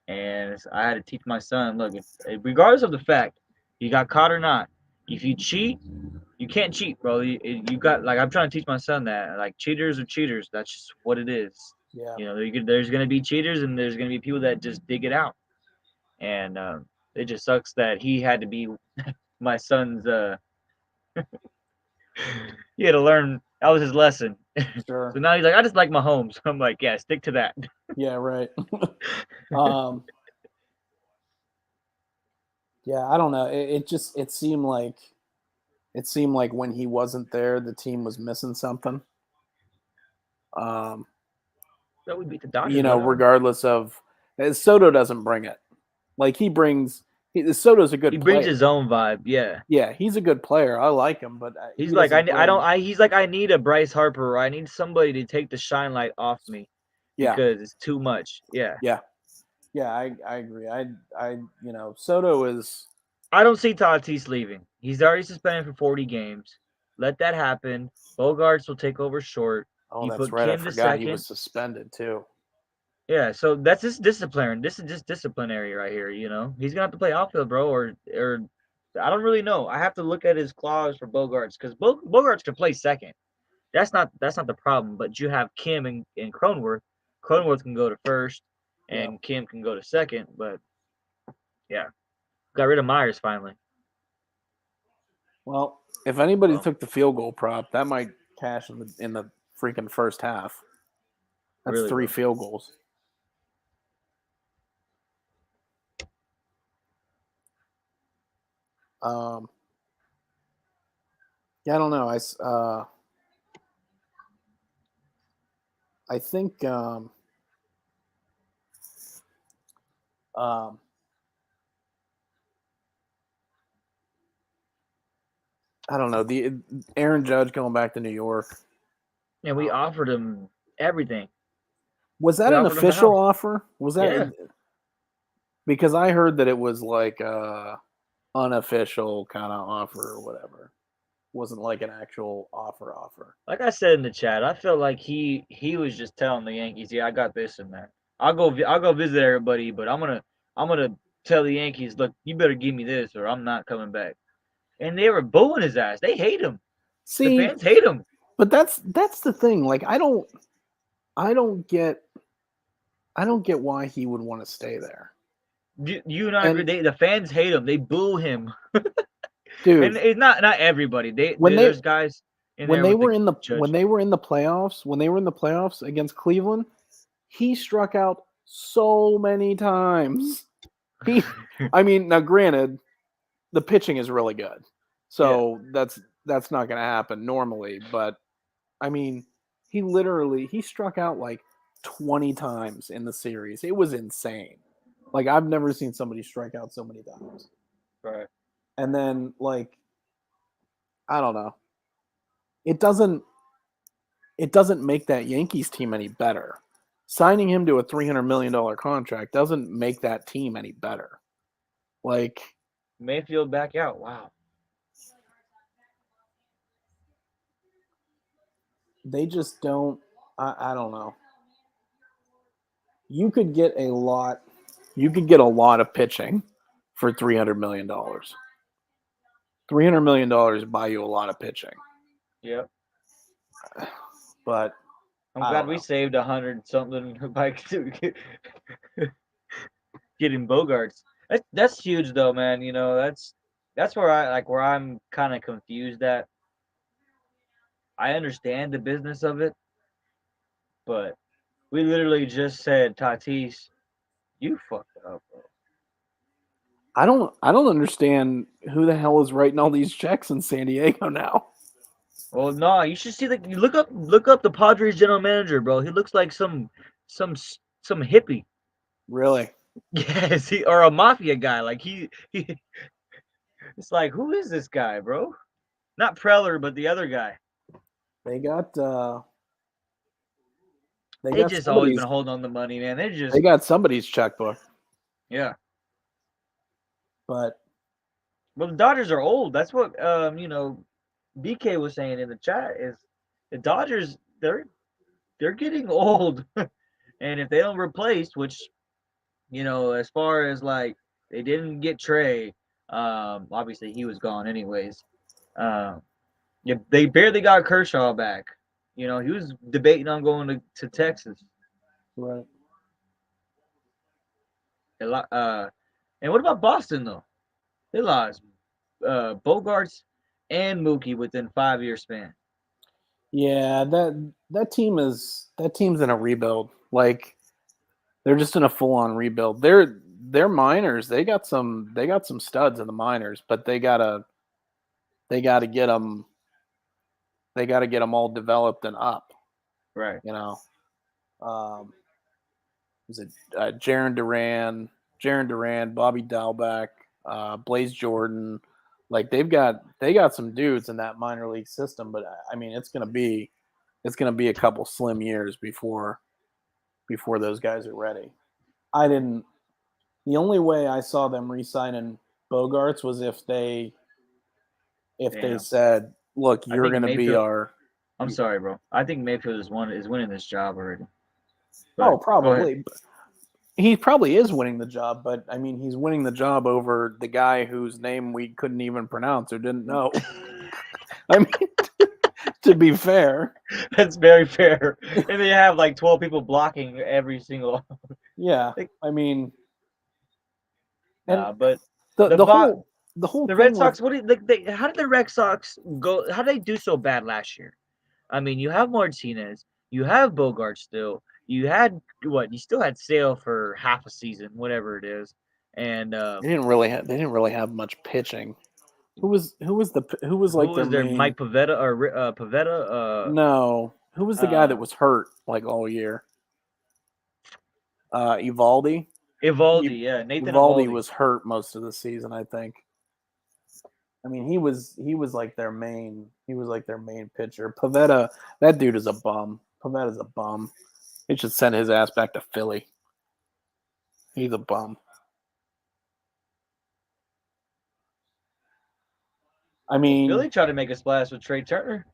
and I had to teach my son. Look, regardless of the fact you got caught or not, if you cheat, you can't cheat, bro. You got like I'm trying to teach my son that like cheaters are cheaters. That's just what it is. Yeah. You know, there's gonna be cheaters and there's gonna be people that just dig it out, and it just sucks that he had to be my son's. He had to learn. That was his lesson. Sure. So now he's like, I just like Mahomes. I'm like, yeah, stick to that. Yeah, right. Yeah, I don't know. It seemed like when he wasn't there, the team was missing something. That would beat the Dodgers. You know, regardless of Soto doesn't bring it. Like Soto's a good player. He brings his own vibe. Yeah. Yeah, he's a good player. I like him, but He's like he's like I need a Bryce Harper. Or I need somebody to take the shine light off me. Yeah. Because it's too much. Yeah. Yeah. Yeah, I agree. Soto is. I don't see Tatis leaving. He's already suspended for 40 games. Let that happen. Bogarts will take over short. Oh, you that's put right. Kim I to forgot he second. was suspended too. Yeah, so that's just discipline. This is just disciplinary right here. You know, he's gonna have to play outfield, bro, or I don't really know. I have to look at his clause for Bogarts because Bogarts can play second. That's not the problem. But you have Kim and Cronenworth. Cronenworth can go to first, and Kim can go to second. But yeah, got rid of Myers finally. Well, if anybody took the field goal prop, that might cash in the freaking first half. That's really 3 field goals. Yeah, I don't know. I think I don't know. The Aaron Judge going back to New York. And we offered him everything. Was that an official offer? Was that? Yeah. Because I heard that it was like unofficial kind of offer or whatever. Wasn't like an actual offer. Like I said in the chat, I felt like he was just telling the Yankees, "Yeah, I got this and that. I'll go visit everybody, but I'm gonna tell the Yankees, look, you better give me this or I'm not coming back." And they were booing his ass. They hate him. The See, fans hate him. but that's the thing. Like I don't get why he would want to stay there. You and I agree. The fans hate him. They boo him. Dude, and it's not everybody. There's guys when they were in the playoffs against Cleveland, he struck out so many times. I mean, now granted, the pitching is really good, so that's not going to happen normally. But I mean, he struck out like 20 times in the series. It was insane. Like I've never seen somebody strike out so many times. Right. And then like, I don't know. It doesn't make that Yankees team any better. Signing him to a $300 million contract doesn't make that team any better. Like Mayfield back out. Wow. They just don't. I don't know. You could get a lot. You could get a lot of pitching for $300 million. $300 million buy you a lot of pitching. Yep. But I'm glad we saved 100 something by getting Bogarts. That's huge though, man. You know, that's where I'm kind of confused at. I understand the business of it, but we literally just said, Tatis, you fucked up, bro. I don't understand who the hell is writing all these checks in San Diego now. Well, no, you should see you look up the Padres general manager, bro. He looks like some hippie. Really? Yes, or a mafia guy. Like he it's like, who is this guy, bro? Not Preller, but the other guy. They just always been holding on the money, man. They got somebody's checkbook. Yeah. But the Dodgers are old. That's what BK was saying in the chat is the Dodgers they're getting old. And if they don't replace, which as far as like they didn't get Trey, obviously he was gone anyways. They barely got Kershaw back. He was debating on going to Texas. Right. And what about Boston though? They lost Bogarts and Mookie within 5-year span. Yeah, that team's in a rebuild. Like they're just in a full-on rebuild. They're minors. They got some studs in the minors, but they gotta get them. They got to get them all developed and up. Right. Was it Jaron Duran, Bobby Dalbec, Blaze Jordan? Like they got some dudes in that minor league system, but I mean it's gonna be a couple slim years before those guys are ready. The only way I saw them re-signing Bogarts was if they said, look, you're gonna be our. I'm sorry, bro. I think Mayfield is winning this job already. But, probably. He probably is winning the job, but I mean, he's winning the job over the guy whose name we couldn't even pronounce or didn't know. I mean, to be fair. That's very fair. And they have like 12 people blocking every single. Yeah, I mean. But the Red Sox. How did the Red Sox go? How did they do so bad last year? I mean, you have Martinez, you have Bogart still. You had what? You still had Sale for half a season, whatever it is, and they didn't really have much pitching. Who was their main... Mike Pivetta or Pivetta? No, who was the guy that was hurt like all year? Evaldi. Yeah, Nathan Evaldi was hurt most of the season, I think. I mean, he was like their main pitcher. Pivetta, that dude is a bum. Pavetta's a bum. They should send his ass back to Philly. He's a bum. I mean, Philly tried to make a splash with Trey Turner.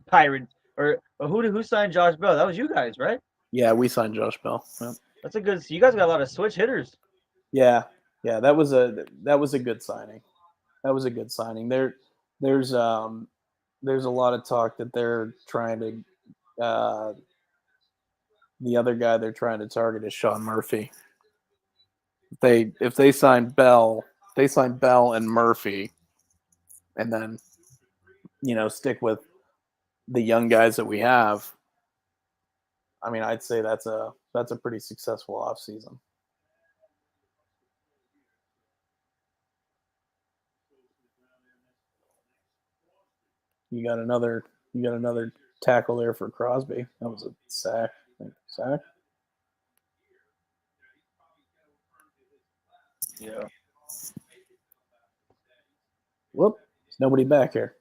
Pirates or who signed Josh Bell? That was you guys, right? yeah, we signed Josh Bell. Yep. That's a good. You guys got a lot of switch hitters. Yeah, that was a good signing. That was a good signing. There's a lot of talk that they're trying to the other guy they're trying to target is Sean Murphy. If they sign Bell, and Murphy, and then stick with the young guys that we have. I mean, I'd say that's a pretty successful offseason. You got another tackle there for Crosby. That was a sack. Sack. Yeah. Whoop. There's nobody back here.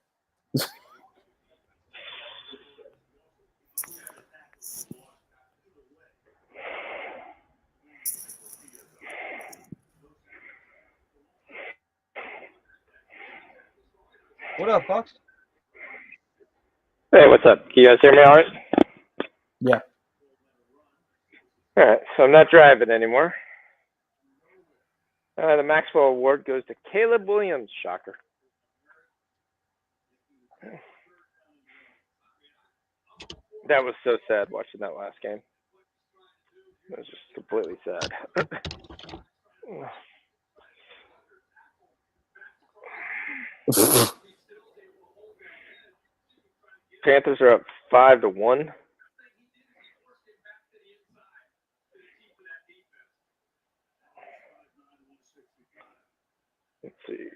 What up, Fox? Hey, what's up? Can you guys hear me all right? Yeah. All right, so I'm not driving anymore. The Maxwell Award goes to Caleb Williams. Shocker. That was so sad watching that last game. It was just completely sad. Panthers are up 5-1. Let's see.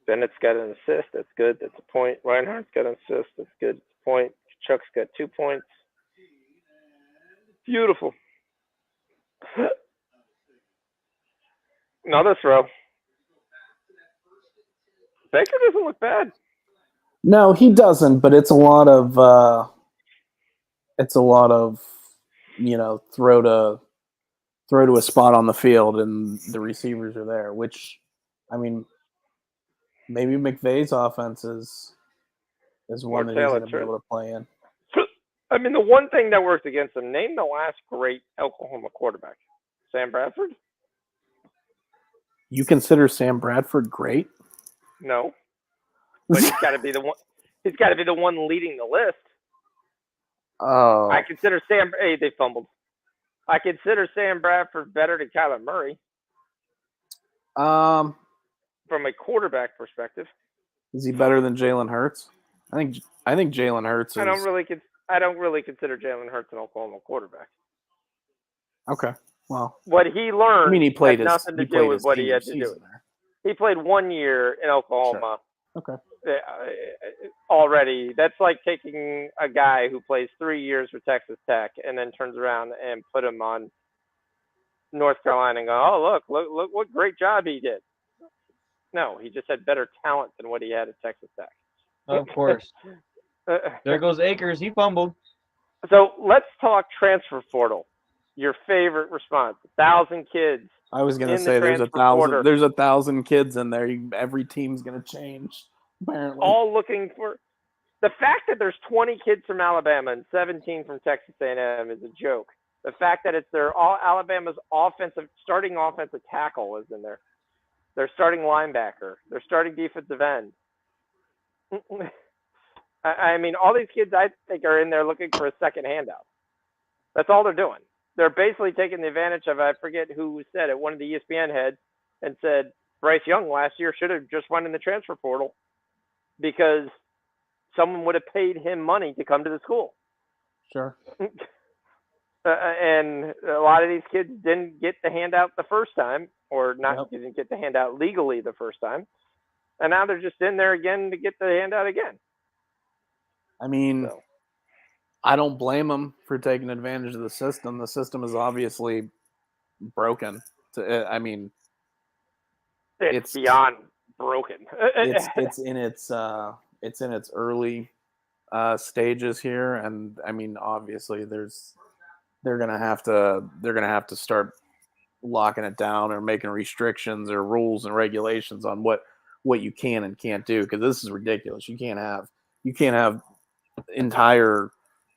Bennett's got an assist. That's good. That's a point. Reinhardt's got an assist. That's good. That's a point. Chuck's got 2 points. Beautiful. Another throw. Baker doesn't look bad. No, he doesn't. But it's a lot of throw to a spot on the field, and the receivers are there. Which, I mean, maybe McVay's offense is one that he's going to be able to play in. I mean, the one thing that works against him, name the last great Oklahoma quarterback. Sam Bradford? You consider Sam Bradford great? No. But he's got to be the one. He's got to be the one leading the list. Oh. I consider Sam. Hey, they fumbled. I consider Sam Bradford better than Kyler Murray. From a quarterback perspective. Is he better than Jalen Hurts? I think Jalen Hurts is. I don't really consider Jalen Hurts an Oklahoma quarterback. Okay. Well, what he learned. I mean, he played had nothing to do with what he had to do. He played 1 year in Oklahoma. Sure. Okay. Already, that's like taking a guy who plays 3 years for Texas Tech and then turns around and put him on North Carolina and go, oh, look what great job he did. No, he just had better talent than what he had at Texas Tech. Of course. There goes Akers. He fumbled. So let's talk transfer portal. Your favorite response. 1,000 kids. I was going to say there's 1,000. There's 1,000 kids in there. Every team's going to change. Apparently. All looking for the fact that there's 20 kids from Alabama and 17 from Texas A&M is a joke. The fact that it's Alabama's starting offensive tackle is in there. Their starting linebacker. Their starting defensive end. I mean, all these kids I think are in there looking for a second handout. That's all they're doing. They're basically taking the advantage of, I forget who said it, one of the ESPN heads, and said Bryce Young last year should have just went in the transfer portal because someone would have paid him money to come to the school. Sure. And a lot of these kids didn't get the handout the first time, or didn't get the handout legally the first time. And now they're just in there again to get the handout again. I mean, I don't blame them for taking advantage of the system. The system is obviously broken. It's beyond broken. it's in its early stages here, and I mean, obviously, they're gonna have to start locking it down or making restrictions or rules and regulations on what what you can and can't do, because this is ridiculous. You can't have entire,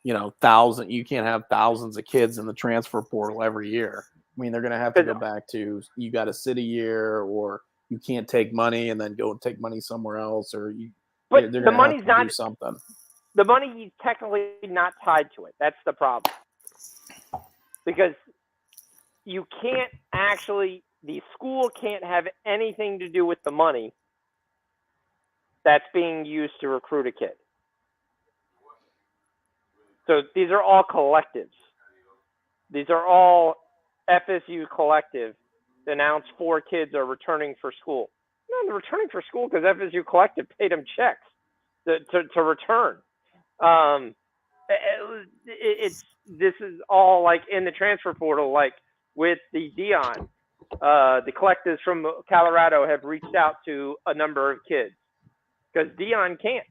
you can't have thousands of kids in the transfer portal every year. I mean, they're going to have to go back to, you got to sit a year, or you can't take money and then go and take money somewhere else, or But they're the going to money's have to not do something. the money is technically not tied to it. That's the problem. Because you can't actually, the school can't have anything to do with the money that's being used to recruit a kid. So these are all collectives. These are all FSU collective that announced 4 kids are returning for school. No, they're returning for school because FSU collective paid them checks to return. This is all like in the transfer portal, like with the Dion. The collectives from Colorado have reached out to a number of kids because Dion can't,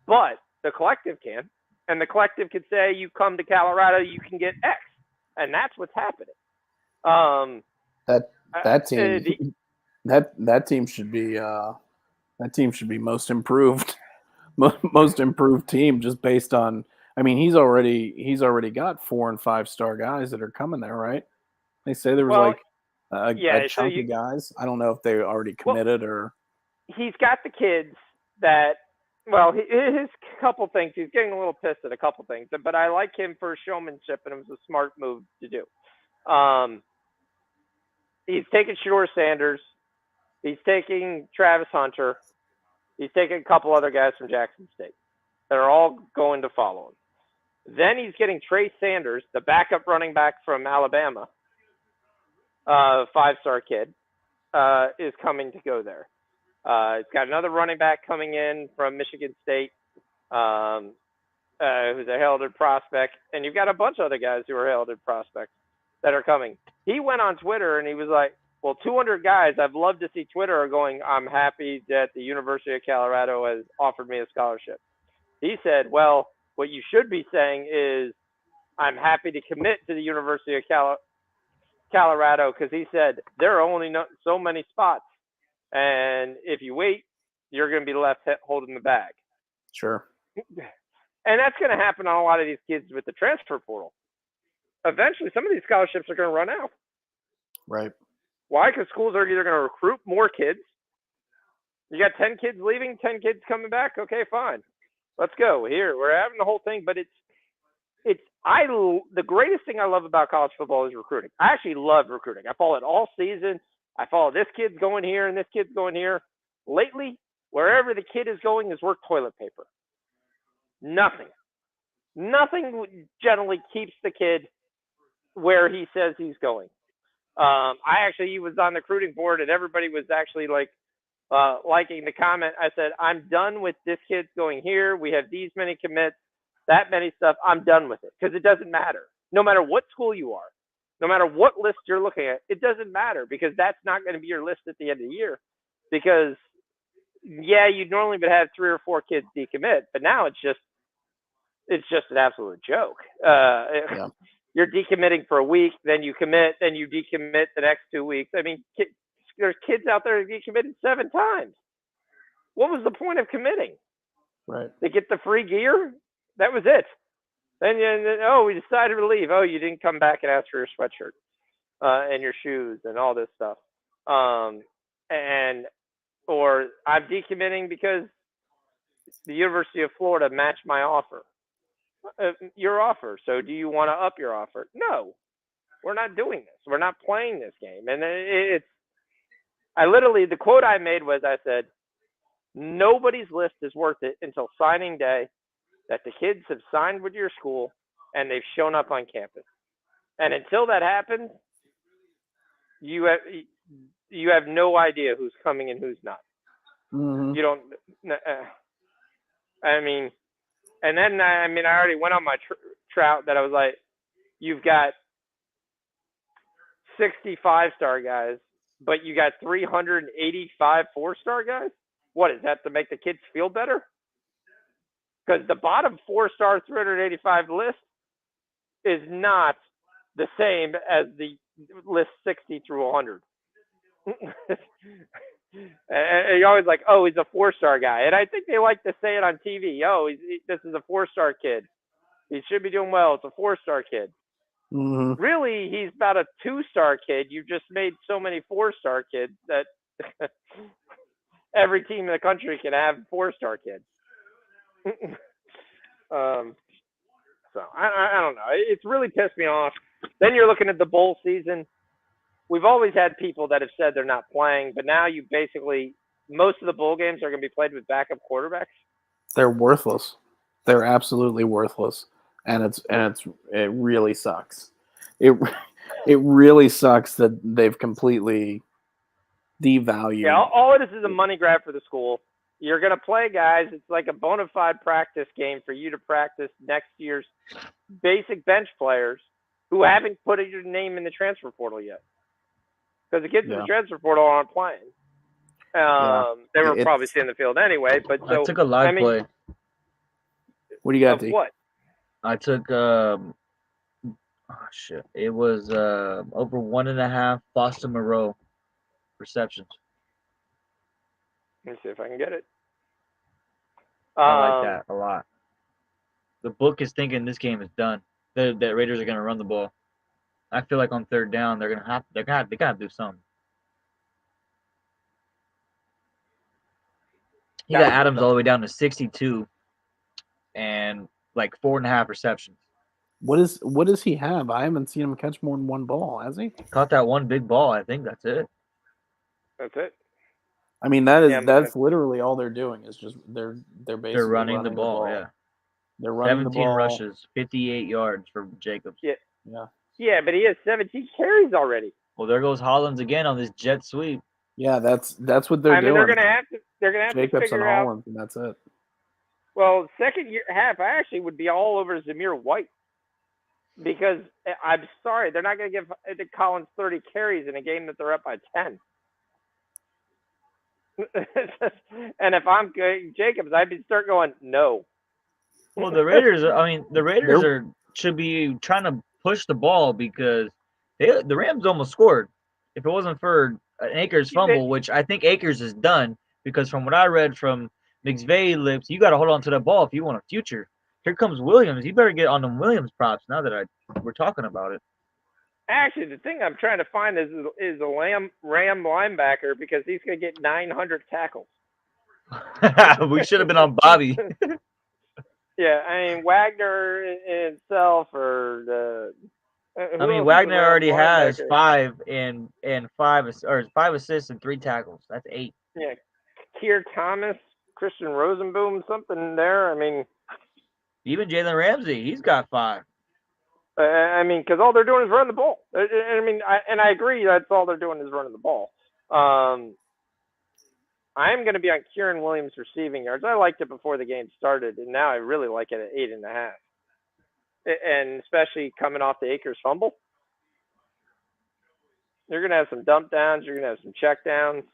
but the collective can, and the collective could say, "You come to Colorado, you can get X," and that's what's happening. That team, that team should be most improved. Most improved team, just based on, I mean, he's already got 4 and 5-star guys that are coming there, right? They say there was a chunk of guys. I don't know if they already committed or. He's got the kids that, his couple things, he's getting a little pissed at a couple things, but I like him for showmanship, and it was a smart move to do. He's taking Shedeur Sanders. He's taking Travis Hunter. He's taking a couple other guys from Jackson State that are all going to follow him. Then he's getting Trey Sanders, the backup running back from Alabama, 5-star kid, is coming to go there. He's got another running back coming in from Michigan State, who's a heralded prospect. And you've got a bunch of other guys who are heralded prospects that are coming. He went on Twitter and he was like, well, 200 guys, I've loved to see Twitter are going, I'm happy that the University of Colorado has offered me a scholarship. He said, well, what you should be saying is, I'm happy to commit to the University of Colorado, because he said, there are only so many spots. And if you wait, you're going to be left holding the bag. Sure. And that's going to happen on a lot of these kids with the transfer portal. Eventually, some of these scholarships are going to run out. Right. Why? Because schools are either going to recruit more kids. You got 10 kids leaving, 10 kids coming back. Okay, fine. Let's go. Here, we're having the whole thing, but the greatest thing I love about college football is recruiting. I actually love recruiting. I follow it all season. I follow this kid's going here and this kid's going here. Lately, wherever the kid is going is worth toilet paper. Nothing generally keeps the kid where he says he's going. He was on the recruiting board, and everybody was actually liking the comment. I said, I'm done with this kid's going here. We have these many commits, that many stuff. I'm done with it, because it doesn't matter. No matter what school you are, no matter what list you're looking at, it doesn't matter, because that's not going to be your list at the end of the year. Because, you normally would have 3 or 4 kids decommit, but now it's just an absolute joke. You're decommitting for a week, then you commit, then you decommit the next 2 weeks. I mean, there's kids out there who decommitted 7 times. What was the point of committing? Right. They get the free gear? That was it. Then we decided to leave. Oh, you didn't come back and ask for your sweatshirt and your shoes and all this stuff. Or I'm decommitting because the University of Florida matched my offer. Your offer. So do you want to up your offer? No, we're not doing this. We're not playing this game. And the quote I made was, I said, nobody's list is worth it until signing day, that the kids have signed with your school and they've shown up on campus. And until that happens, you have no idea who's coming and who's not. Mm-hmm. You don't. And then I already went on my trout that I was like, you've got 65-star guys, but you got 385 4-star guys. What is that, to make the kids feel better? Because the bottom 4-star 385 list is not the same as the list 60 through 100. And you're always like, oh, he's a 4-star guy. And I think they like to say it on TV. Oh, this is a 4-star kid. He should be doing well. It's a 4-star kid. Mm-hmm. Really, he's about a 2-star kid. You just made so many 4-star kids that every team in the country can have 4-star kids. So I don't know. It's really pissed me off. Then you're looking at the bowl season. We've always had people that have said they're not playing, but now you basically most of the bowl games are going to be played with backup quarterbacks. They're worthless. They're absolutely worthless, and it really sucks. It really sucks that they've completely devalued. Yeah, all it is a money grab for the school. You're going to play guys. It's like a bona fide practice game for you to practice next year's basic bench players who haven't put your name in the transfer portal yet. Because the kids in the transfer portal aren't playing. They were probably seeing the field anyway. But so I took a live play. What do you got, D? What? I took it was over 1.5 Boston Monroe receptions. Let me see if I can get it. I like that a lot. The book is thinking this game is done. The Raiders are gonna run the ball. I feel like on third down they gotta do something. He got Adams all the way down to 62 and like 4.5 receptions. What does he have? I haven't seen him catch more than one ball, has he? Caught that one big ball. I think that's it. That's it. I mean, that's literally all they're doing is just they're basically running the ball. Yeah, they're running the ball. 17 rushes, 58 yards for Jacobs. Yeah, but he has 17 carries already. Well, there goes Hollins again on this jet sweep. Yeah, that's what they're doing. They're gonna have to Jacobs figure and out. Hollins, and that's it. Well, second year half, I actually would be all over Zamir White because I'm sorry, they're not going to give Collins 30 carries in a game that they're up by 10. And if I'm Jacobs, I'd start going no. Well, the Raiders should be trying to push the ball because the Rams almost scored. If it wasn't for an Akers fumble, which I think Akers is done, because from what I read from McVay lips, you got to hold on to that ball if you want a future. Here comes Williams. You better get on them Williams props now that we're talking about it. Actually, the thing I'm trying to find is a Ram linebacker because he's going to get 900 tackles. We should have been on Bobby. Yeah, I mean Wagner in itself, or Wagner already has 5 assists and 3 tackles. That's 8. Yeah, Keir Thomas, Christian Rosenboom, something there. I mean, even Jalen Ramsey, he's got 5. I mean, because all they're doing is run the ball. I mean, I agree that's all they're doing is running the ball. I'm going to be on Kieran Williams receiving yards. I liked it before the game started, and now I really like it at 8.5. And especially coming off the Akers fumble. You're going to have some dump downs. You're going to have some check downs.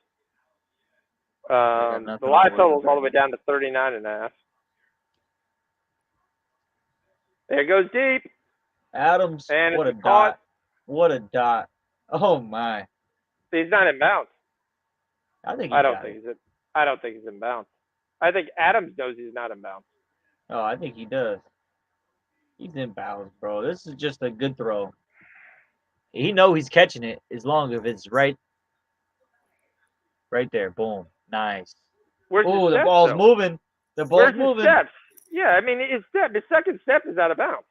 The live total is all the way down to 39.5. There it goes deep. Adams, and what a dot. What a dot. Oh, my. He's not in bounds. I don't think he's in bounds. I think Adams knows he's not in bounds. Oh, I think he does. He's in bounds, bro. This is just a good throw. He knows he's catching it as long as it's right there. Boom. Nice. Oh, the ball's moving. The ball's moving. His steps? Yeah, I mean, his second step is out of bounds.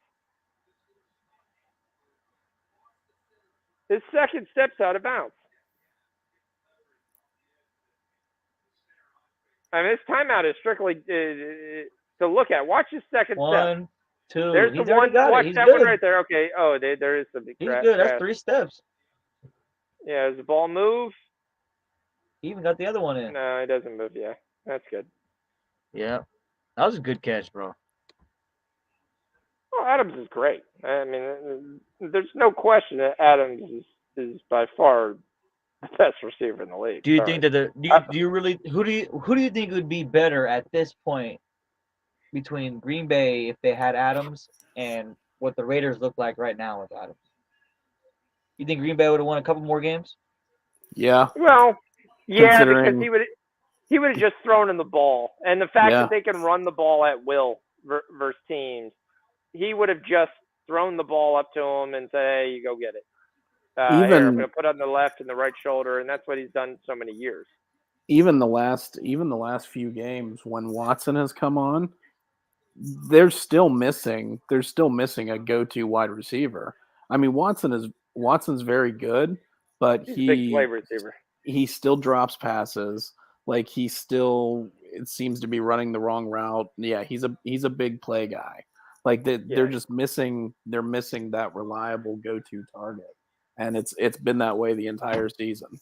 His second step's out of bounds. I mean, this timeout is strictly to look at. Watch his second step. 1, 2. There's He's the one. Watch He's that good. one right there. Okay. Oh, there is some big. He's good. That's 3 steps. Yeah. Does the ball move? He even got the other one in. No, it doesn't move. Yeah, that's good. Yeah, that was a good catch, bro. Well, Adams is great. I mean, there's no question that Adams is by far the best receiver in the league. Do you think that do you really who do you think would be better at this point between Green Bay if they had Adams and what the Raiders look like right now with Adams? You think Green Bay would have won a couple more games? Yeah. Well, Yeah, Considering- because he would have just thrown him the ball, and the fact Yeah. that they can run the ball at will versus teams, he would have just thrown the ball up to him and say, "Hey, you go get it. Here, I'm Even going to put it on the left and the right shoulder," and that's what he's done so many years. even the last few games when Watson has come on, they're still missing a go-to wide receiver. I mean, Watson's very good, but He's a big play receiver. he still drops passes. Like it seems to be running the wrong route. Yeah, he's a big play guy. Like they're just missing that reliable go-to target. And it's been that way the entire season.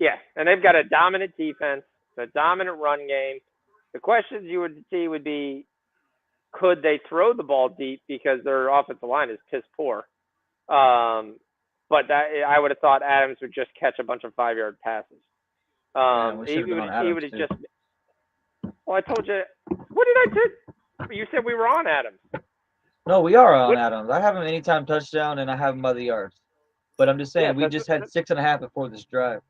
Yeah, and they've got a dominant defense, a dominant run game. The questions you would see would be, could they throw the ball deep because their offensive line is piss poor? But I would have thought Adams would just catch a bunch of 5-yard passes. He would have just. Well, I told you. What did I do? You said we were on Adams. No, we are on Adams. I have him anytime touchdown, and I have him by the yards. But I'm just saying, we just had 6.5 before this drive.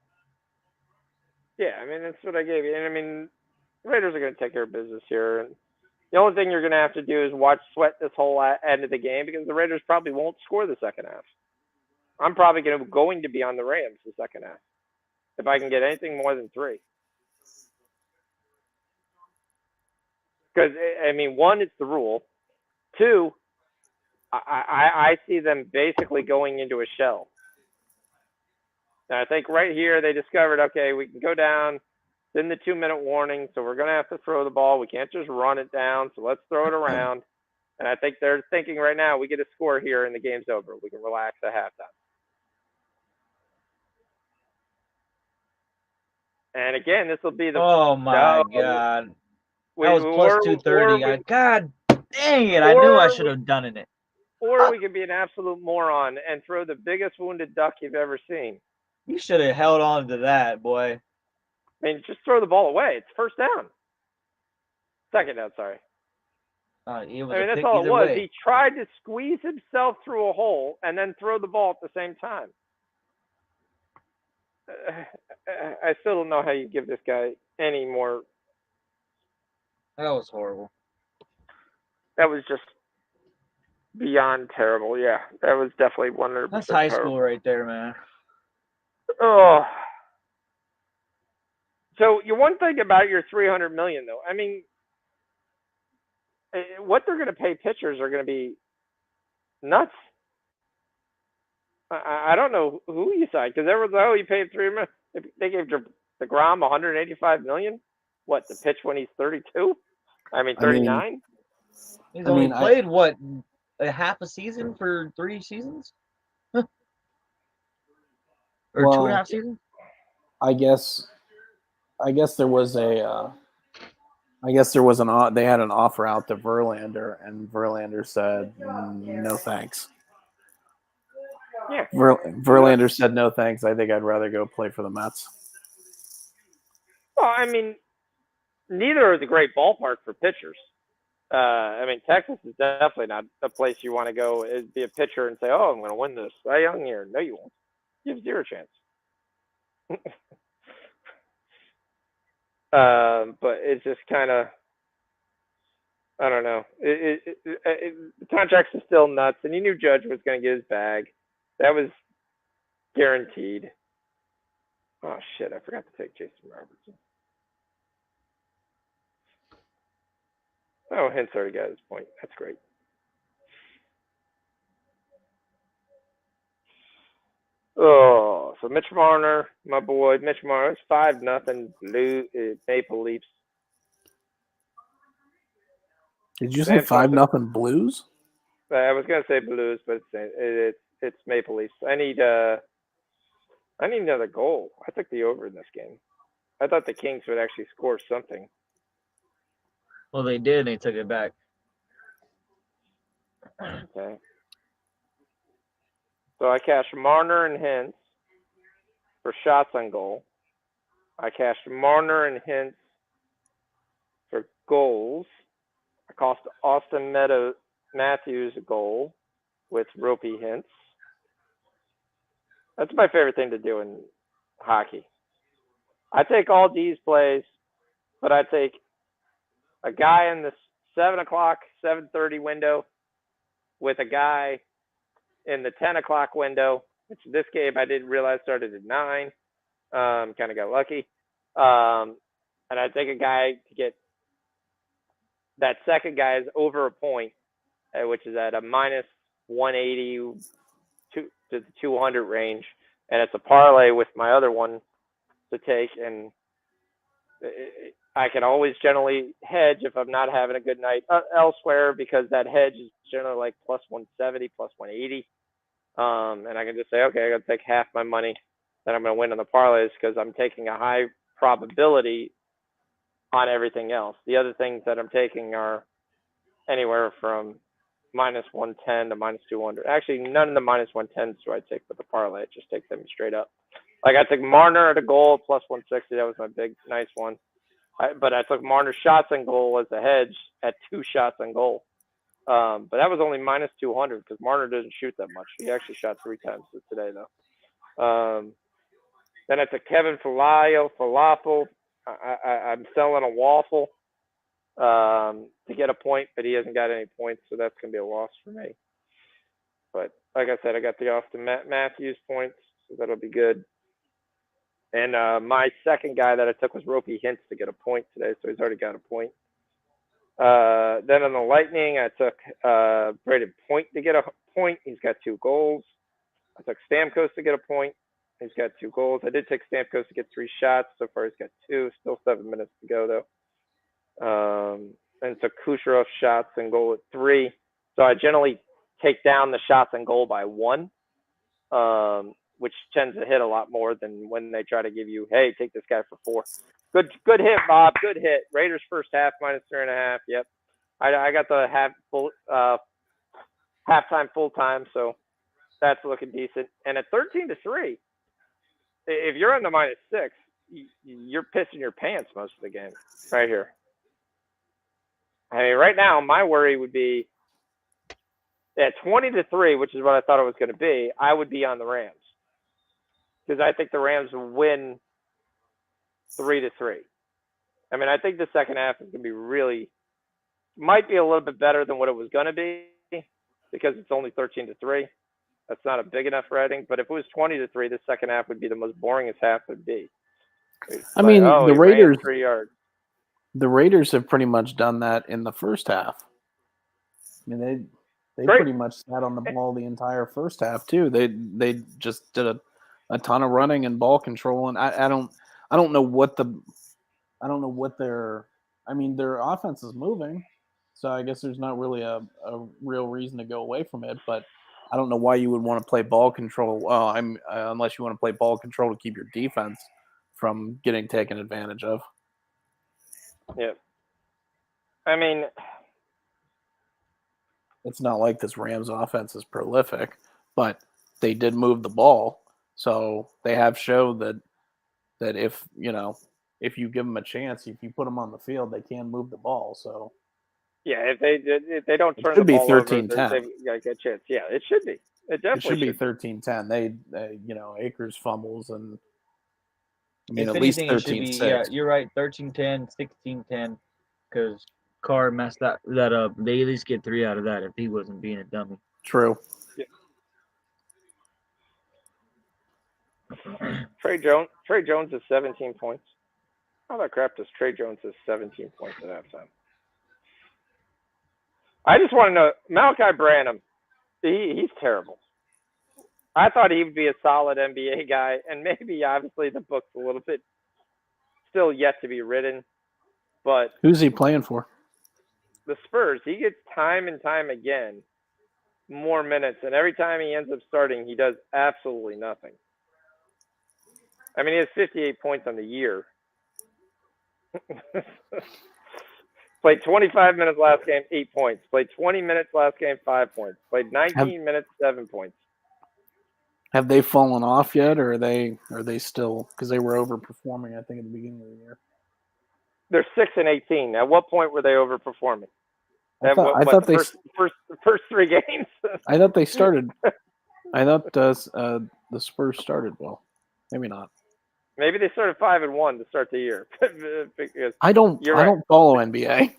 Yeah, I mean, that's what I gave you. And I mean, the Raiders are going to take care of business here. And the only thing you're going to have to do is watch Sweat this whole end of the game, because the Raiders probably won't score the second half. I'm probably going to be on the Rams the second half if I can get anything more than 3. Because, I mean, 1, it's the rule. 2, I see them basically going into a shell. And I think right here they discovered, okay, we can go down. It's in the 2-minute warning, so we're going to have to throw the ball. We can't just run it down, so let's throw it around. And I think they're thinking right now, we get a score here and the game's over. We can relax at halftime. And again, this will be the. Oh my God! That was plus 230. God dang it! I knew I should have done it. Or we could be an absolute moron and throw the biggest wounded duck you've ever seen. You should have held on to that, boy. I mean, just throw the ball away. It's first down. Second down, sorry. I mean, that's all it was. He tried to squeeze himself through a hole and then throw the ball at the same time. I still don't know how you give this guy any more. That was horrible. That was just beyond terrible. Yeah, that was definitely 100%. That's high school right there, man. Oh. So your one thing about your $300 million, though, I mean, what they're going to pay pitchers are going to be nuts. I don't know who you signed, because everyone's like, oh, you paid $3 million. They gave DeGrom $185 million. What, to pitch when he's 32? I mean, 39. He's only played what, a half a season for 3 seasons, or 2.5 seasons. I guess there was they had an offer out to Verlander, and Verlander said no thanks. Yeah. Verlander said no thanks. I think I'd rather go play for the Mets. Well, I mean, neither is a great ballpark for pitchers. I mean, Texas is definitely not a place you want to go and be a pitcher and say, oh, I'm going to win this Cy Young year. No, you won't. You have 0 chance. But it's just kind of, I don't know. The contracts are still nuts, and you knew Judge was going to get his bag. That was guaranteed. Oh, shit, I forgot to take Jason Robertson. Oh, Hintz already got his point. That's great. Oh, so Mitch Marner, my boy, Mitch Marner, it's 5-0 Blue Maple Leafs. Did you say 5-0 Blues? I was gonna say Blues, but it's Maple Leafs. I need another goal. I took the over in this game. I thought the Kings would actually score something. Well, they did, and they took it back. Okay. So I cashed Marner and Hintz for shots on goal. I cashed Marner and Hintz for goals. I cost Austin Matthews a goal with Ropey Hintz. That's my favorite thing to do in hockey. I take all D's plays, but I take a guy in the 7 o'clock, 7:30 window with a guy in the 10 o'clock window, which this game I didn't realize started at 9. Kind of got lucky. And I take a guy to get that second guy is over a point, which is at a minus 180 to the 200 range. And it's a parlay with my other one to take. And I can always generally hedge if I'm not having a good night elsewhere, because that hedge is generally like plus 170, plus 180. And I can just say, okay, I got to take half my money that I'm going to win on the parlays because I'm taking a high probability on everything else. The other things that I'm taking are anywhere from minus 110 to minus 200. Actually, none of the minus 110s do I take with the parlay. I just take them straight up. Like I took Marner at a goal plus 160. That was my big, nice one. But I took Marner's shots on goal as a hedge at 2 shots on goal. But that was only minus 200 because Marner doesn't shoot that much. He actually shot 3 times today, though. Then I took Kevin Falafel. I'm selling a waffle to get a point, but he hasn't got any points, so that's going to be a loss for me. But like I said, I got the Austin Matthews points, so that'll be good. And my second guy that I took was Ropey Hintz to get a point today, so he's already got a point. Then on the Lightning, I took Braden Point to get a point. He's got 2 goals. I took Stamkos to get a point. He's got 2 goals. I did take Stamkos to get 3 shots. So far, he's got 2. Still 7 minutes to go, though. And took Kucherov shots and goal at 3. So I generally take down the shots and goal by 1, which tends to hit a lot more than when they try to give you, hey, take this guy for 4. Good hit, Bob. Good hit. Raiders first half minus 3.5. Yep. I got the halftime full time, so that's looking decent. And at 13-3, if you're on the minus 6, you're pissing your pants most of the game right here. I mean, right now, my worry would be at 20-3, which is what I thought it was going to be, I would be on the Rams because I think the Rams will win 3-3. I mean, I think the second half is going to be might be a little bit better than what it was going to be because it's only 13-3. That's not a big enough rating. But if it was 20-3, the second half would be the most boringest half it would be. I mean, the Raiders, 3 yards. The Raiders have pretty much done that in the first half. I mean, they pretty much sat on the ball the entire first half too. They just did a ton of running and ball control, and I don't know what their offense is moving, so I guess there's not really a real reason to go away from it. But I don't know why you would want to play ball control. Unless you want to play ball control to keep your defense from getting taken advantage of. Yeah. I mean, it's not like this Rams offense is prolific, but they did move the ball. So they have showed that if you give them a chance, if you put them on the field, they can move the ball. So yeah, if they don't turn the ball over, 13-10. they've got a good chance. Yeah, it should be. It definitely should be 13-10. They Akers fumbles and If at least anything, it should be, 13-6. yeah, you're right, 13-10, 16-10, because Carr messed that up. They at least get 3 out of that if he wasn't being a dummy. True. Yeah. Trey Jones is 17 points. How the crap does Trey Jones is 17 points at halftime? I just want to know, Malachi Branham, he's terrible. I thought he would be a solid NBA guy, and maybe obviously the book's a little bit still yet to be written, but who's he playing for? The Spurs. He gets time and time again more minutes, and every time he ends up starting, he does absolutely nothing. I mean, he has 58 points on the year. Played 25 minutes last game, 8 points. Played 20 minutes last game, 5 points. Played 19 minutes, 7 points. Have they fallen off yet, or are they still, because they were overperforming, I think, at the beginning of the year? They're 6-18. At what point were they overperforming? I thought they first 3 games. I thought they started. I thought the Spurs started well. Maybe not. Maybe they started 5-1 to start the year. Because I don't right. follow NBA.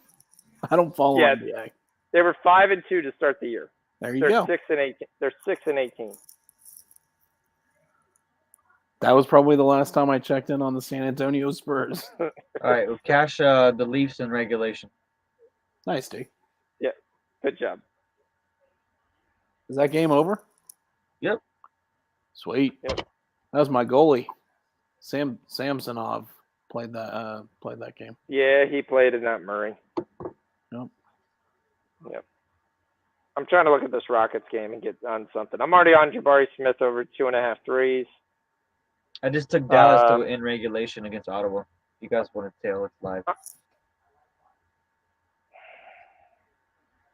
I don't follow Yeah. NBA. They were 5-2 to start the year. There you They're go. 6-18. They're 6-18. That was probably the last time I checked in on the San Antonio Spurs. All right, we'll cash the Leafs in regulation. Nice, D. Yeah, good job. Is that game over? Yep. Sweet. Yep. That was my goalie, Samsonov played that game. Yeah, he played in that Murray. Yep. Yep. I'm trying to look at this Rockets game and get on something. I'm already on Jabari Smith over 2.5 threes. I just took Dallas to in regulation against Ottawa. If you guys want to tail, it's live.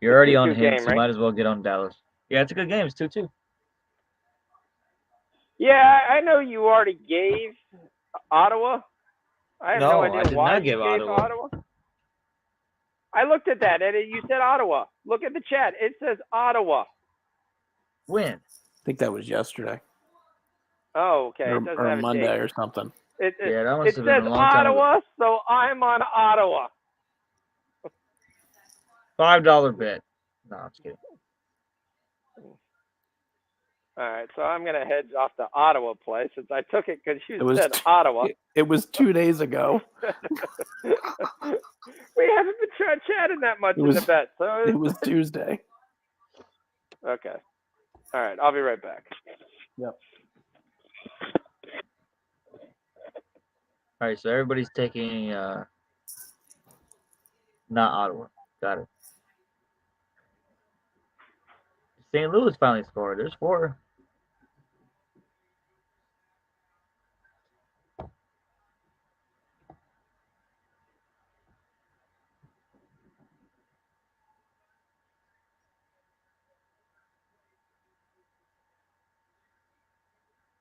You're already on game, hints. right? You might as well get on Dallas. Yeah, it's a good game. It's 2-2. Yeah, I know you already gave Ottawa. I have no No, idea I did why not you give gave Ottawa. I looked at that and you said Ottawa. Look at the chat. It says Ottawa. Win. I think that was yesterday. Oh, okay. It doesn't Or have a Monday date. or something. Yeah, that must have says been a long time ago. Ottawa, so I'm on Ottawa. $5 bet. No, I'm just kidding. All right, so I'm going to head off the Ottawa play since I took it because you said It- Ottawa. It was 2 days ago. We haven't been chatting that much in the bet. So It was Tuesday. Okay. All right, I'll be right back. Yep. All right, so everybody's taking not Ottawa. Got it. St. Louis finally scored. There's 4.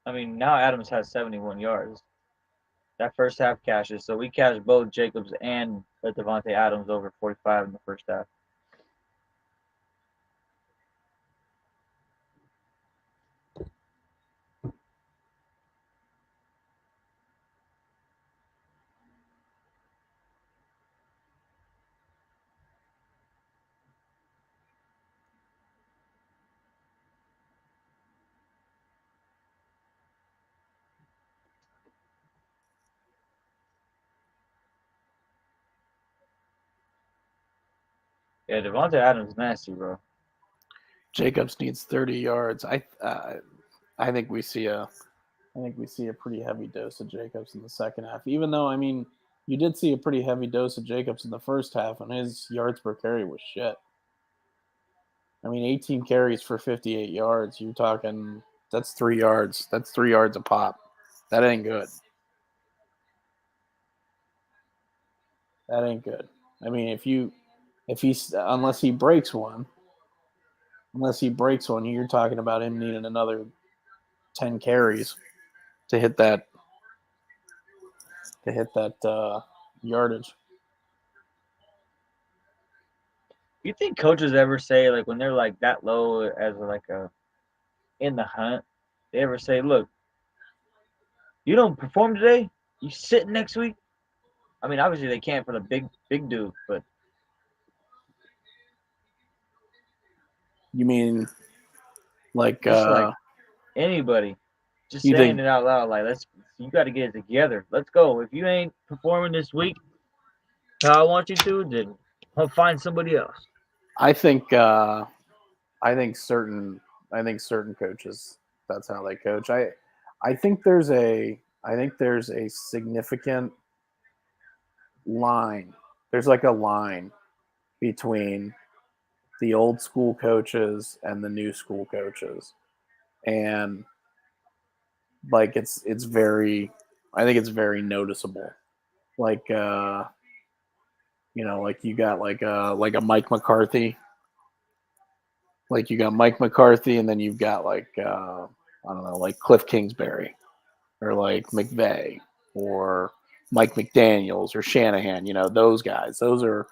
I mean, now Adams has 71 yards. That first half cashes, so we cashed both Jacobs and Devontae Adams over 45 in the first half. Yeah, Devontae Adams nasty, bro. Jacobs needs 30 yards. I think we see a pretty heavy dose of Jacobs in the second half. Even though, I mean, you did see a pretty heavy dose of Jacobs in the first half, and his yards per carry was shit. I mean, 18 carries for 58 yards. You're talking that's 3 yards. That's 3 yards a pop. That ain't good. That ain't good. I mean, unless he breaks one, you're talking about him needing another 10 carries to hit that yardage. You think coaches ever say, like, when they're like that low as like a in the hunt, they ever say, "Look, you don't perform today, you sit next week"? I mean, obviously they can't for the big dude, but You mean like just like anybody, just you saying think- it out loud, like you got to get it together. Let's go. If you ain't performing this week how I want you to, then I'll find somebody else. I think certain coaches, that's how they coach. I think there's a significant line. There's like a line between the old school coaches and the new school coaches. And like I think it's very noticeable. Like like you got like a Mike McCarthy. Like you got Mike McCarthy, and then you've got like I don't know, like Cliff Kingsbury, or like McVay, or Mike McDaniels, or Shanahan. You know, those guys. Those are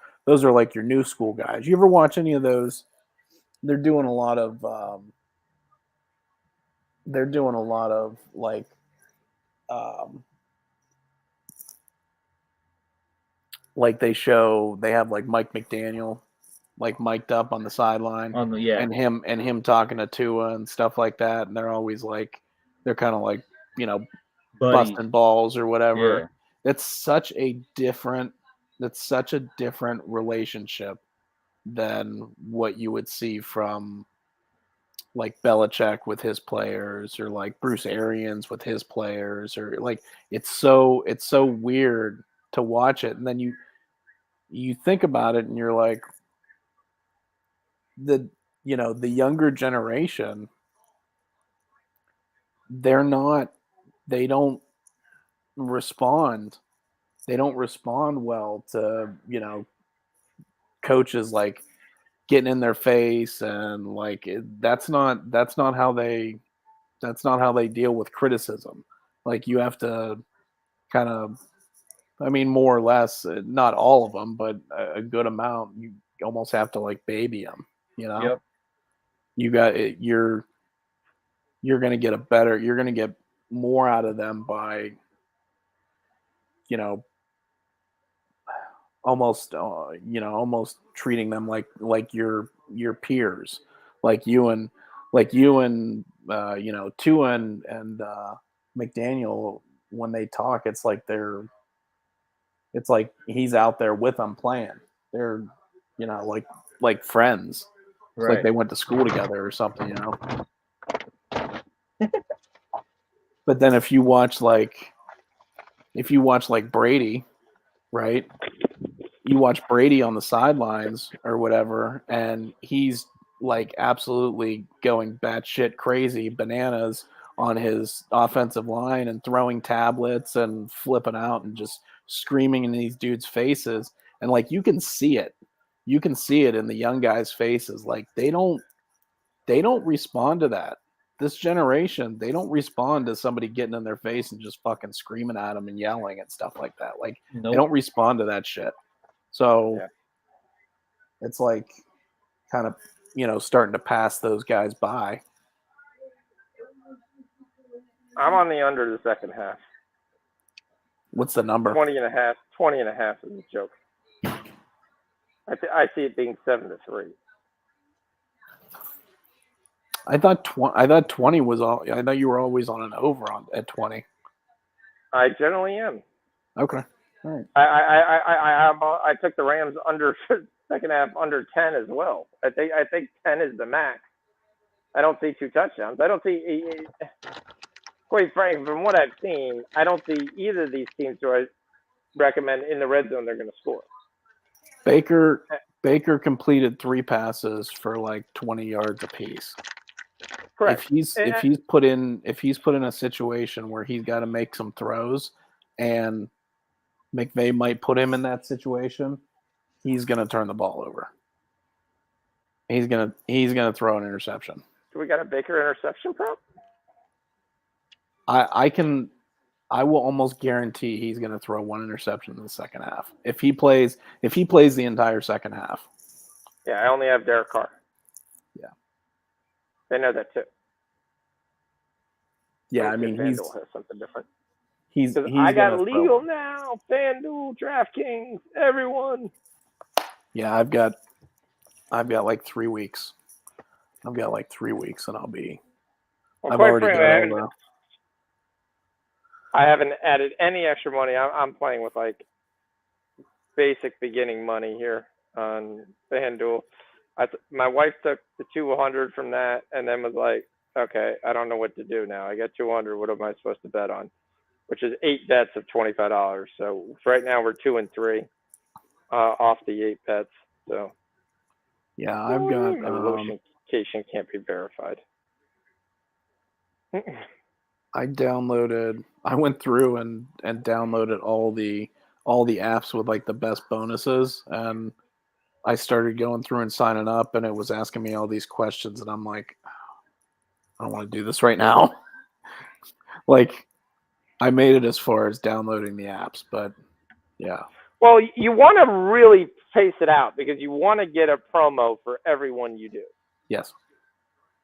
like your new school guys. You ever watch any of those? They're doing a lot of they're doing a lot of like they have like Mike McDaniel like mic'd up on the sideline On the and him talking to Tua and stuff like that, and they're always like they're kind of like, you know, buddies. busting balls or whatever. Yeah. That's such a different relationship than what you would see from like Belichick with his players, or like Bruce Arians with his players, or like it's so weird to watch it, and then you think about it and you're like, the younger generation, they don't respond well to, coaches like getting in their face, and like that's not how they deal with criticism. Like you have to kind of, I mean, more or less, not all of them, but a good amount. You almost have to like baby them. Yep. You got it. You're going to get you're going to get more out of them by, almost treating them like your peers, like you and Tua and McDaniel, when they talk, it's like he's out there with them playing. They're, like friends. It's Right. like they went to school together or something, But then if you watch like Brady, right? You watch Brady on the sidelines or whatever, and he's like absolutely going batshit crazy bananas on his offensive line and throwing tablets and flipping out and just screaming in these dudes' faces. And like you can see it in the young guys' faces. Like they don't respond to that. This generation, they don't respond to somebody getting in their face and just fucking screaming at them and yelling and stuff like that. Like Nope. they don't respond to that shit. So it's like kind of, starting to pass those guys by. I'm on the under the second half. What's the number? 20 and a half. 20 and a half is a joke. I see it being 7-3. I thought 20 was all. I thought you were always on an over at 20. I generally am. Okay. All right. I took the Rams under second half under 10 as well. I think 10 is the max. I don't see 2 touchdowns. I don't see, quite frankly, from what I've seen, I don't see either of these teams who I recommend in the red zone they're going to score. Baker completed 3 passes for like 20 yards apiece. Correct. If he's put in a situation where he's got to make some throws, and McVay might put him in that situation, he's going to turn the ball over. He's going to throw an interception. Do we got a Baker interception prop? I will almost guarantee he's going to throw 1 interception in the second half. If he plays the entire second half. Yeah, I only have Derek Carr. Yeah. They know that too. Yeah, I mean, FanDuel has something different. He's I got legal now. FanDuel, DraftKings, everyone. Yeah, I've got like 3 weeks. I've got like 3 weeks, and I'll be. Well, I've quite already frankly, got all I haven't added any extra money. I'm playing with like basic beginning money here on FanDuel. My wife took the 200 from that and then was like, okay, I don't know what to do now. I got 200. What am I supposed to bet on? Which is 8 bets of $25. So right now we're 2 and 3 off the 8 bets. So yeah, I've got. my location can't be verified. I went through and downloaded all the apps with like the best bonuses, and I started going through and signing up, and it was asking me all these questions, and I'm like, I don't want to do this right now. Like, I made it as far as downloading the apps, but yeah. Well, you want to really pace it out because you want to get a promo for everyone you do. Yes.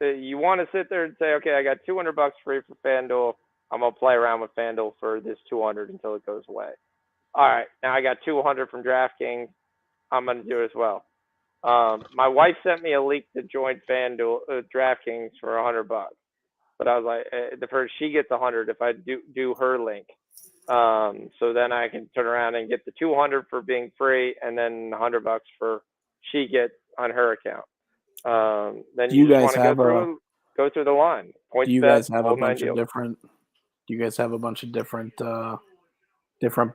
you want to sit there and say, okay, I got $200 free for FanDuel. I'm gonna play around with FanDuel for this 200 until it goes away. All right, now I got 200 from DraftKings. I'm gonna do it as well. My wife sent me a link to join FanDuel, DraftKings for $100. But I was like, the first she gets 100 if I do her link. So then I can turn around and get the 200 for being free, and then $100 for she gets on her account. Then Do you just guys want to have go through the line. Points do you bet, guys have a whole nine bunch of deals. different? Do you guys have a bunch of different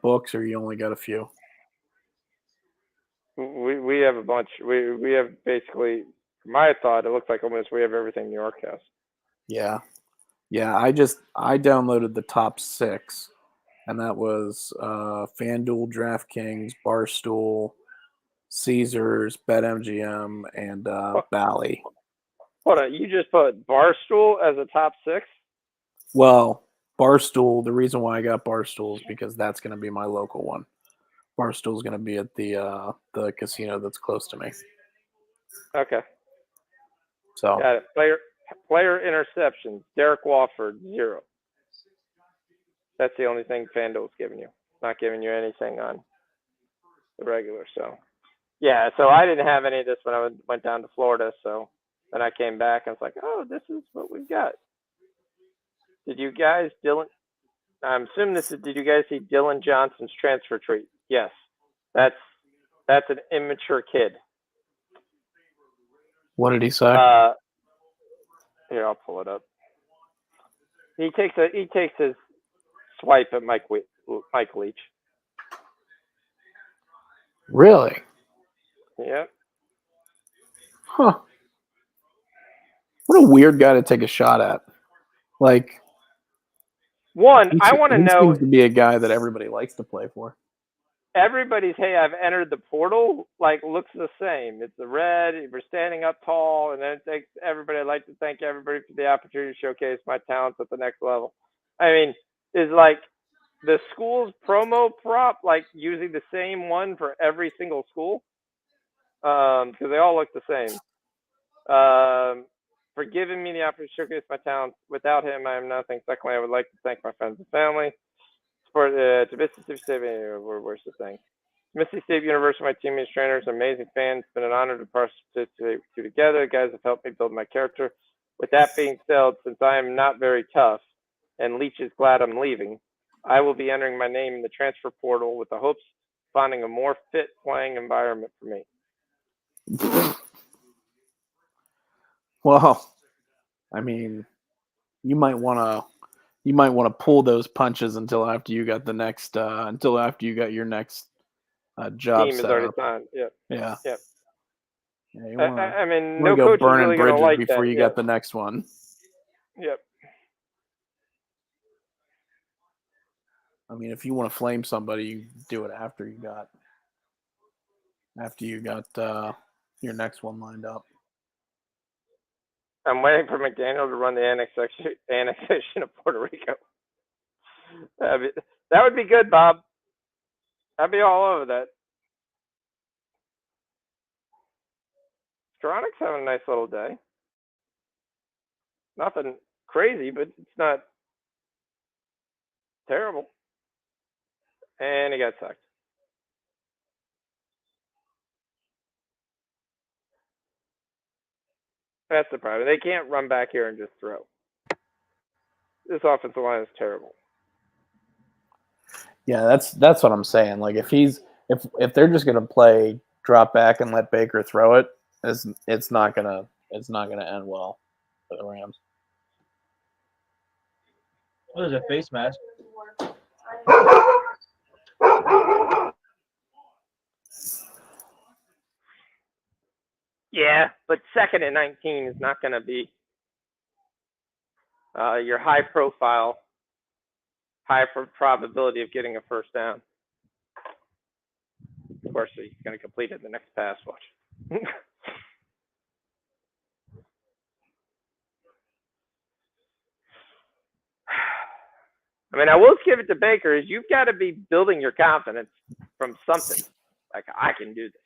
books, or you only got a few? We have a bunch. We have basically, my thought, it looks like almost we have everything New York has. Yeah. I downloaded the top 6, and that was FanDuel, DraftKings, Barstool, Caesars, BetMGM, and Bally. Hold on, you just put Barstool as a top 6? Well, Barstool, the reason why I got Barstool is because that's going to be my local one. Barstool is going to be at the casino that's close to me. Okay. So Got it. Player interceptions. Derek Wofford, 0. That's the only thing FanDuel's giving you. Not giving you anything on the regular. So, yeah. So I didn't have any of this when I went down to Florida. So then I came back and was like, oh, this is what we've got. Did you guys, Dylan? I'm assuming this is. Did you guys see Dylan Johnson's transfer tweet? Yes. That's an immature kid. what did he say? Here, I'll pull it up. He takes his swipe at Mike Leach. Really? Yep. Huh. What a weird guy to take a shot at. Like, One, I want to he know. seems to be a guy that everybody likes to play for. Everybody's, hey, I've entered the portal, like, looks the same. It's the red, we're standing up tall, and then it takes everybody. I'd like to thank everybody for the opportunity to showcase my talents at the next level. I mean, is like the school's promo prop, like, using the same one for every single school? Because they all look the same. For giving me the opportunity to showcase my talents. Without him, I am nothing. Secondly, I would like to thank my friends and family. To Mississippi State, where's the thing? Mississippi State University, my teammates, trainers, amazing fans. It's been an honor to participate together. You guys have helped me build my character. With that being said, since I am not very tough, and Leach is glad I'm leaving, I will be entering my name in the transfer portal with the hopes of finding a more fit playing environment for me. Well, I mean, you might want to pull those punches until after you got your next job Team is set already up. signed. Yep. Yeah. Yep. Yeah, you wanna, I mean, you no wanna go coach is burning really going to bridges like before that. you got the next one. Yep. I mean, if you want to flame somebody, you do it after you got your next one lined up. I'm waiting for McDaniel to run the annexation of Puerto Rico. That would be good, Bob. I'd be all over that. Stronic's having a nice little day. Nothing crazy, but it's not terrible. And he got sacked. That's the problem. They can't run back here and just throw. This offensive line is terrible. Yeah, that's what I'm saying. Like if they're just gonna play drop back and let Baker throw it, it's not gonna end well for the Rams. What is a face mask? Yeah, but 2nd and 19 is not going to be your high profile, high probability of getting a first down. Of course, he's going to complete it in the next pass. Watch. I mean, I will give it to Baker. Is you've got to be building your confidence from something. Like, I can do this.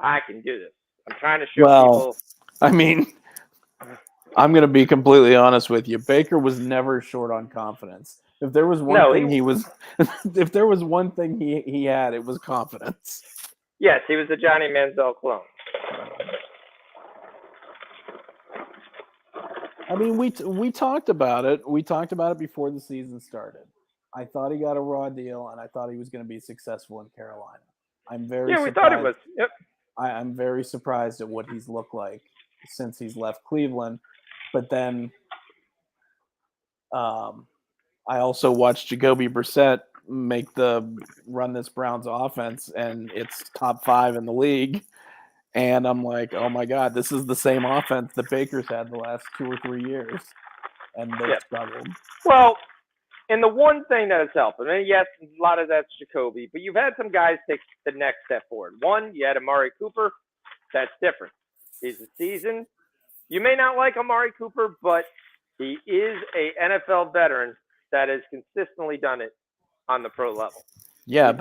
I can do this. I'm trying to show people. I mean, I'm going to be completely honest with you. Baker was never short on confidence. If there was one thing he was, if there was one thing he had, it was confidence. Yes, he was the Johnny Manziel clone. I mean, we talked about it. We talked about it before the season started. I thought he got a raw deal, and I thought he was going to be successful in Carolina. I'm very surprised. We thought he was. Yep. I'm very surprised at what he's looked like since he's left Cleveland. But then I also watched Jacoby Brissett run this Browns offense, and it's top 5 in the league. And I'm like, oh my God, this is the same offense that Baker's had the last 2 or 3 years, and they've struggled. Well, and the one thing that has helped, I mean, yes, a lot of that's Jacoby, but you've had some guys take the next step forward. One, you had Amari Cooper. That's different. He's a seasoned. You may not like Amari Cooper, but he is a NFL veteran that has consistently done it on the pro level. Yeah,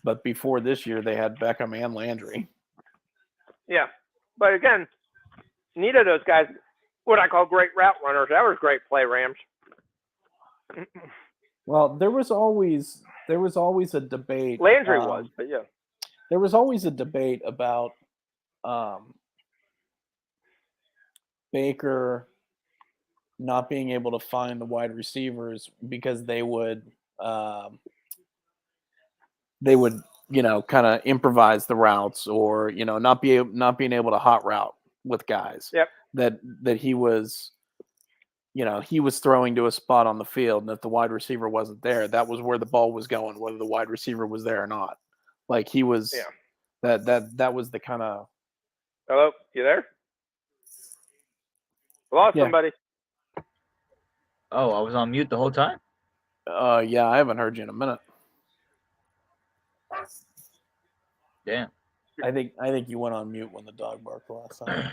but before this year, they had Beckham and Landry. Yeah, but again, neither of those guys, what I call great route runners. That was great play, Rams. Well, there was always a debate. Landry was, but yeah. There was always a debate about Baker not being able to find the wide receivers because they would kind of improvise the routes, or not being able to hot route with guys. Yep. That he was throwing to a spot on the field, and if the wide receiver wasn't there, that was where the ball was going, whether the wide receiver was there or not. Like he was. Yeah. That was the kind of. Hello, you there? I lost somebody. Oh, I was on mute the whole time? Yeah, I haven't heard you in a minute. Damn. I think you went on mute when the dog barked the last time.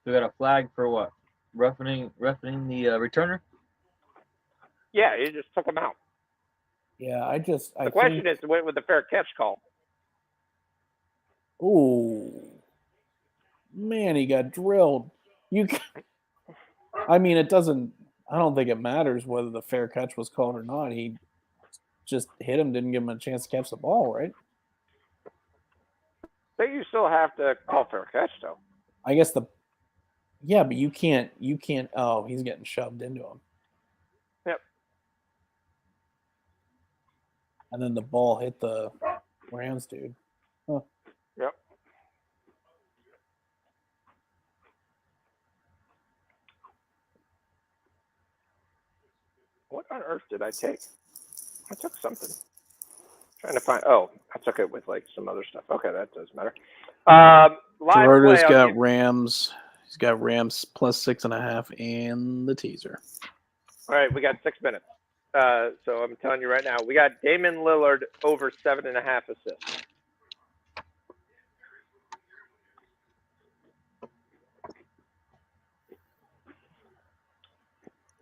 We got a flag for what? Roughing the returner? Yeah, he just took him out. Yeah, the question is, with the fair catch call. Ooh, man, he got drilled. I mean, it doesn't. I don't think it matters whether the fair catch was called or not. He just hit him, didn't give him a chance to catch the ball, right? But you still have to call fair catch, though. I guess yeah, but you can't. Oh, he's getting shoved into him. Yep. And then the ball hit the Rams dude. Huh. Yep. What on earth did I take? I took something. Trying to find. Oh, I took it with like some other stuff. Okay, that does matter. Gerardo's got Rams. He's got Rams plus 6.5 and the teaser. All right, we got 6 minutes. So I'm telling you right now, we got Damon Lillard over 7.5 assists.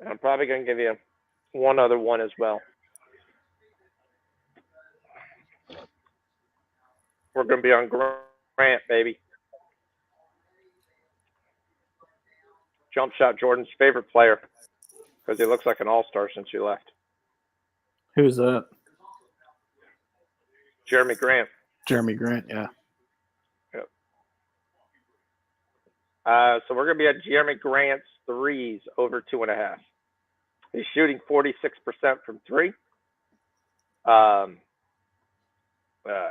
And I'm probably going to give you one other one as well. We're going to be on Grant, baby. Jump shot, Jordan's favorite player, because he looks like an all-star since you left. Who's that? Jeremy Grant. Jeremy Grant, yeah. Yep. So we're going to be at Jeremy Grant's threes over 2.5. He's shooting 46% from three.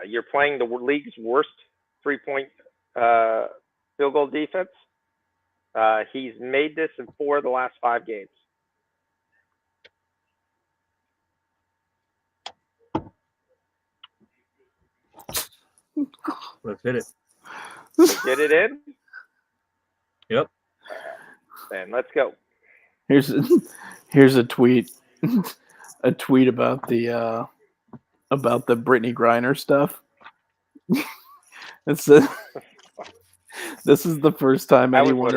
You're playing the league's worst three-point field goal defense. He's made this in 4 of the last 5 games. Let's hit it. Get it in? Yep. And let's go. Here's a tweet. A tweet about the Brittany Griner stuff. It says, this is the first time anyone's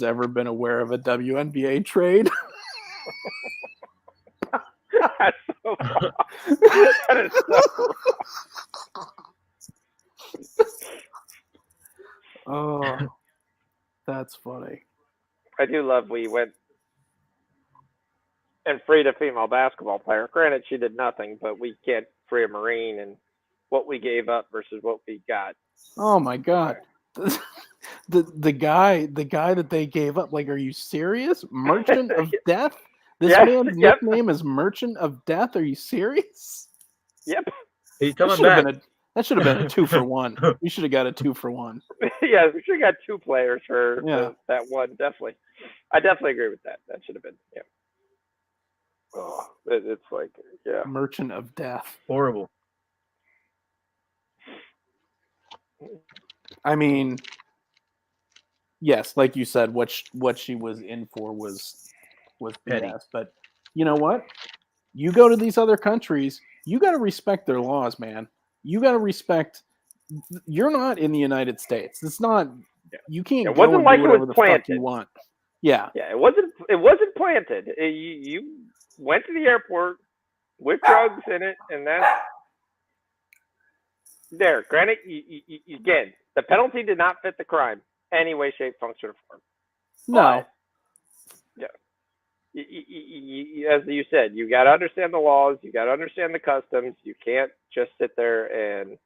ever been aware of a WNBA trade. That's so wrong. That is so wrong. do love we went and freed a female basketball player. Granted, she did nothing, but we can't free a Marine and what we gave up versus what we got. Oh my God. The guy that they gave up, like, are you serious? Merchant of Death? This man's nickname is Merchant of Death? Are you serious? Yep. He's coming back. That should have been a 2-for-1. We should have got a 2-for-1. Yeah, we should have got 2 players for Yeah. that one. Definitely. I definitely agree with that. That should have been, yeah. Oh, it's like, yeah. Merchant of Death. Horrible. I mean, yes, like you said, what she was in for was Petty. BS. But you know what? You go to these other countries, you got to respect their laws, man. You got to respect. You're not in the United States. It's not. You can't It go wasn't and like do it whatever was the fuck planted. you want. Yeah. Yeah, it wasn't planted. You went to the airport with drugs in it, and that's there. Granted, again, the penalty did not fit the crime any way, shape, function, or form. No. But, yeah. As you said, you got to understand the laws. You got to understand the customs. You can't just sit there and.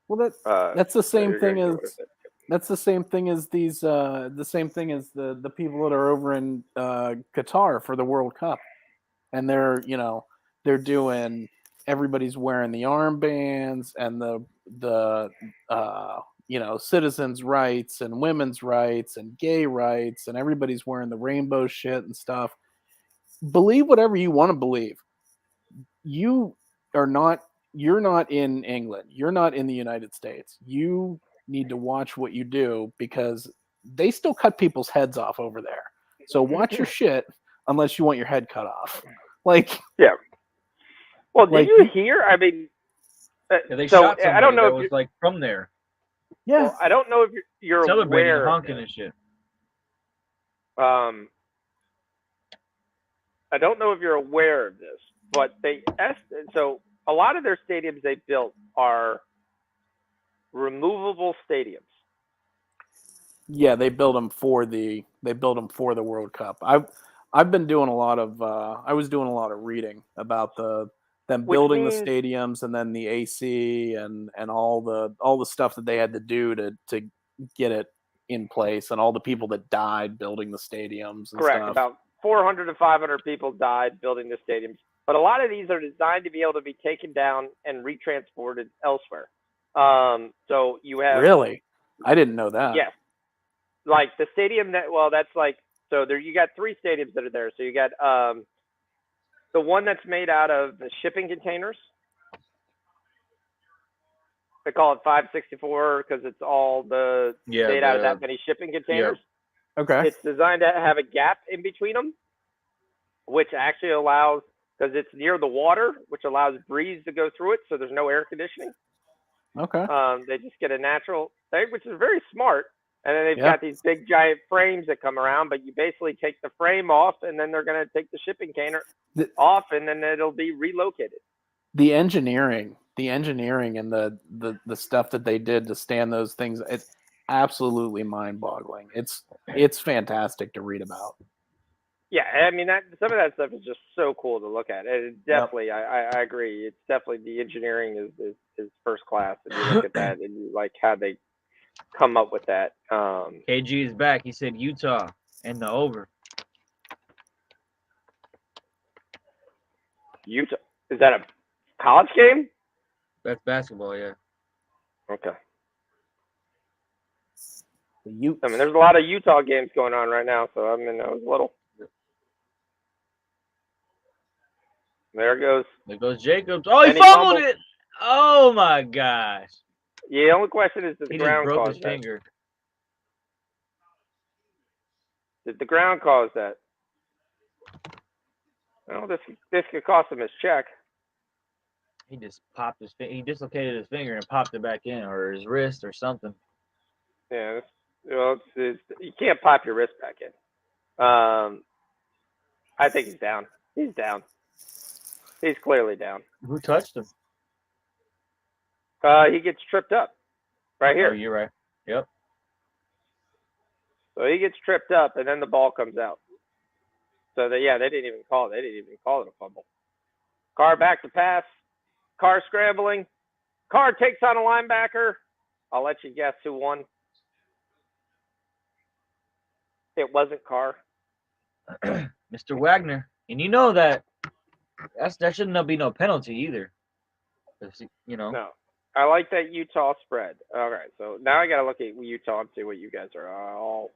Well, that's the same thing as these. The same thing as the people that are over in Qatar for the World Cup, and they're doing. Everybody's wearing the armbands and the citizens' rights and women's rights and gay rights, and everybody's wearing the rainbow shit and stuff. Believe whatever you want to believe. You're not in England. You're not in the United States. You need to watch what you do because they still cut people's heads off over there. So watch your shit unless you want your head cut off. Like, yeah. Well, did like, you hear? I mean, they so shot somebody I don't know that if was you're, like from there, well, I don't know if you're celebrating aware. honking and shit. I don't know if you're aware of this, but so a lot of their stadiums they built are removable stadiums. Yeah, they build them for the World Cup. I've been doing a lot of I was doing a lot of reading about them building the stadiums and then the AC and all the stuff that they had to do to get it in place and all the people that died building the stadiums and Correct. stuff. About 400 to 500 people died building the stadiums. But a lot of these are designed to be able to be taken down and retransported elsewhere. So you have Really? I didn't know that. Yes. Like the stadium that's like so there you got 3 stadiums that are there. So you got the one that's made out of the shipping containers. They call it 564 because it's all made out of that many shipping containers. Yeah. Okay. It's designed to have a gap in between them, which actually allows, because it's near the water, which allows breeze to go through it, so there's no air conditioning. Okay. They just get a natural thing, which is very smart. And then they've got these big giant frames that come around, but you basically take the frame off, and then they're going to take the shipping container off, and then it'll be relocated. The engineering and the stuff that they did to stand those things, it's absolutely mind-boggling. It's fantastic to read about. Yeah, I mean some of that stuff is just so cool to look at. It definitely, I agree. It's definitely the engineering is first class. And you look at that and you like how they come up with that. KG is back. He said Utah and the over. Utah, is that a college game? That's basketball, yeah. Okay. The Utes. I mean, there's a lot of Utah games going on right now, so I mean, I was little. There goes Jacobs. Oh, he fumbled it. Oh my gosh. Yeah, the only question is, did the ground broke cause his that? finger. Did the ground cause that? Well, this could cost him his check. He just popped his finger. He dislocated his finger and popped it back in, or his wrist, or something. Yeah, you can't pop your wrist back in. I think he's down. He's down. He's clearly down. Who touched him? He gets tripped up right here. Oh, you're right. Yep. So he gets tripped up, and then the ball comes out. So they didn't even call it. They didn't even call it a fumble. Carr back to pass. Carr scrambling. Carr takes on a linebacker. I'll let you guess who won. It wasn't Carr. Mr. Wagner. And you know that shouldn't be no penalty either. You know. No. I like that Utah spread. All right, so now I got to look at Utah and see what you guys are all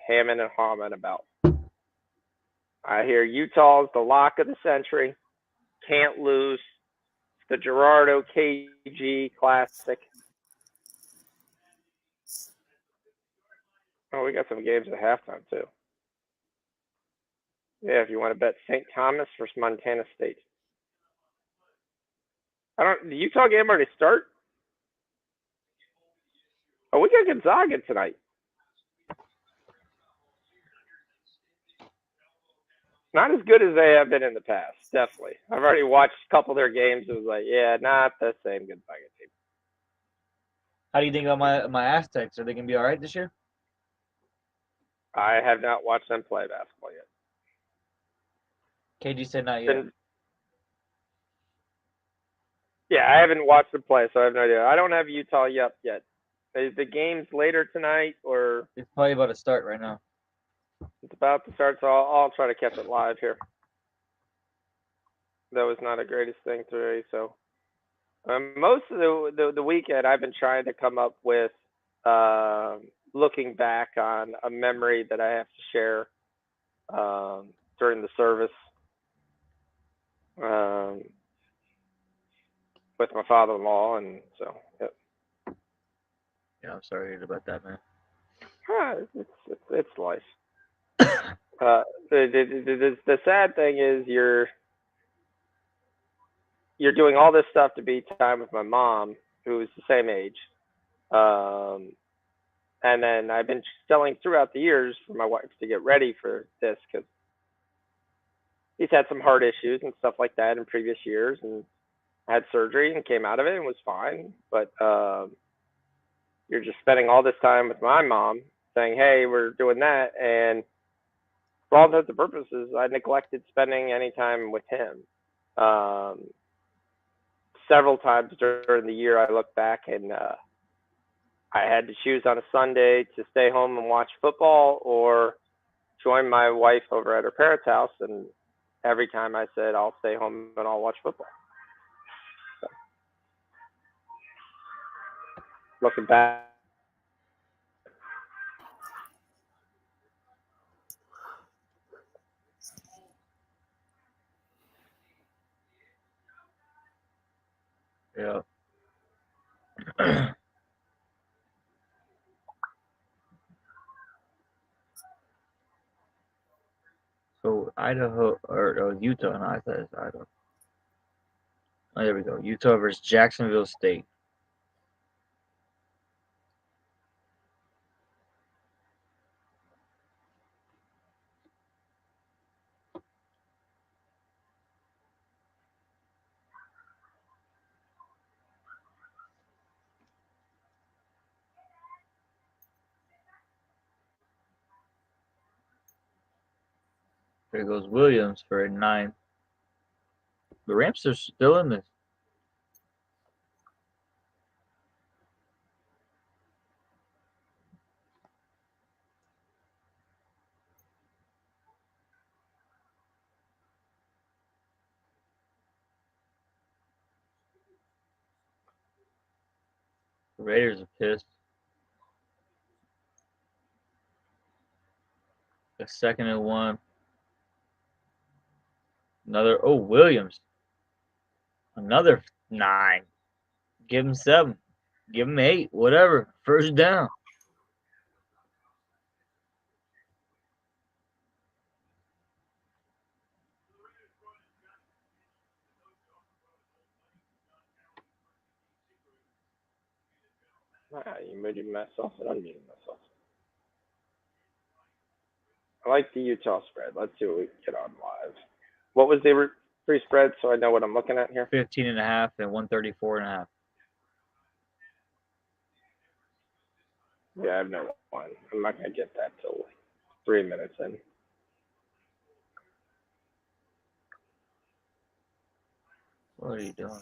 hamming and hawing about. I hear Utah's the lock of the century. Can't lose. It's the Gerardo KG Classic. Oh, we got some games at halftime, too. Yeah, if you want to bet St. Thomas versus Montana State. The Utah game already start? Oh, we got Gonzaga tonight. Not as good as they have been in the past, definitely. I've already watched a couple of their games. It was like, yeah, not the same Gonzaga team. How do you think about my Aztecs? Are they gonna be all right this year? I have not watched them play basketball yet. KG said not yet. Yeah, I haven't watched them play, so I have no idea. I don't have Utah up yet. Is the game's later tonight, or It's probably about to start right now. it's about to start? So I'll try to catch it live here. That was not the greatest thing today. So most of the weekend, I've been trying to come up with looking back on a memory that I have to share during the service with my father-in-law, and so yep. Yeah, I'm sorry about that, man. It's life. The sad thing is you're doing all this stuff to beat time with my mom, who's the same age, and then I've been selling throughout the years for my wife to get ready for this because he's had some heart issues and stuff like that in previous years, and had surgery and came out of it and was fine. But you're just spending all this time with my mom saying, hey, we're doing that. And for all intents and purposes, I neglected spending any time with him. Several times during the year, I look back and I had to choose on a Sunday to stay home and watch football or join my wife over at her parents' house. And every time I said, I'll stay home and I'll watch football. So, looking back. Yeah. So Idaho or Utah, and I thought it's Idaho. Oh, there we go. Utah versus Jacksonville State. There goes Williams for a 9. The Rams are still in this. The Raiders are pissed. A 2nd and 1. Williams. Another 9. Give him 7. Give him 8. Whatever. First down. You muted myself and unmuted myself. I like the Utah spread. Let's see what we can get on live. What was the free spread so I know what I'm looking at here? 15.5 and 134.5. Yeah, I have no one. I'm not going to get that till 3 minutes in. What are you doing?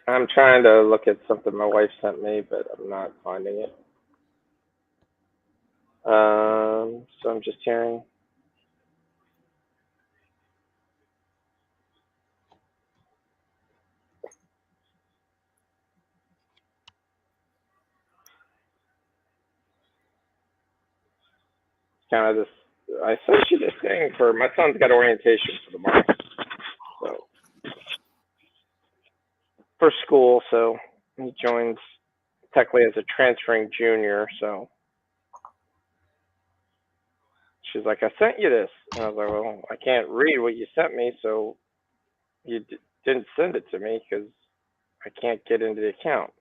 I'm trying to look at something my wife sent me, but I'm not finding it. So I'm just hearing. Kind of this. I sent you this thing for my son's got orientation for tomorrow, so for school. So he joins technically as a transferring junior. So she's like, "I sent you this," and I was like, "Well, I can't read what you sent me, so you didn't send it to me because I can't get into the account."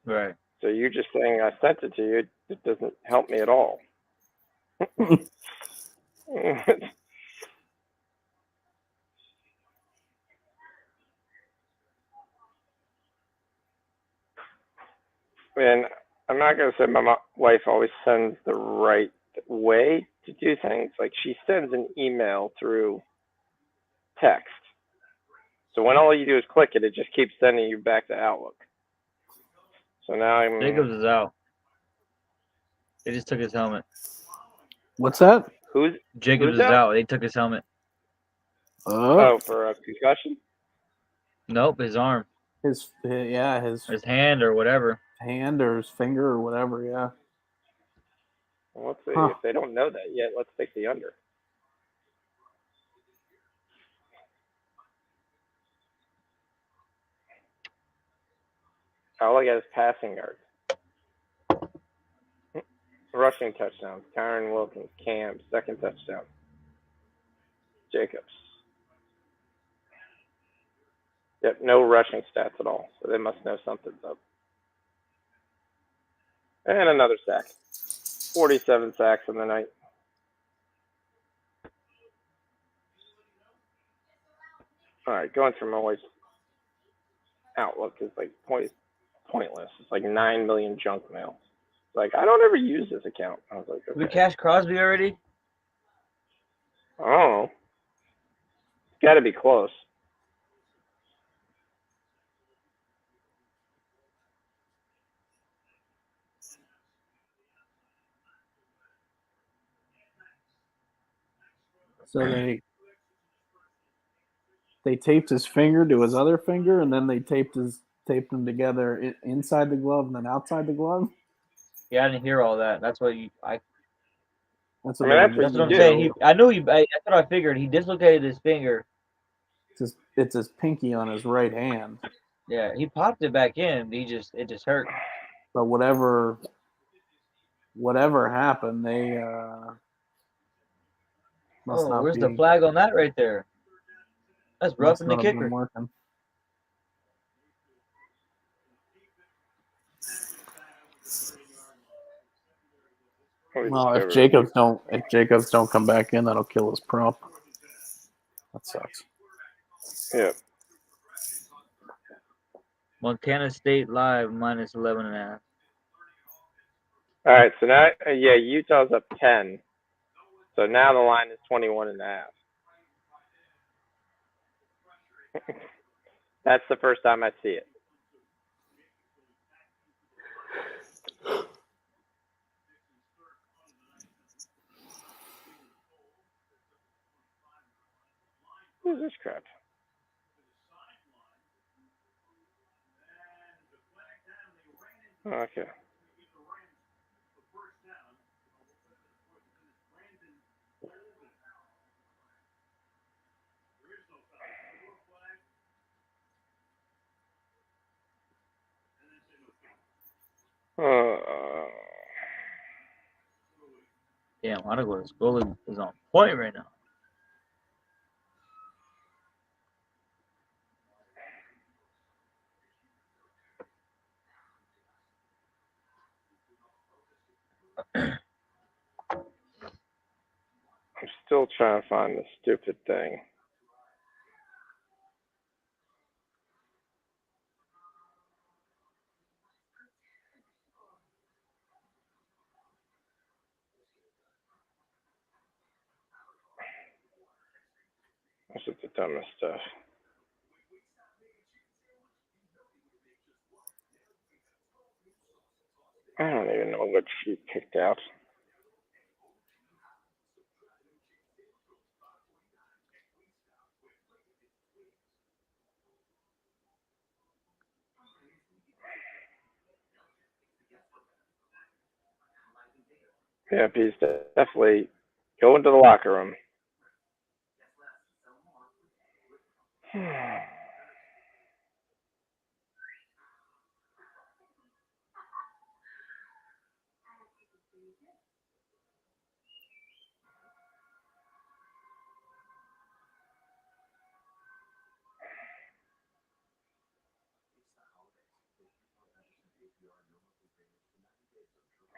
Right. So you just saying I sent it to you, it doesn't help me at all. And I'm not going to say my wife always sends the right way to do things. Like she sends an email through text. So when all you do is click it, it just keeps sending you back to Outlook. So now I'm. Jacobs is out. They just took his helmet. What's that? Jacobs is out? out. They took his helmet. Oh, for a concussion? Nope, his arm. His hand or whatever. Hand or his finger or whatever, yeah. Well, let's see. If they don't know that yet, let's take the under. I'll look at his passing yards. Rushing touchdowns. Kyron Wilkins, Cam, second touchdown. Jacobs. Yep, no rushing stats at all. So they must know something's up. And another sack. 47 sacks in the night. All right, going through my wife's Outlook is like pointless. It's like 9 million junk mail. It's like, I don't ever use this account. I was like, okay. We cashed Crosby already? Oh. It's got to be close. So they taped his finger to his other finger, and then they taped them together inside the glove and then outside the glove. Yeah, I didn't hear all that. That's what That's I what, mean, that's that's what what you I'm do. saying. I knew that's what I figured. He dislocated his finger. It's his pinky on his right hand. Yeah, he popped it back in. It just hurt. But whatever happened, they must not where's be. the flag on that right there? That's roughing the not have been kicker. working. Well, if Jacobs don't come back in, that'll kill his prop. That sucks. Yeah. Montana State live minus 11.5. All right, so now, Utah's up 10. So now the line is 21.5. That's the first time I see it. Who's this crap? Okay. Damn, Idaho's goalie is on point right now. I'm still trying to find this stupid thing. This is the dumbest stuff. I don't even know what she picked out. Yeah, he's definitely going to the locker room.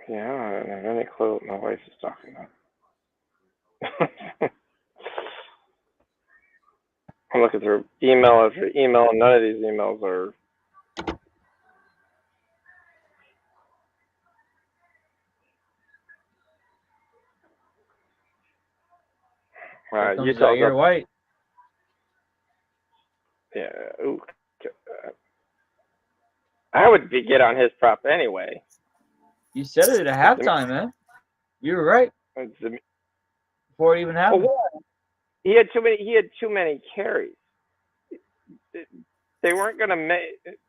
Yeah, I don't have any clue what my wife is talking about. I'm looking through email after email, and none of these emails are. Here comes Utah's Zaire up. White. Yeah. Ooh. I would get on his prop anyway. You said it at halftime, man. You were right before it even happened. He had too many. He had too many carries. They weren't gonna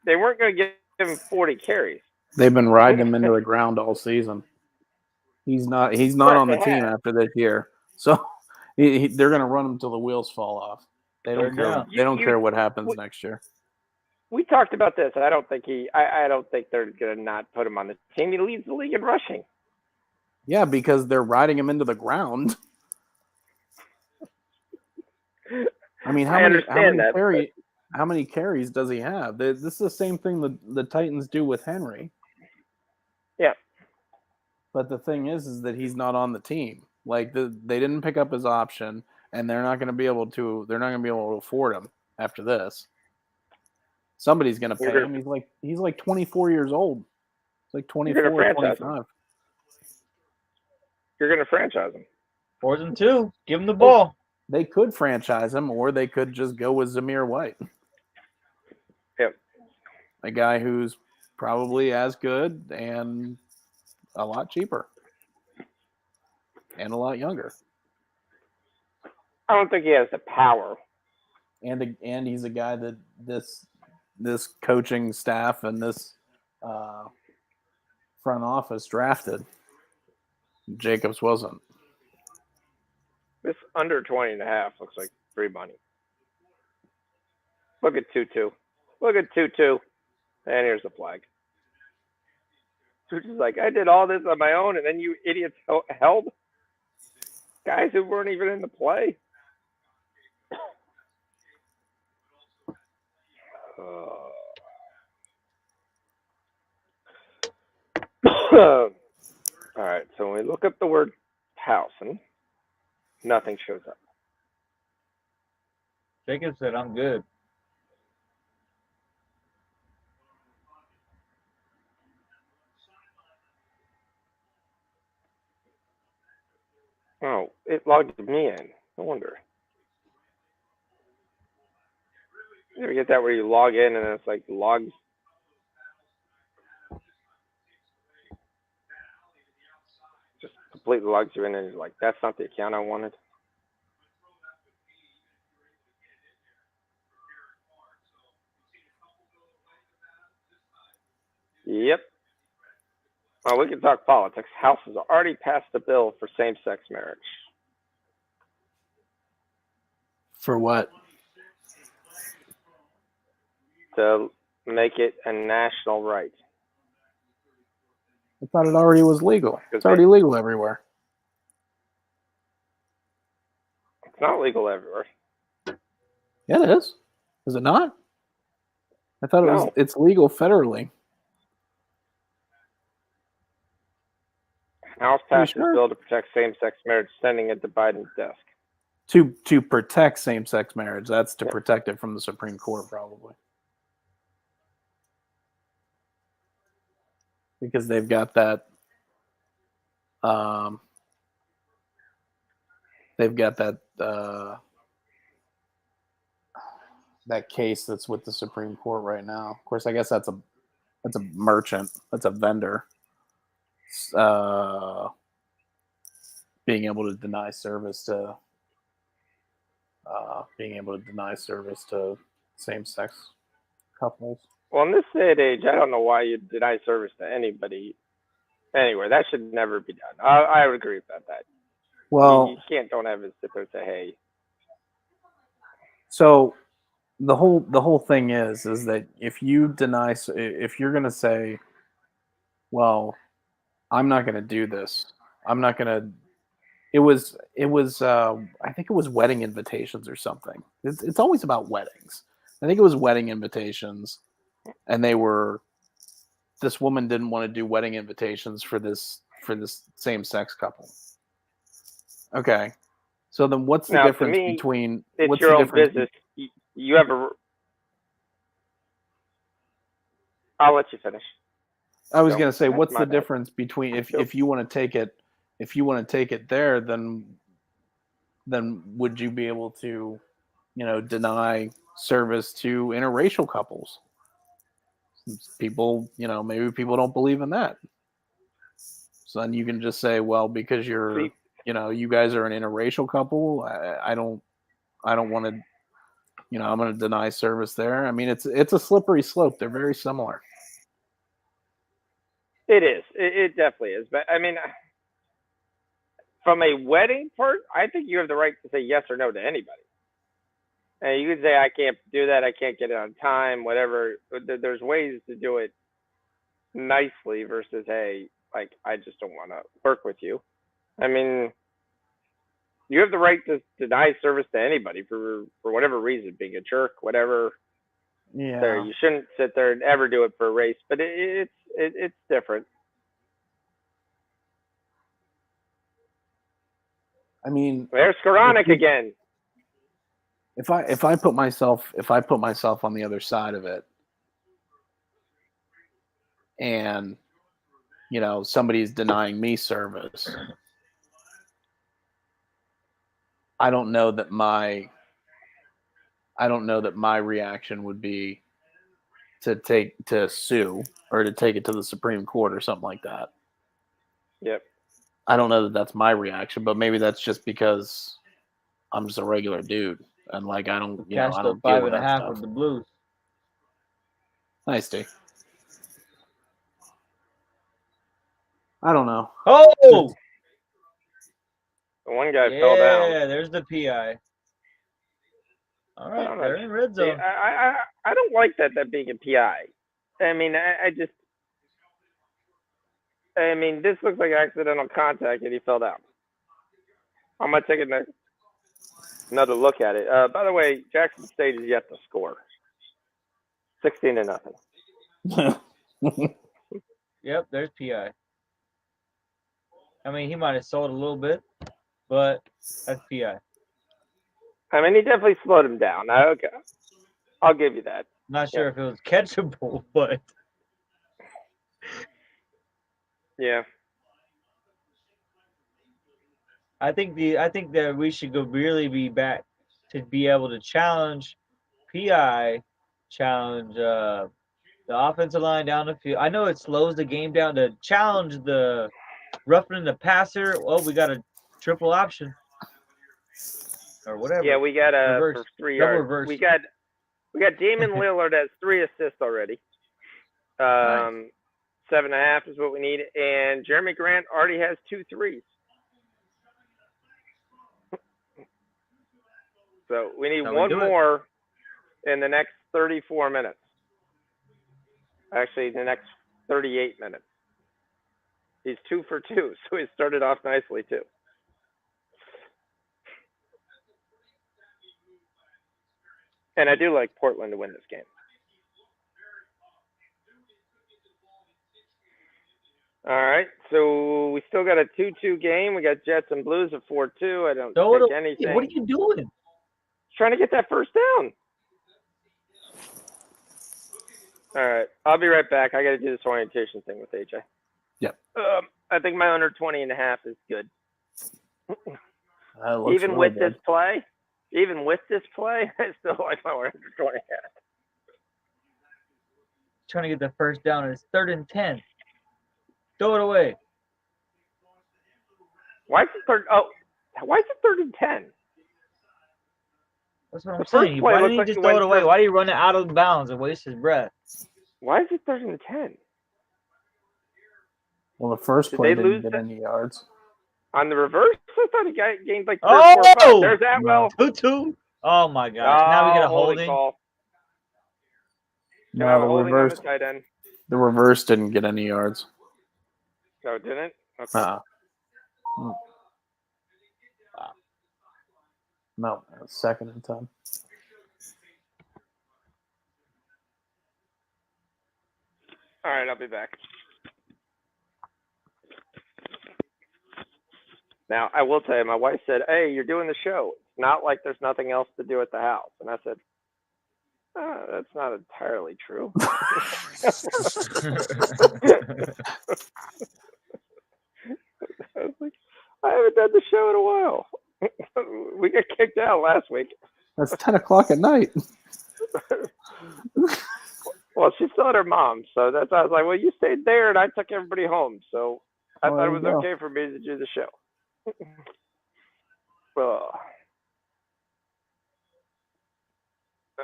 They weren't gonna give him 40 carries. They've been riding him into the ground all season. He's not on the team after this year, so they're going to run him till the wheels fall off. They don't care. They don't care what happens next year. We talked about this. I don't think they're going to not put him on the team. He leads the league in rushing. Yeah, because they're riding him into the ground. I mean, how many carries does he have? This is the same thing the Titans do with Henry. Yeah. But the thing is that he's not on the team. Like they didn't pick up his option, and they're not going to be able to. They're not going to be able to afford him after this. Somebody's going to pay him. He's like 24 years old. He's like 24 or 25. You're going to franchise him. 4th and 2. Give him the ball. They could franchise him, or they could just go with Zamir White. Yep. A guy who's probably as good and a lot cheaper and a lot younger. I don't think he has the power. And he's a guy that this coaching staff and this front office drafted. Jacobs wasn't. This under 20.5 looks like free money. Look at 2-2. Look at 2-2. And here's the flag. Which is like, I did all this on my own, and then you idiots held guys who weren't even in the play. All right, so when we look up the word Towson, nothing shows up. Jacob said, I'm good. Oh, it logged me in. No wonder. You ever get that where you log in and it's like logs? Just completely logs you in and you're like, that's not the account I wanted. Yep. Well, we can talk politics. House has already passed a bill for same-sex marriage. For what? To make it a national right. I thought it already was legal. It's already legal everywhere. It's not legal everywhere. Yeah, it is. Is it not? I thought it's legal federally. House passed this bill to protect same-sex marriage, sending it to Biden's desk. To protect same-sex marriage. That's to protect it from the Supreme Court, probably. Because they've got that that case that's with the Supreme Court right now. Of course, I guess that's a merchant, that's a vendor, being able to deny service to same-sex couples. Well, in this day and age, I don't know why you deny service to anybody anywhere. That should never be done. I would agree about that. Well, you don't have it sit there and say, hey. So the whole thing is that if you deny, if you're going to say, well, I'm not going to do this, I'm not going to. It was I think it was wedding invitations or something. It's always about weddings. I think it was wedding invitations, and this woman didn't want to do wedding invitations for this same-sex couple. Okay. So then what's the difference between it's your own business. You have I'll let you finish. I was going to say, what's the difference between if you want to take it there, then would you be able to, deny service to interracial couples? People, maybe people don't believe in that. So then you can just say, well, because you guys are an interracial couple, I don't want to, I'm going to deny service there. I mean, it's a slippery slope. They're very similar. It is. It definitely is. But I mean, from a wedding part, I think you have the right to say yes or no to anybody. And you can say, I can't do that. I can't get it on time, whatever. There's ways to do it nicely versus, hey, like, I just don't want to work with you. I mean, you have the right to deny service to anybody for whatever reason, being a jerk, whatever. Yeah. So you shouldn't sit there and ever do it for a race, but it's different. I mean, there's Skoranek again. If I put myself on the other side of it, and somebody's denying me service, I don't know that my reaction would be to sue or to take it to the Supreme Court or something like that. Yep. I don't know that that's my reaction, but maybe that's just because I'm just a regular dude and like I don't deal with that 5.5 stuff. with the Blues. Nice, Steve. I don't know. Oh, the one guy fell down. Yeah, there's the PI. All right, they're in red zone. I don't like that being a PI. I mean, I mean, this looks like accidental contact, and he fell down. I'm gonna take another look at it. By the way, Jackson State is yet to score. 16-0. Yep, there's PI. I mean, he might have sold a little bit, but that's PI. I mean, he definitely slowed him down. Okay, I'll give you that. Not sure if it was catchable, but yeah. I think that we should really be back to be able to challenge PI, challenge the offensive line down the field. I know it slows the game down to challenge the roughing the passer. Oh, we got a triple option or whatever. Yeah, we got reverse. For 3 Double yards. reverse. We got Damon Lillard has 3 assists already. Nice. 7.5 is what we need, and Jeremy Grant already has 2 threes. So we need one more in the next 34 minutes. Actually, the next 38 minutes. He's 2 for 2, so he started off nicely too. And I do like Portland to win this game. All right, so we still got a 2-2 game. We got Jets and Blues at 4-2. I don't think anything. What are you doing? Trying to get that first down. All right, I'll be right back. I got to do this orientation thing with AJ. Yep. I think my under 20.5 is good. Even with this play, Even with this play, I still like my 120. Trying to get the first down. It's 3rd and 10. Throw it away. Why is it third? Oh, why is it 3rd and 10? That's what I'm The first saying. play Why looked didn't he like just it throw went it away? for- Why did he run it out of bounds and waste his breath? Why is it 3rd and 10? Well, the first Did play they didn't lose get that? any yards. On the reverse, I thought he gained like 3 or 4 or 5. Oh! There's Atwell. 2-2. Oh my gosh. Now we get a holding. Call. No, the Holding on reverse. the tight end. The reverse didn't get any yards. No, it didn't? Okay. No, 2nd and 10. All right, I'll be back. Now, I will tell you, my wife said, "Hey, you're doing the show. It's not like there's nothing else to do at the house." And I said, that's not entirely true. I was like, I haven't done the show in a while. We got kicked out last week. That's 10 o'clock at night. Well, she's still at her mom's, so that's why I was like, well, you stayed there, and I took everybody home, so I Well, thought it there was you go. okay for me to do the show.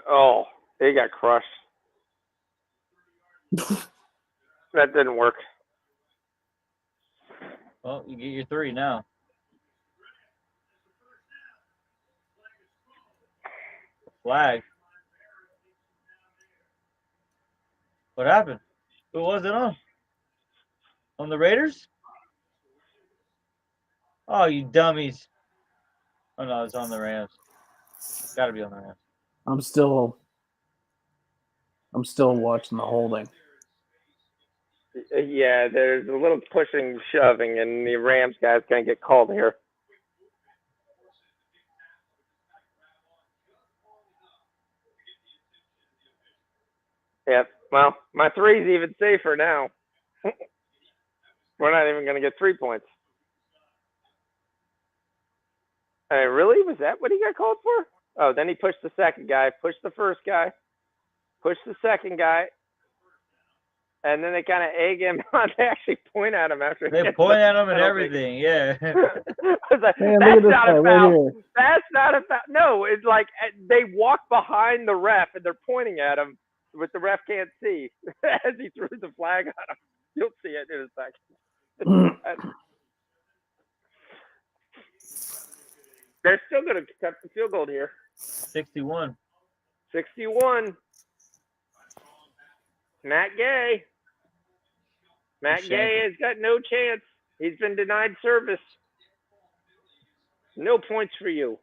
Oh, he got crushed. That didn't work. Well, you get your 3 now. Flag. What happened? Who was it on? On the Raiders? Oh, you dummies. Oh, no, it's on the Rams. Got to be on the Rams. I'm still watching the holding. Yeah, there's a little pushing, shoving, and the Rams guys can't get called here. Yep. Well, my 3's even safer now. We're not even going to get 3 points. Really? Was that what he got called for? Oh, then he pushed the second guy, pushed the first guy, pushed the second guy, and then they kind of egg him on. They actually point at him after. They point at him and everything, yeah. I was like, Man, that's look at this not guy a right foul. here. That's not a foul. No, it's like they walk behind the ref and they're pointing at him, but the ref can't see as he threw the flag on him. You'll see it in a second. They're still going to cut the field goal here. 61. 61. Matt Gay. Matt Gay has got no chance. He's been denied service. No points for you.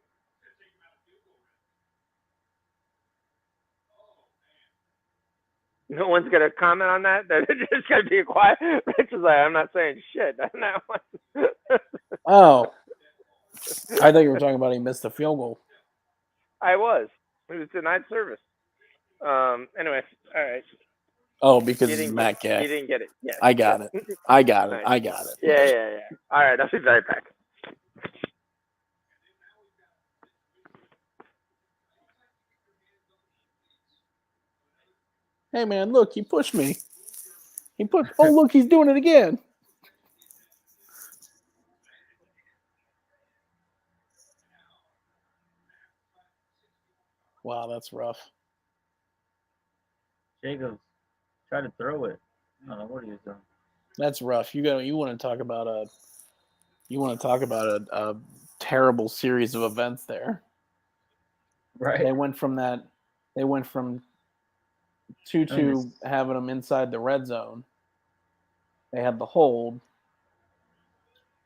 No one's going to comment on that? They're just going to be quiet. Rich is like, I'm not saying shit on that one. Oh. I thought you were talking about he missed the field goal. I was. It was denied service. Anyway, all right. Oh, because it's Matt Gay. You didn't get it. Yeah. I got it. I got it. Nice. I got it. Yeah. All right, I'll be right back. Hey, man, look, he pushed me. Oh, look, he's doing it again. Wow, that's rough. Jacobs tried to throw it. I don't know what he was doing. That's rough. You want to talk about a terrible series of events there. Right. They went from 2-2 having them inside the red zone. They had the hold,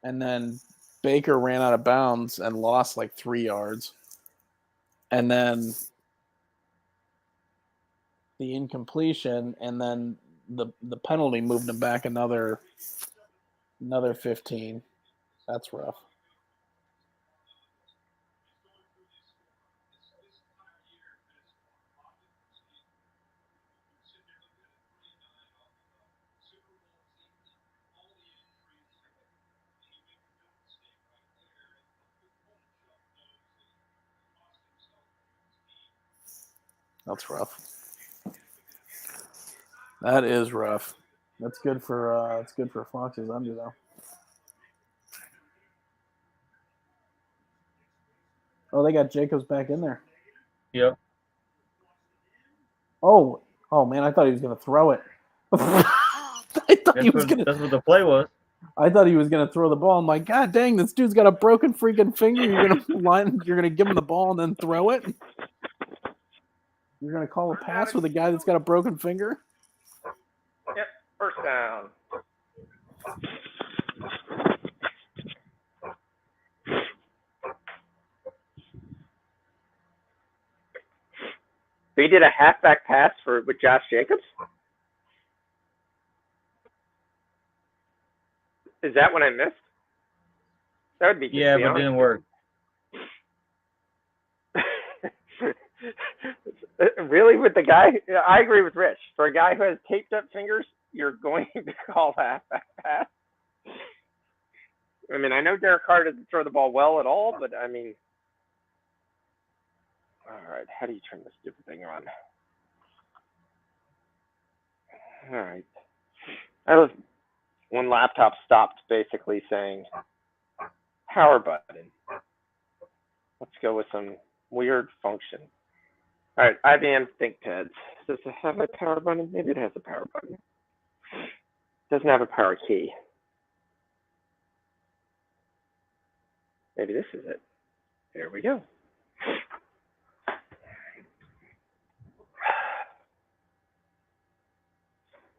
and then Baker ran out of bounds and lost like 3 yards. And then the incompletion, and then the penalty moved him back another 15. That's rough. That's rough. That is rough. That's good for Fox's under though. Oh, they got Jacobs back in there. Yep. Oh man, I thought he was gonna throw it. That's what the play was. I thought he was gonna throw the ball. I'm like, God dang, this dude's got a broken freaking finger. You're gonna give him the ball and then throw it. You're gonna call a pass with a guy that's got a broken finger. Yep, first down. He did a halfback pass with Josh Jacobs? Is that what I missed? That would be good. Yeah, but it didn't work. Really, with the guy? I agree with Rich. For a guy who has taped up fingers, you're going to call a halfback pass? I mean, I know Derek Carr doesn't throw the ball well at all, but I mean, all right, how do you turn this stupid thing on? All right. One laptop stopped basically saying power button. Let's go with some weird function. All right, IBM ThinkPads. Does it have a power button? Maybe it has a power button. It doesn't have a power key. Maybe this is it. There we go.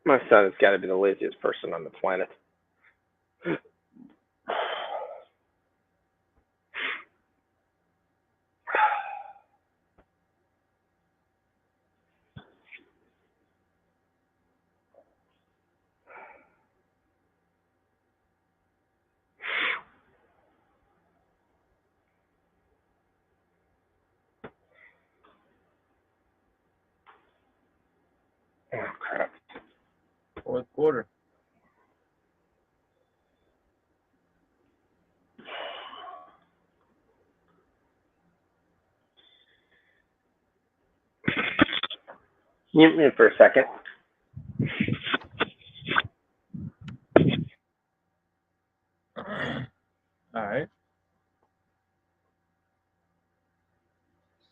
My son has got to be the laziest person on the planet. Oh, crap. Fourth quarter. Mute me for a second. All right.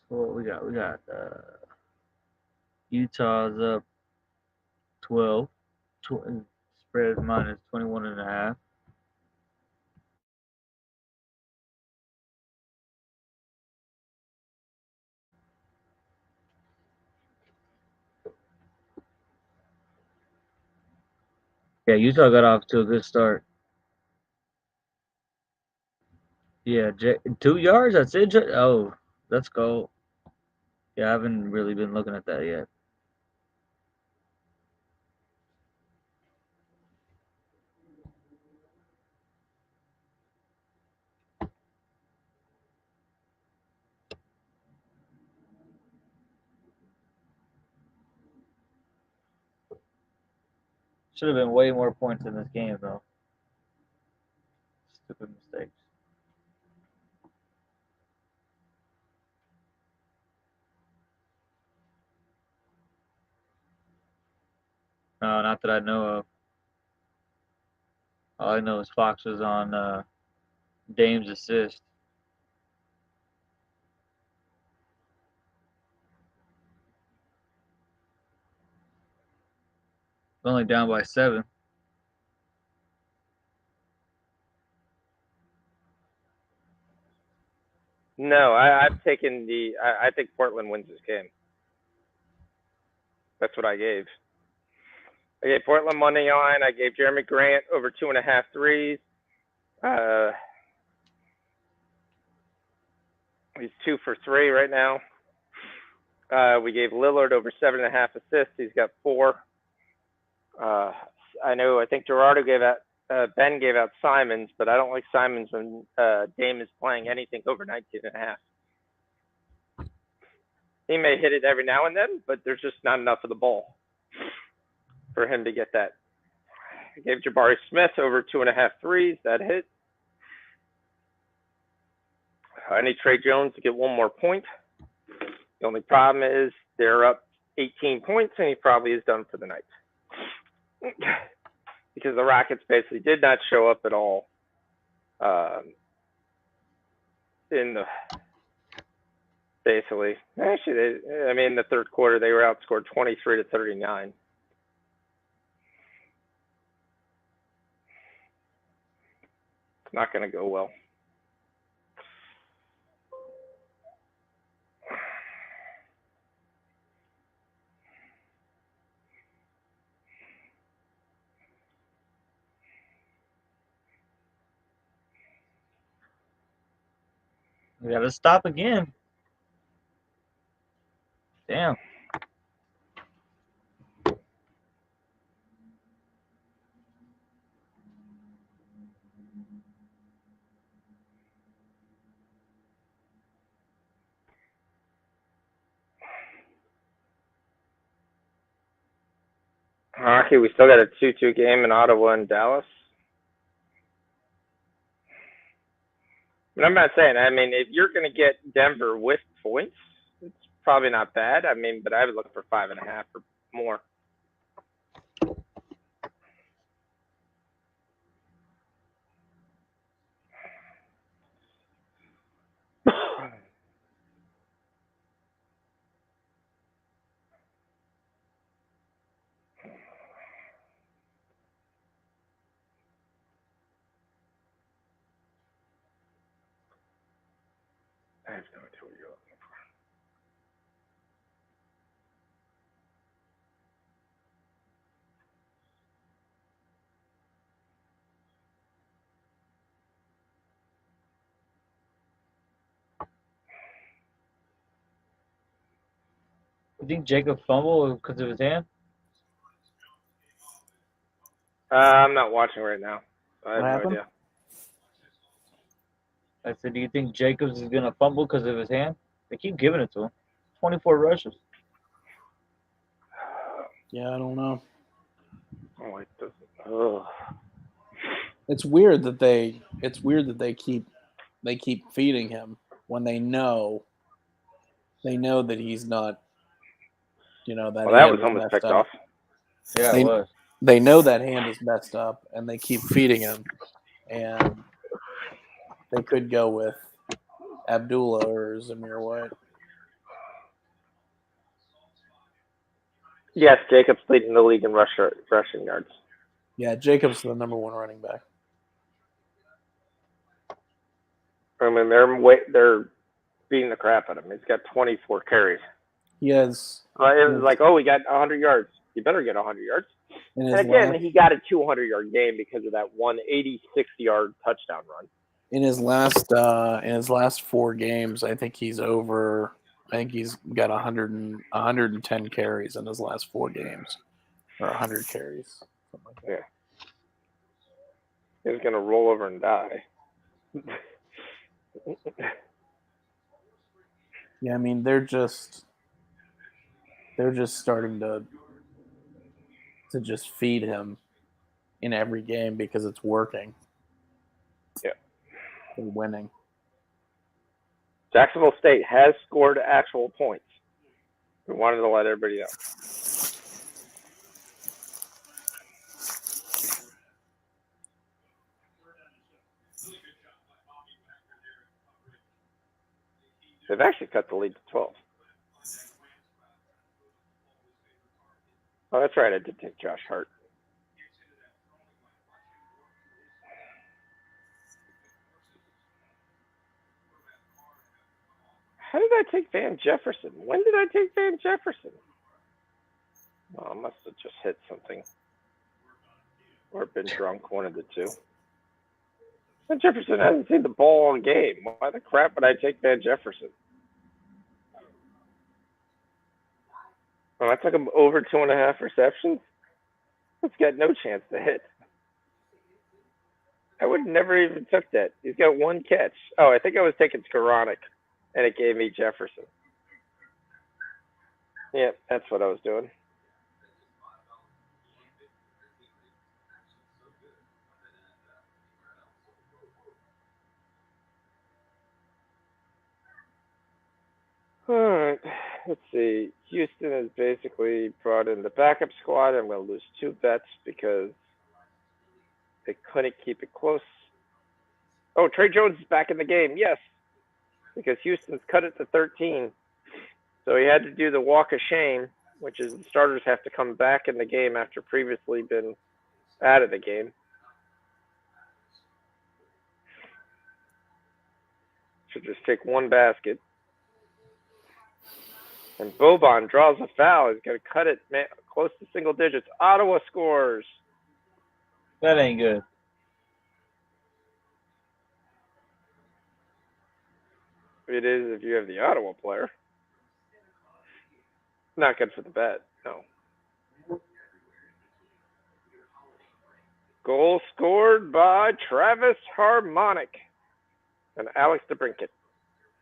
So what we got? We got Utah's up 12. Spread minus 21.5. Yeah, Utah got off to a good start. Yeah, 2 yards. That's it. Oh, let's go. Yeah, I haven't really been looking at that yet. Should have been way more points in this game, though. Stupid mistakes. No, not that I know of. All I know is Fox was on Dame's assist. Only down by 7. No, I've taken I think Portland wins this game. That's what I gave. I gave Portland money on. I gave Jeremy Grant over 2.5 threes. He's 2 for 3 right now. We gave Lillard over 7.5 assists. He's got 4. I think Gerardo gave out. Ben gave out Simons, but I don't like Simons when Dame is playing anything over 19.5. He may hit it every now and then, but there's just not enough of the ball for him to get that. I gave Jabari Smith over 2.5 threes. That hit. I need Trey Jones to get 1 more point. The only problem is they're up 18 points, and he probably is done for the night. Because the Rockets basically did not show up at all in the basically. Actually, in the third quarter they were outscored 23-39. It's not going to go well. We gotta stop again. Damn. Hockey, we still got a 2-2 game in Ottawa and Dallas. And I'm not saying, if you're going to get Denver with points, it's probably not bad. But I would look for 5.5 or more. I have no idea what you're looking for. You think Jacob fumbled because of his hand? I'm not watching right now. I have What no happened? idea. I said, do you think Jacobs is gonna fumble because of his hand? They keep giving it to him. 24 rushes. Yeah, I don't know. Oh, it doesn't. Oh. It's weird that they keep feeding him when they know that he's not, that Well, that hand was is almost messed picked up. off. Yeah, They- it was. They know that hand is messed up, and they keep feeding him. And they could go with Abdullah or Zamir White. Yes, Jacobs leading the league in rushing yards. Yeah, Jacobs the number one running back. They're beating the crap out of him. He's got 24 carries. He has It was like, we got 100 yards. You better get 100 yards. in And his again, last, he got a 200-yard game because of that 186-yard touchdown run. in his last 4 games, I think he's got 110 carries in his last 4 games, or 100 carries, something like that. He's going to roll over and die. Yeah, they're just starting to just feed him in every game because it's working. Yeah. They're winning. Jacksonville State has scored actual points. We wanted to let everybody know. They've actually cut the lead to 12. Oh, that's right. I did take Josh Hart. How did I take Van Jefferson? When did I take Van Jefferson? Oh, I must have just hit something. Or been drunk, one of the two. Van Jefferson hasn't seen the ball all game. Why the crap would I take Van Jefferson? Oh, I took him over 2.5 receptions? He's got no chance to hit. I would never even took that. He's got 1 catch. Oh, I think I was taking Skoranek, and it gave me Jefferson. Yeah, that's what I was doing. All right. let's see. Houston has basically brought in the backup squad. I'm going to lose 2 bets because they couldn't keep it close. Oh, Trey Jones is back in the game. Yes, because Houston's cut it to 13. So he had to do the walk of shame, which is the starters have to come back in the game after previously been out of the game. Should just take 1 basket. And Boban draws a foul. He's going to cut it close to single digits. Ottawa scores. That ain't good. It is if you have the Ottawa player. Not good for the bet, no. Goal scored by Travis Harmonic and Alex DeBrincat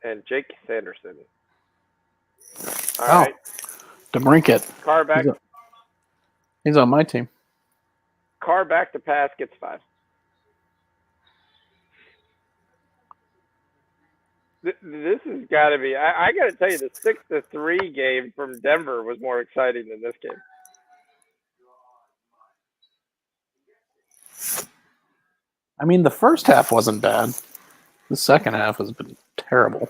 and Jake Sanderson. All right. DeBrincat. Carr back. He's on my team. Carr back to pass gets 5. This has got to be. I got to tell you, the 6-3 game from Denver was more exciting than this game. I mean, the first half wasn't bad. The second half has been terrible.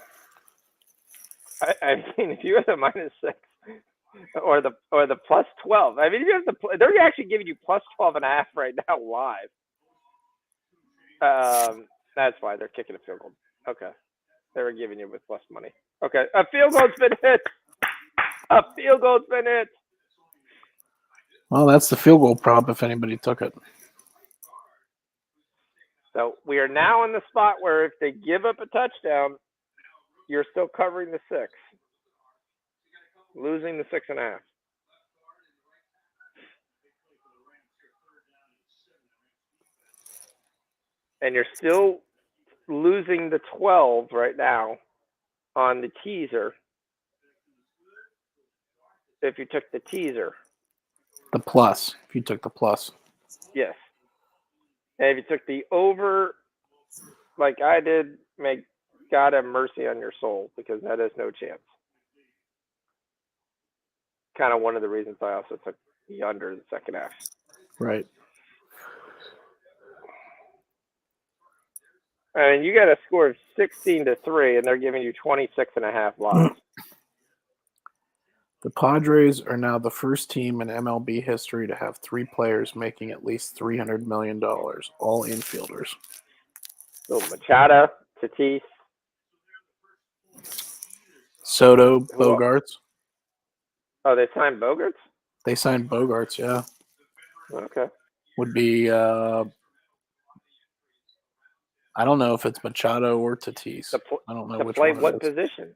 I mean, if you have the -6 or the +12, I mean, if you have they're actually giving you +12.5 right now live. That's why they're kicking a field goal. Okay, they were giving you with less money. Okay, a field goal's been hit. A field goal's been hit. Well, that's the field goal prop if anybody took it. So we are now in the spot where if they give up a touchdown, you're still covering the 6, losing the 6.5. And you're still losing the 12 right now on the teaser. If you took the teaser. The plus, if you took the plus. Yes. And if you took the over, like I did, may God have mercy on your soul, because that has no chance. Kind of one of the reasons I also took the under the second half. Right. I mean, you got a score of 16-3, and they're giving you 26.5 live. The Padres are now the first team in MLB history to have 3 players making at least $300 million, all infielders. So Machado, Tatis. Soto, Bogarts. Oh, they signed Bogarts? They signed Bogarts, yeah. Okay. Would be, I don't know if it's Machado or Tatis. I don't know which play one what it is. position?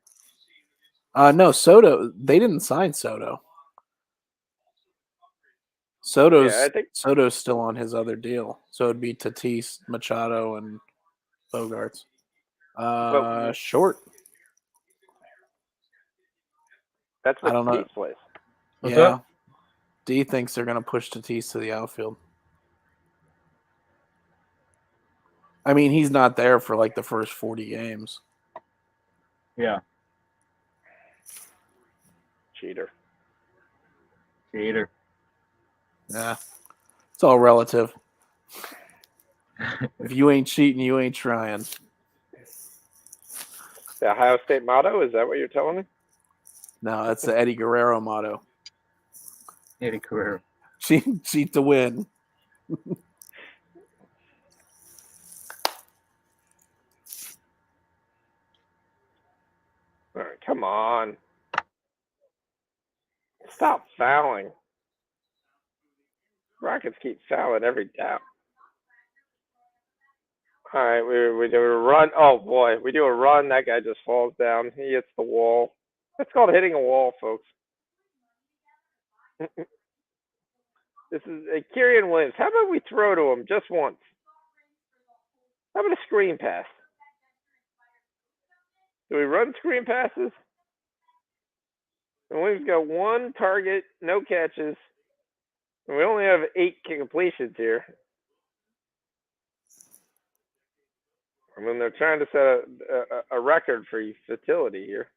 No, Soto. They didn't sign Soto. Soto's still on his other deal, so it'd be Tatis, Machado, and Bogarts. Short. That's what I don't know. Tatis plays. What's Yeah. up? D thinks they're going to push Tatis to the outfield. I mean, he's not there for like the first 40 games. Yeah. Cheater. Cheater. Yeah. It's all relative. If you ain't cheating, you ain't trying. The Ohio State motto? Is that what you're telling me? No, that's the Eddie Guerrero motto. Eddie Guerrero. Cheat to win. All right, come on. Stop fouling. Rockets keep fouling every down. All right, we do a run. Oh, boy. We do a run. That guy just falls down. He hits the wall. That's called hitting a wall, folks. This is Kyrian Williams. How about we throw to him just once? How about a screen pass? Do we run screen passes? And Williams got 1 target, no catches. And we only have 8 completions here. I mean, they're trying to set a record for utility here.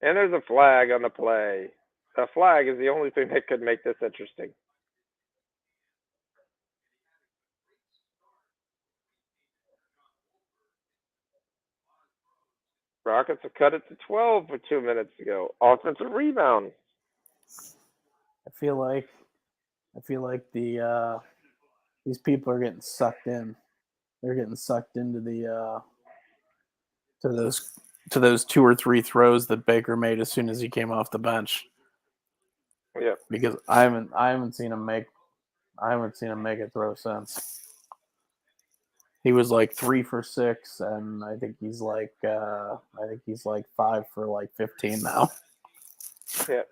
And there's a flag on the play. A flag is the only thing that could make this interesting. Rockets have cut it to 12 with 2 minutes to go. Offensive rebound. I feel like these people are getting sucked in. They're getting sucked into the to those 2 or 3 throws that Baker made as soon as he came off the bench. Yeah. Because I haven't seen him make a throw since. He was like 3 for 6, and I think he's like 5 for like 15 now. Yeah.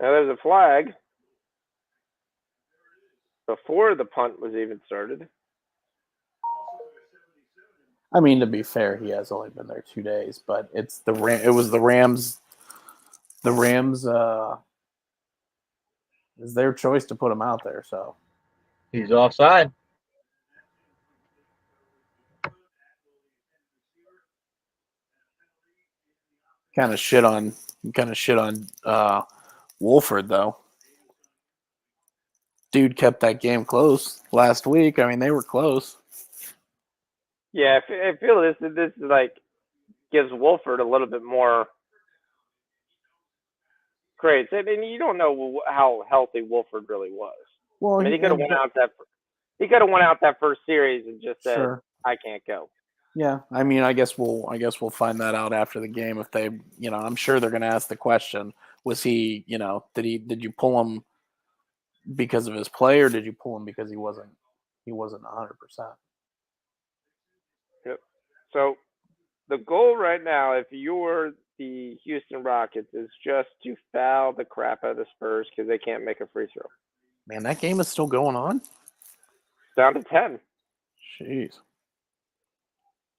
Now there's a flag before the punt was even started. I mean, to be fair, he has only been there 2 days, but it was the Rams. The Rams is their choice to put him out there. So He's offside. kind of shit on Wolford though. Dude kept that game close last week. I mean, they were close. Yeah, I feel this is like gives Wolford a little bit more credit. And you don't know how healthy Wolford really was. Well, I mean, he could have went out that first series and just said, sure. "I can't go." Yeah, I mean, I guess we'll find that out after the game if they, I'm sure they're going to ask the question: was he, did you pull him because of his play, or did you pull him because he wasn't 100%? Yep. So the goal right now, if you're the Houston Rockets, is just to foul the crap out of the Spurs because they can't make a free throw. Man, that game is still going on. Down to 10. Jeez.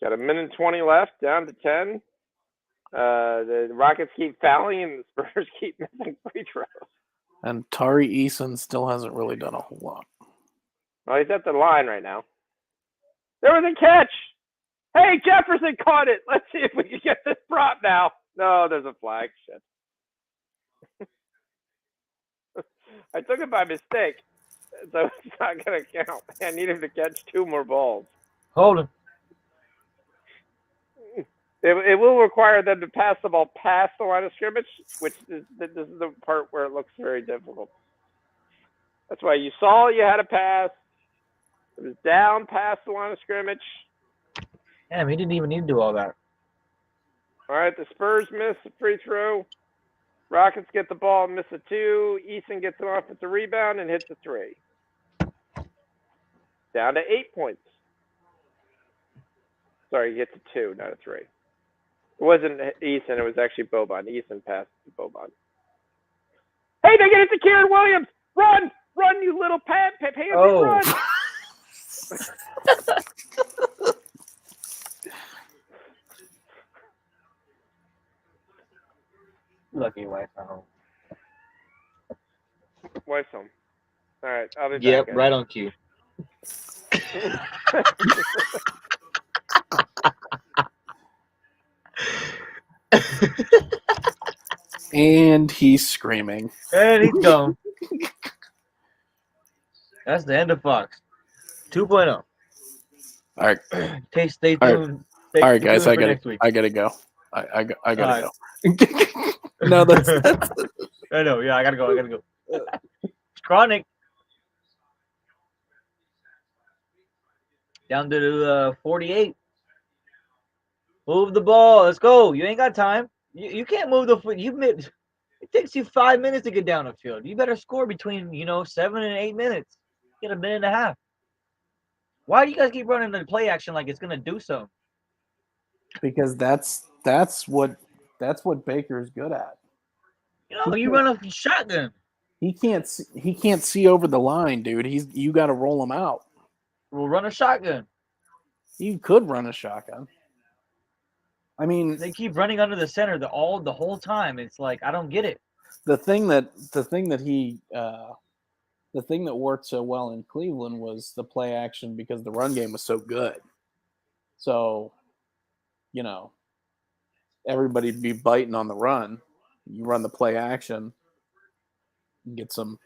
Got 1:20 left. Down to 10. The Rockets keep fouling and the Spurs keep missing free throws. And Tari Eason still hasn't really done a whole lot. Well, he's at the line right now. There was a catch. Hey, Jefferson caught it. Let's see if we can get this prop now. No, there's a flag. Shit. I took it by mistake, so it's not going to count. I need him to catch 2 more balls. Hold him. It will require them to pass the ball past the line of scrimmage, which is this is the part where it looks very difficult. That's why you saw you had a pass. It was down past the line of scrimmage. Damn, he didn't even need to do all that. All right, the Spurs miss a free throw. Rockets get the ball, miss a 2. Eason gets an offensive rebound and hits a 3. Down to 8 points. Sorry, he gets a 2, not a 3. It wasn't Eason, it was actually Boban. Eason passed to Boban. Hey, they get it to Kieran Williams! Run! Run, you little pansy, run! Lucky wife at home. Wife's home. All right, I'll be back. Yep, guys. right on cue. And he's screaming. And he's gone. That's the end of Fox 2.0. All right. Stay tuned. All right, guys. I gotta go. I gotta go. No, that's I know. Yeah, I gotta go. It's chronic. Down to 48. Move the ball. Let's go. You ain't got time. You can't move the foot. It takes you 5 minutes to get down the field. You better score between 7 and 8 minutes. Get a minute and a half. Why do you guys keep running the play action like it's gonna do something? because that's what Baker's good at. You run a shotgun. He can't see over the line, dude. You got to roll him out. We'll run a shotgun. You could run a shotgun. I mean, They keep running under the center the whole time. It's like I don't get it. the thing that worked so well in Cleveland was the play action because the run game was so good. So, everybody be biting on the run. You run the play action, get some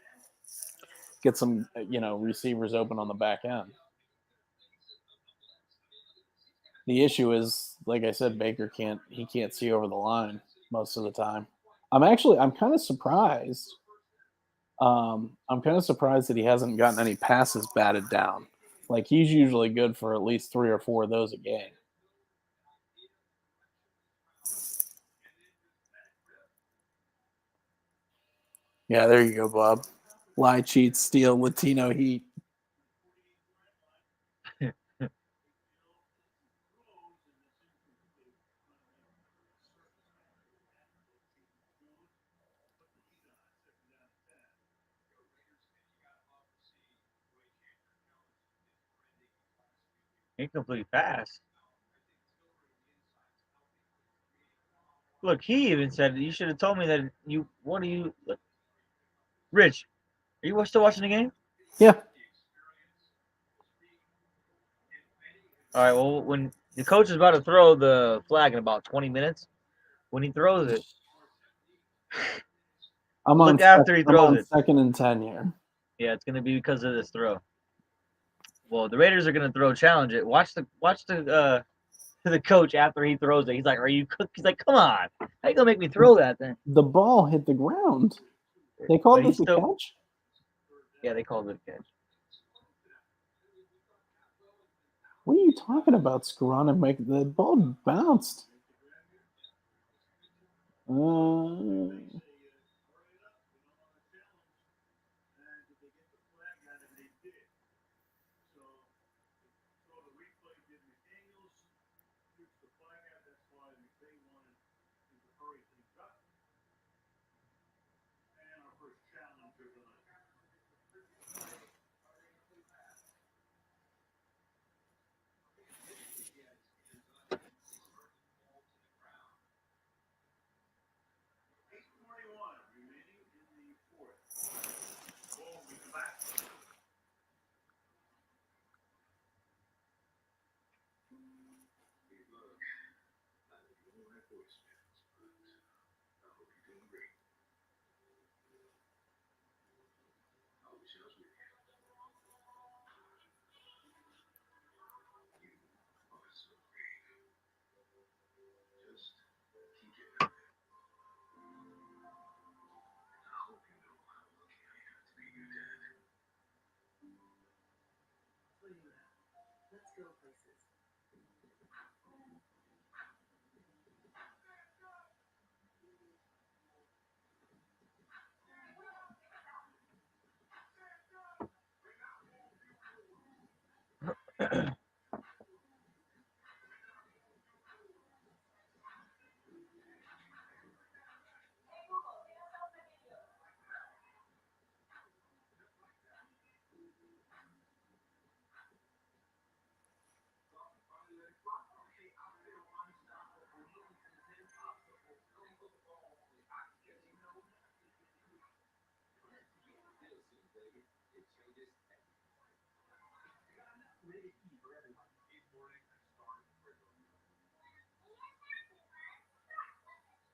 receivers open on the back end. The issue is, like I said, Baker can't see over the line most of the time. I'm kind of surprised. I'm kind of surprised that he hasn't gotten any passes batted down. Like, he's usually good for at least 3 or 4 of those a game. Yeah, there you go, Bob. Lie, cheat, steal, Latino heat. Incomplete pass. Look, he even said you should have told me that you. What do you, look, Rich? Are you still watching the game? Yeah. All right. Well, when the coach is about to throw the flag in about 20 minutes, when he throws it, look after he throws it. 2nd and 10 here. Yeah, it's gonna be because of this throw. Well, the Raiders are gonna challenge it. Watch the coach after he throws it. He's like, "Are you cooked?" He's like, "Come on, how you gonna make me throw that then?" The ball hit the ground. They called this a catch? Yeah, they called it a catch. What are you talking about, Scarron? The ball bounced.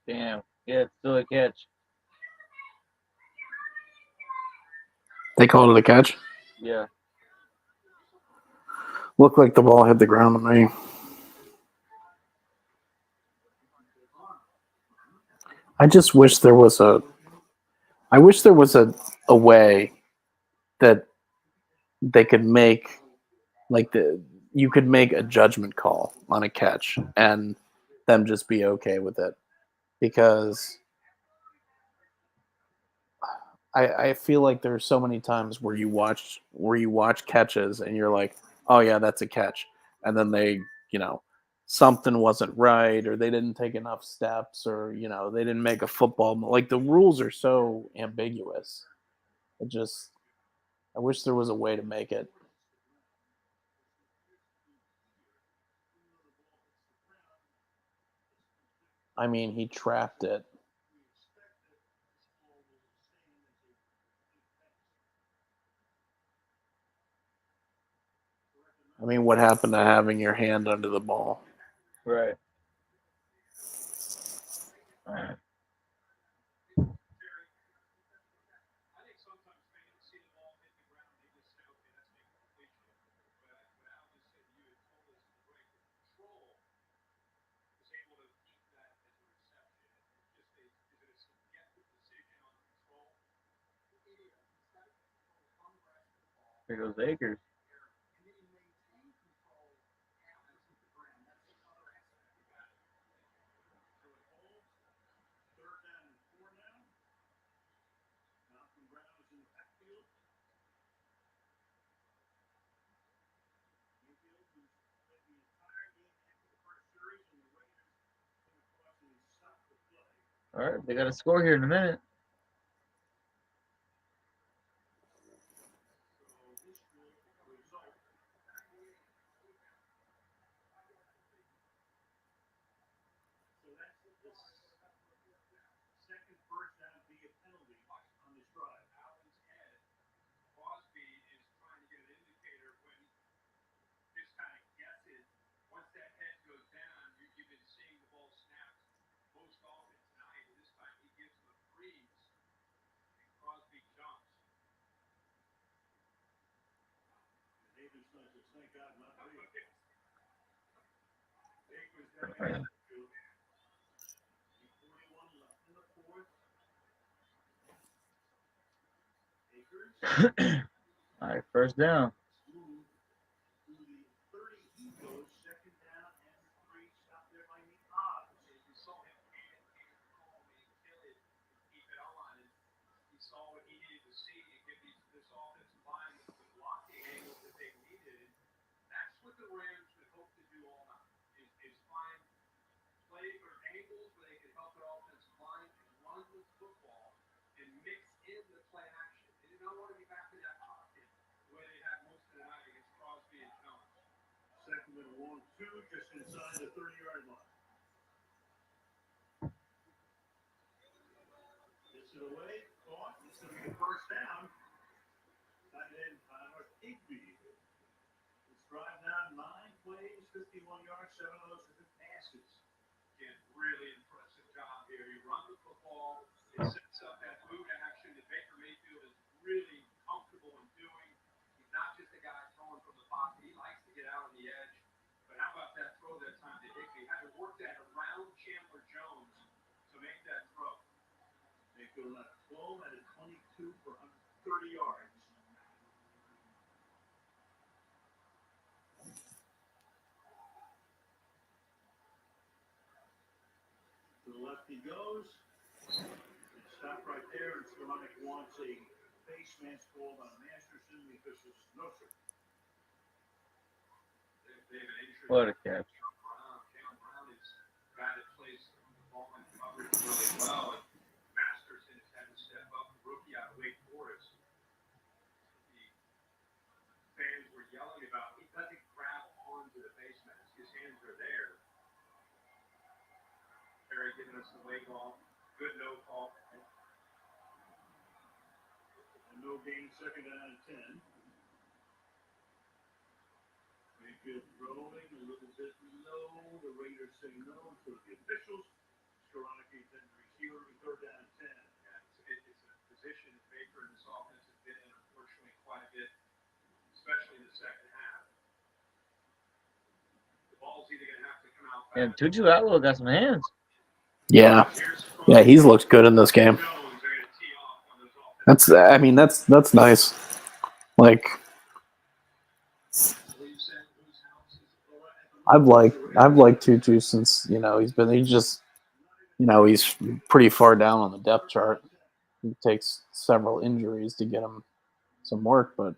Damn. Yeah, it's still a catch. They called it a catch? Yeah. Looked like the ball hit the ground to me. I just wish there was a way that they could make, like, you could make a judgment call on a catch and them just be okay with it, because I feel like there's so many times where you watch catches and you're like, oh yeah, that's a catch, and then they, something wasn't right, or they didn't take enough steps, or they didn't make a football. Like, the rules are so ambiguous. I wish there was a way to make it. I mean, he trapped it. I mean, what happened to having your hand under the ball? Right. Here goes Akers. All right, they got a score here in a minute. All right, first down. What a catch. And Tutu Atwell got some hands. Yeah, he's looked good in this game. That's nice. Like, I've liked Tutu since he's pretty far down on the depth chart. It takes several injuries to get him some work, but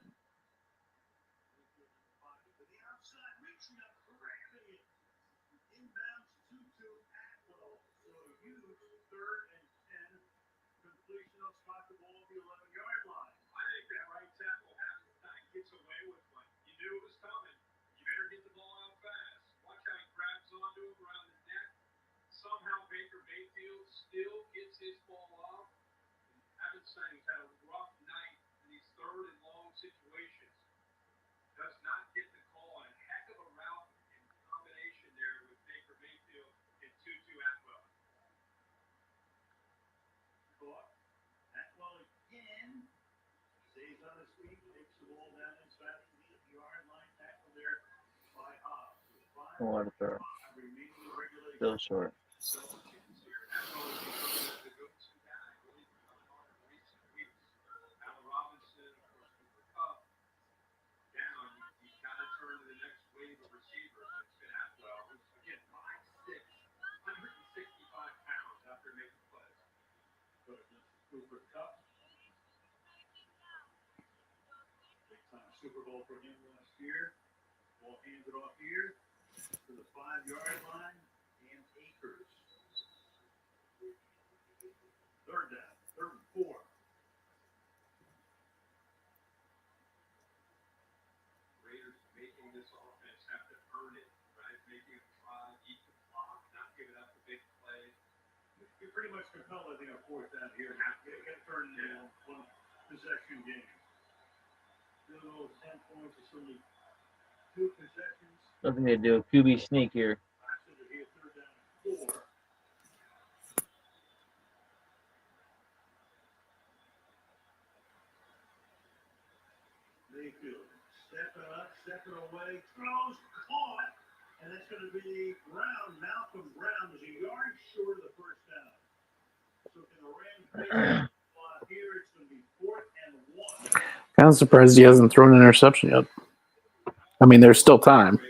What a throw. Still short. Super Bowl for him last year. Ball hands it off here to the 5-yard line and Akers. Third down, third and 4. Raiders making this offense have to earn it, right? Making it try, eat the clock, not giving up the big play. You're pretty much compelled, I think, on fourth down here. You got to turn one possession game. Still those 10 points is only 2 possessions. Looking to do a QB sneak here. Mayfield stepping up, stepping away, throws, caught, and that's going to be Brown. Malcolm Brown is a yard short of the first down. So can the Rams make it here? It's going to be 4th and 1. Kind of surprised he hasn't thrown an interception yet. I mean, there's still time,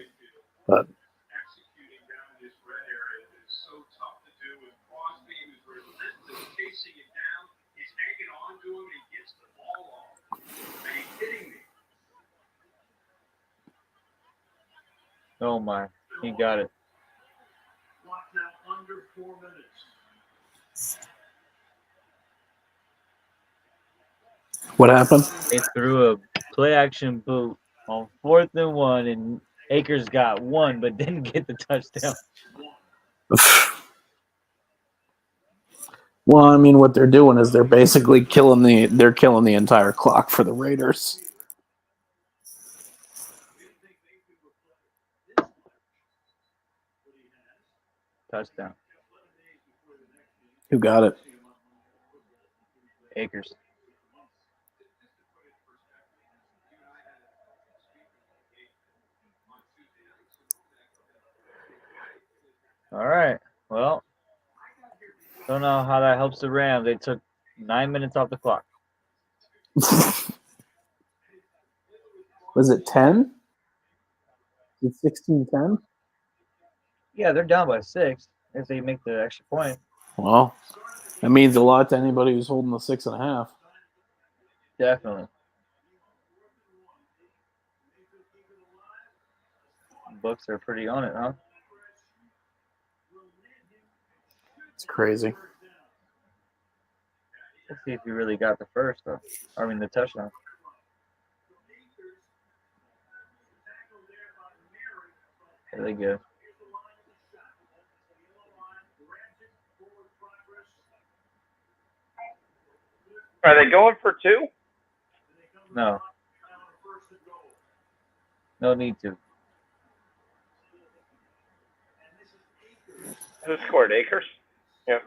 but Executing down this red area is so tough to do with Crosby, who's relentless, chasing it down. He's hanging on to him, and he gets the ball off. Are you kidding me? Oh my, he got it. Clock now under 4 minutes. what happened? They threw a play action boot on 4th and 1, and Akers got 1, but didn't get the touchdown. Well, I mean, what they're doing is they're basically killing the entire clock for the Raiders. Touchdown. Who got it? Akers. All right. Well, don't know how that helps the Rams. They took 9 minutes off the clock. Was it 10? Is it 16-10? Yeah, they're down by 6 if they make the extra point. Well, that means a lot to anybody who's holding the 6.5. Definitely. Books are pretty on it, huh? It's crazy. Let's see if you really got the first, though. I mean, the touchdown. Really good. Are they going for 2? No. No need to. Who scored? Akers? Yep.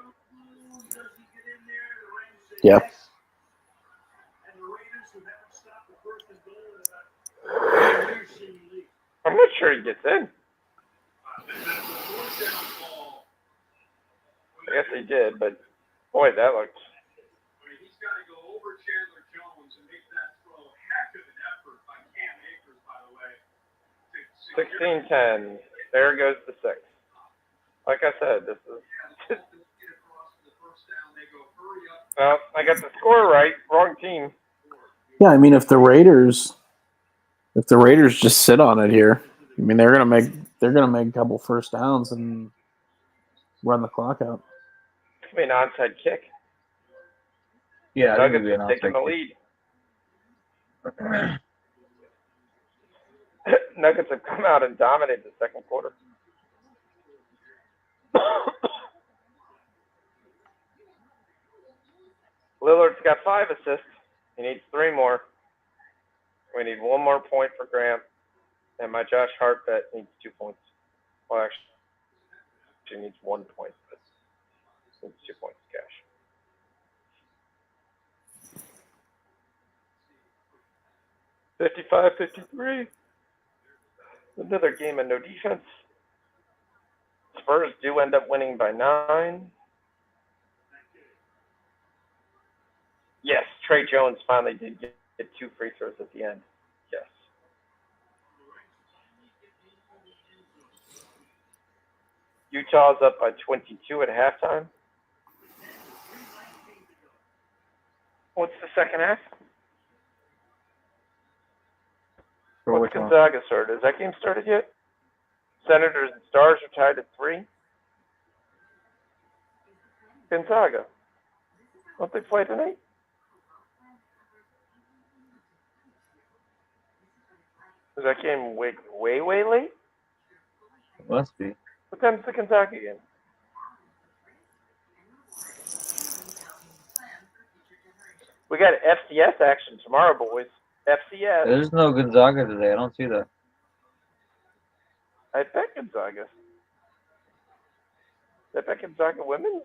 Yeah. I'm not sure he gets in. I guess he did, but boy, that looks. He's got to go over Chandler Jones and make that throw. Heck of an effort by Cam Akers, by the way. 16-10. There goes the 6. Like I said, this is. Well, I got the score right. Wrong team. Yeah, I mean, if the Raiders just sit on it here, I mean, they're gonna make a couple first downs and run the clock out. It's gonna be an onside kick. Yeah, Nuggets are taking the lead. Nuggets have come out and dominated the second quarter. Lillard's got 5 assists. He needs 3 more. We need 1 more point for Graham. And my Josh Hart bet needs 2 points. Well, actually needs 1 point. But needs 2 points cash. 55-53. Another game of no defense. Spurs do end up winning by 9. Yes, Trey Jones finally did get 2 free throws at the end. Yes. Utah's up by 22 at halftime. What's the second half? What's Gonzaga started? Has that game started yet? Senators and Stars are tied at 3. Gonzaga. Don't they play tonight? Is that game way late? It must be. What time's the Gonzaga game? We got FCS action tomorrow, boys. FCS. There's no Gonzaga today. I don't see that. I bet Gonzaga. I bet Gonzaga women's.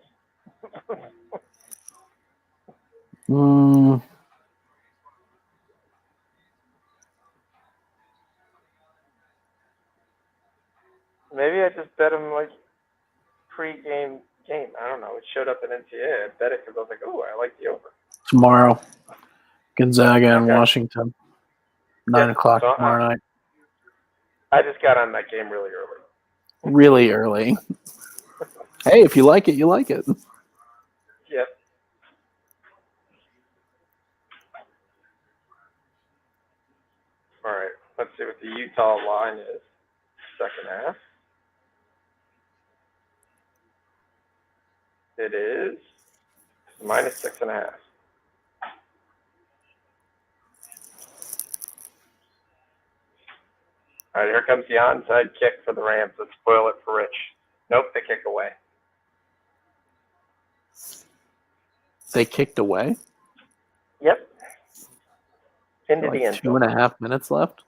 Maybe I just bet him like pre-game game. I don't know. It showed up in NCAA. I bet it because I was like, oh, I like the over. Tomorrow, Gonzaga and Okay. Washington, 9 o'clock so, tomorrow night. I just got on that game really early. Really early. Hey, if you like it, you like it. Yep. All right. Let's see what the Utah line is. Second half. It is -6.5. All right, here comes the onside kick for the Rams. Let's spoil it for Rich. Nope, they kick away. They kicked away. Yep. Into Like the end 2.5 minutes left.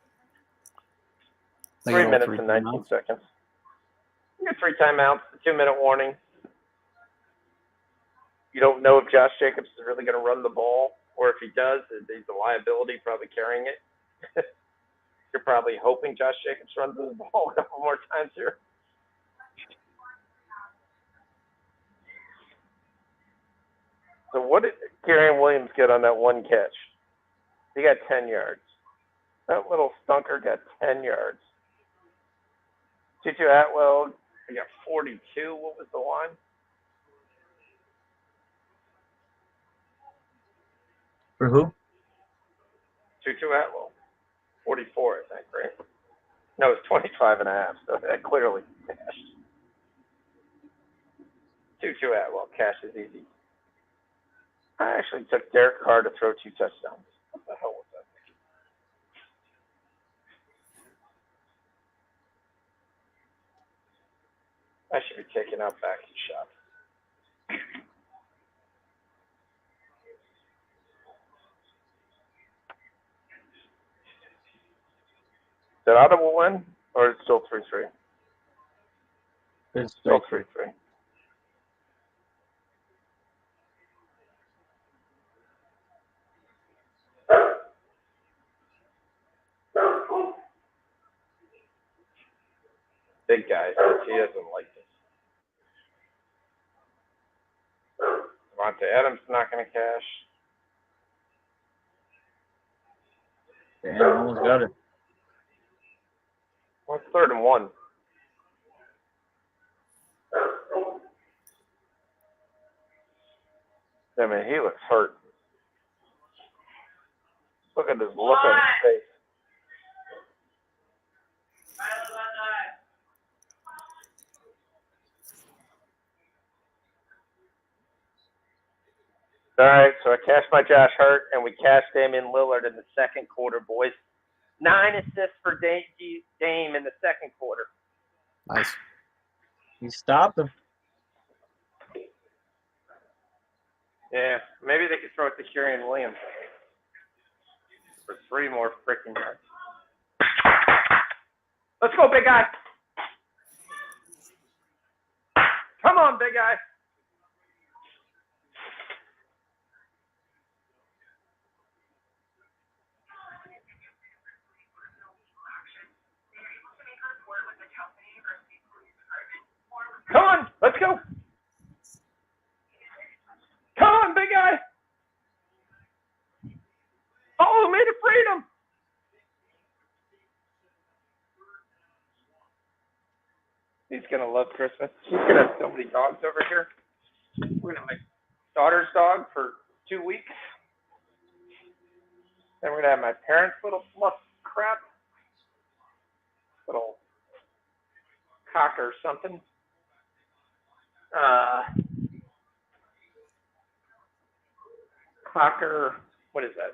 3 minutes and 19 seconds. You got 3 timeouts, a 2-minute warning. You don't know if Josh Jacobs is really going to run the ball, or if he does, he's a liability, probably carrying it. You're probably hoping Josh Jacobs runs the ball a couple more times here. So what did Kyrian Williams get on that one catch? He got 10 yards. That little stunker got 10 yards. Tutu Atwell, he got 42. What was the line? For who? Tutu Atwell. 44, I think, right? No, it's 25.5, so that clearly cashed. Tutu Atwell, cash is easy. I actually took Derek Carr to throw 2 touchdowns. What the hell was that? I should be taking out back shots. Did Ottawa win, or is it still 3-3? It's Still 3-3. Big guy says he doesn't like this. Devontae Adams not going to cash. Damn, almost got it. Well, it's 3rd and 1. I mean, he looks hurt. Look at this look on his face. All right, so I cashed my Josh Hurt, and we cashed Damian Lillard in the second quarter, boys. 9 assists for Dame in the second quarter. Nice. He stopped him. Yeah, maybe they could throw it to Kyrian Williams for 3 more freaking yards. Let's go, big guy. Come on, big guy. go. Come on, big guy. Follow me to freedom. He's going to love Christmas. He's going to have so many dogs over here. We're going to make daughter's dog for 2 weeks. Then we're going to have my parents' little fluff crap. Little cocker or something. Cocker, what is that?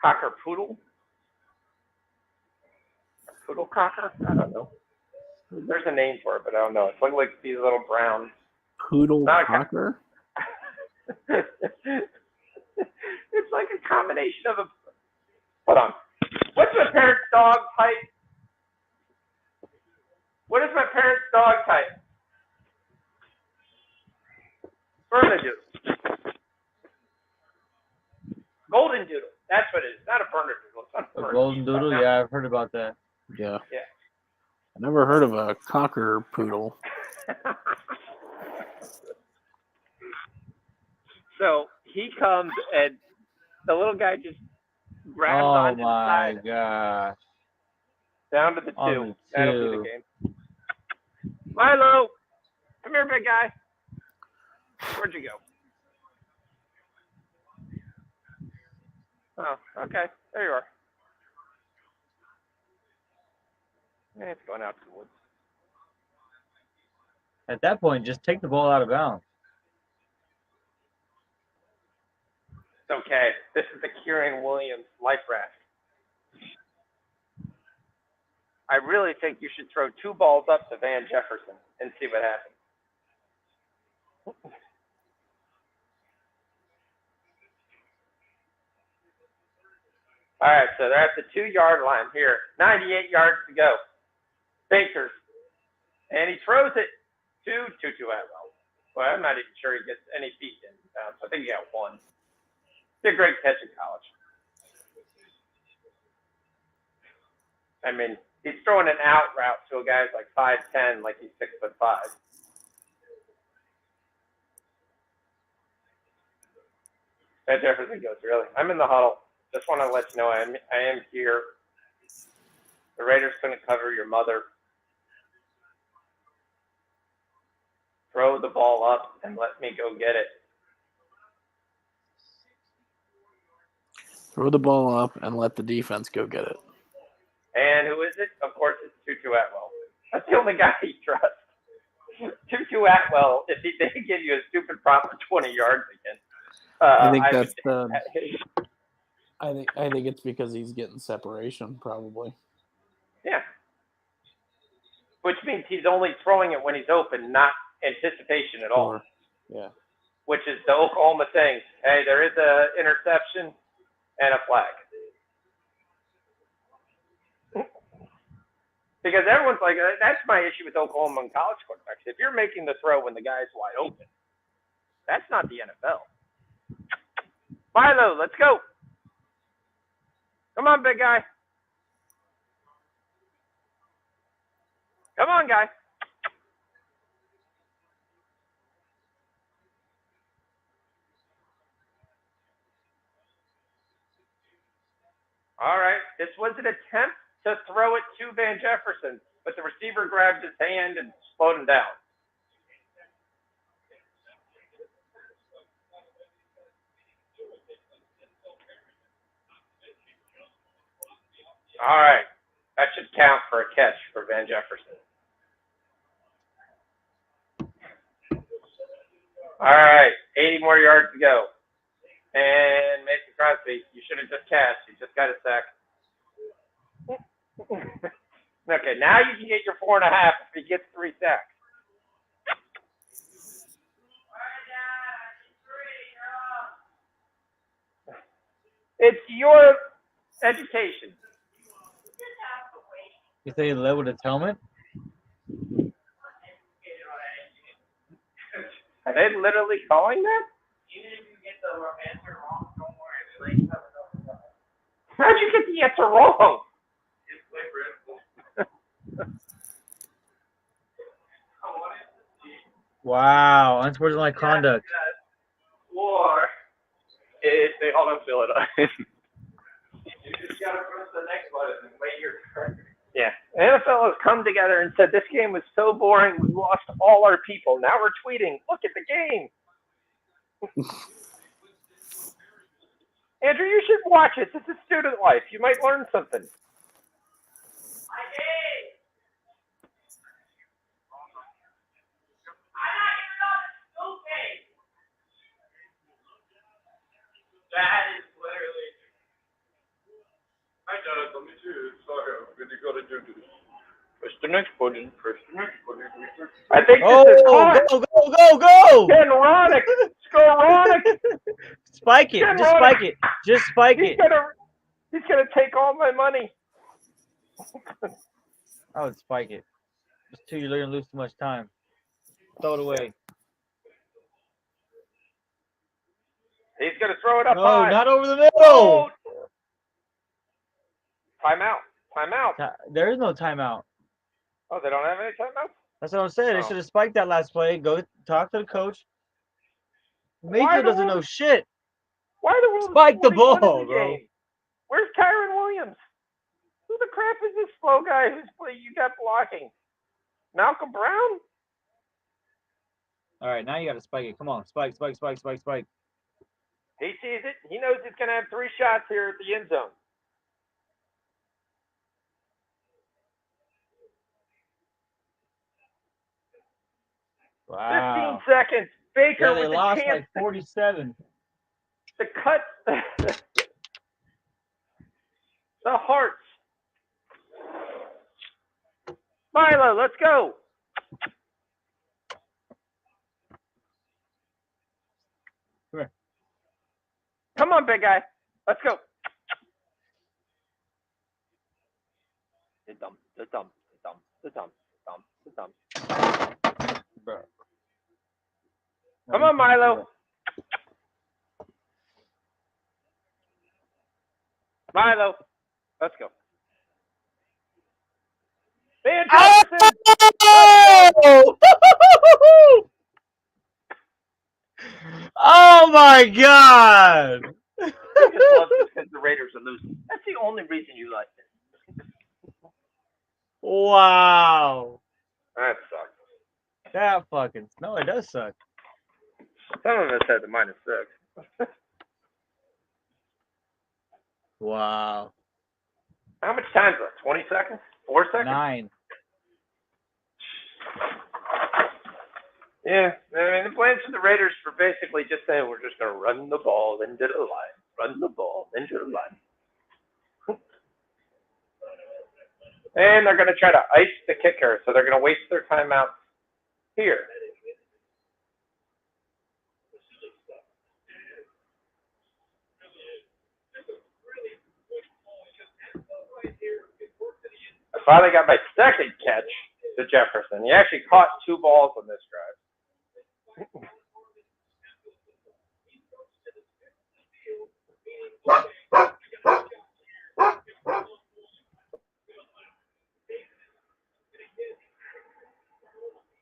Cocker poodle? Poodle cocker? I don't know. There's a name for it, but I don't know. It's like these little brown. Poodle cocker? It's like a combination of a. Hold on. What's my parents' dog type? What is my parents' dog type? Bernedoodle. Golden doodle. That's what it is. Not a Bernedoodle. It's not A golden doodle? Yeah, I've heard about that. Yeah. Yeah. I never heard of a cocker poodle. So he comes and the little guy just grabs Oh onto the my side. gosh. Down to the On two. the That'll be two. the game. Milo, come here, big guy. Where'd you go? Oh, okay. There you are. It's going out to the woods. At that point, just take the ball out of bounds. It's okay. This is the Kieran Williams life raft. I really think you should throw 2 balls up to Van Jefferson and see what happens. All right, so they're at the 2-yard line here. 98 yards to go. Bakers. And he throws it to Tutu Atwell. Well, I'm not even sure he gets any feet in. So I think he got 1. It's a great catch in college. I mean, he's throwing an out route to a guy who's like 5'10", like he's 6'5". Van Jefferson goes, really? I'm in the huddle. Just want to let you know I am here. The Raiders couldn't cover your mother. Throw the ball up and let me go get it. Throw the ball up and let the defense go get it. And who is it? Of course, it's Tutu Atwell. That's the only guy he trusts. Tutu Atwell, if they give you a stupid prop for 20 yards again. I think I think it's because he's getting separation, probably. Yeah. Which means he's only throwing it when he's open, not anticipation at all. Sure. Yeah. Which is the Oklahoma thing. Hey, there is an interception and a flag. Because everyone's like, that's my issue with Oklahoma and college quarterbacks. If you're making the throw when the guy's wide open, that's not the NFL. Milo, let's go. Come on, big guy. Come on, guy. All right. This was an attempt to throw it to Van Jefferson, but the receiver grabbed his hand and slowed him down. All right. That should count for a catch for Van Jefferson. All right. 80 more yards to go. And Mason Crosby, you should have just cashed. You just got a sack. Okay, now you can get your 4.5 if he gets 3 sacks. It's your education. You say he led with his helmet? Are they literally calling that? Even if you get the answer wrong, don't worry. How'd you get the answer wrong? Wow, unsportsmanlike conduct. Or if they hold on, fill it up. You just gotta press the next button and wait your turn. Yeah. The NFL has come together and said this game was so boring, we lost all our people. Now we're tweeting, look at the game. Andrew, you should watch it. It's a student life. You might learn something. That is literally. Hi, Doug. Let me too. Sorry, I'm going to go to do this. Press the next button. Press the next button. I think Oh, this is caught. go! Ken Ronick. Skoronic. Spike it. Just spike it. Just spike He's it. gonna take all my money. I would spike it. Just too, you're gonna lose too much time. Throw it away. He's gonna throw it up No, high. not over the middle. Oh. Timeout. There is no timeout. Oh, they don't have any timeouts? That's what I'm saying. They Oh. should have spiked that last play. Go talk to the coach. Why Mayfield the doesn't know world- shit. Why the world Spike the 41 in ball, the bro. game? Where's Kyron Williams? Who the crap is this slow guy you got blocking? Malcolm Brown? All right, now you got to spike it. Come on, spike. He sees it. He knows he's going to have 3 shots here at the end zone. Wow. 15 seconds. Baker Yeah, they with the lost chance like 47. to cut the hearts. Milo, let's go. Come here. Come on, big guy. Let's go. The dumb. Bro. Come on, Milo. Milo, let's go. Fantastic. Oh my God! I just love this because the Raiders are losing. That's the only reason you like it. Wow. That sucks. That fucking no, it does suck. Some of us had the -6. Wow. How much time is left? 20 seconds? 4 seconds? 9. Yeah, I mean, the plans for the Raiders for basically just saying we're just going to run the ball into the line. Run the ball into the line. And they're going to try to ice the kicker, so they're going to waste their timeout here. I finally got my second catch to Jefferson. He actually caught 2 balls on this drive.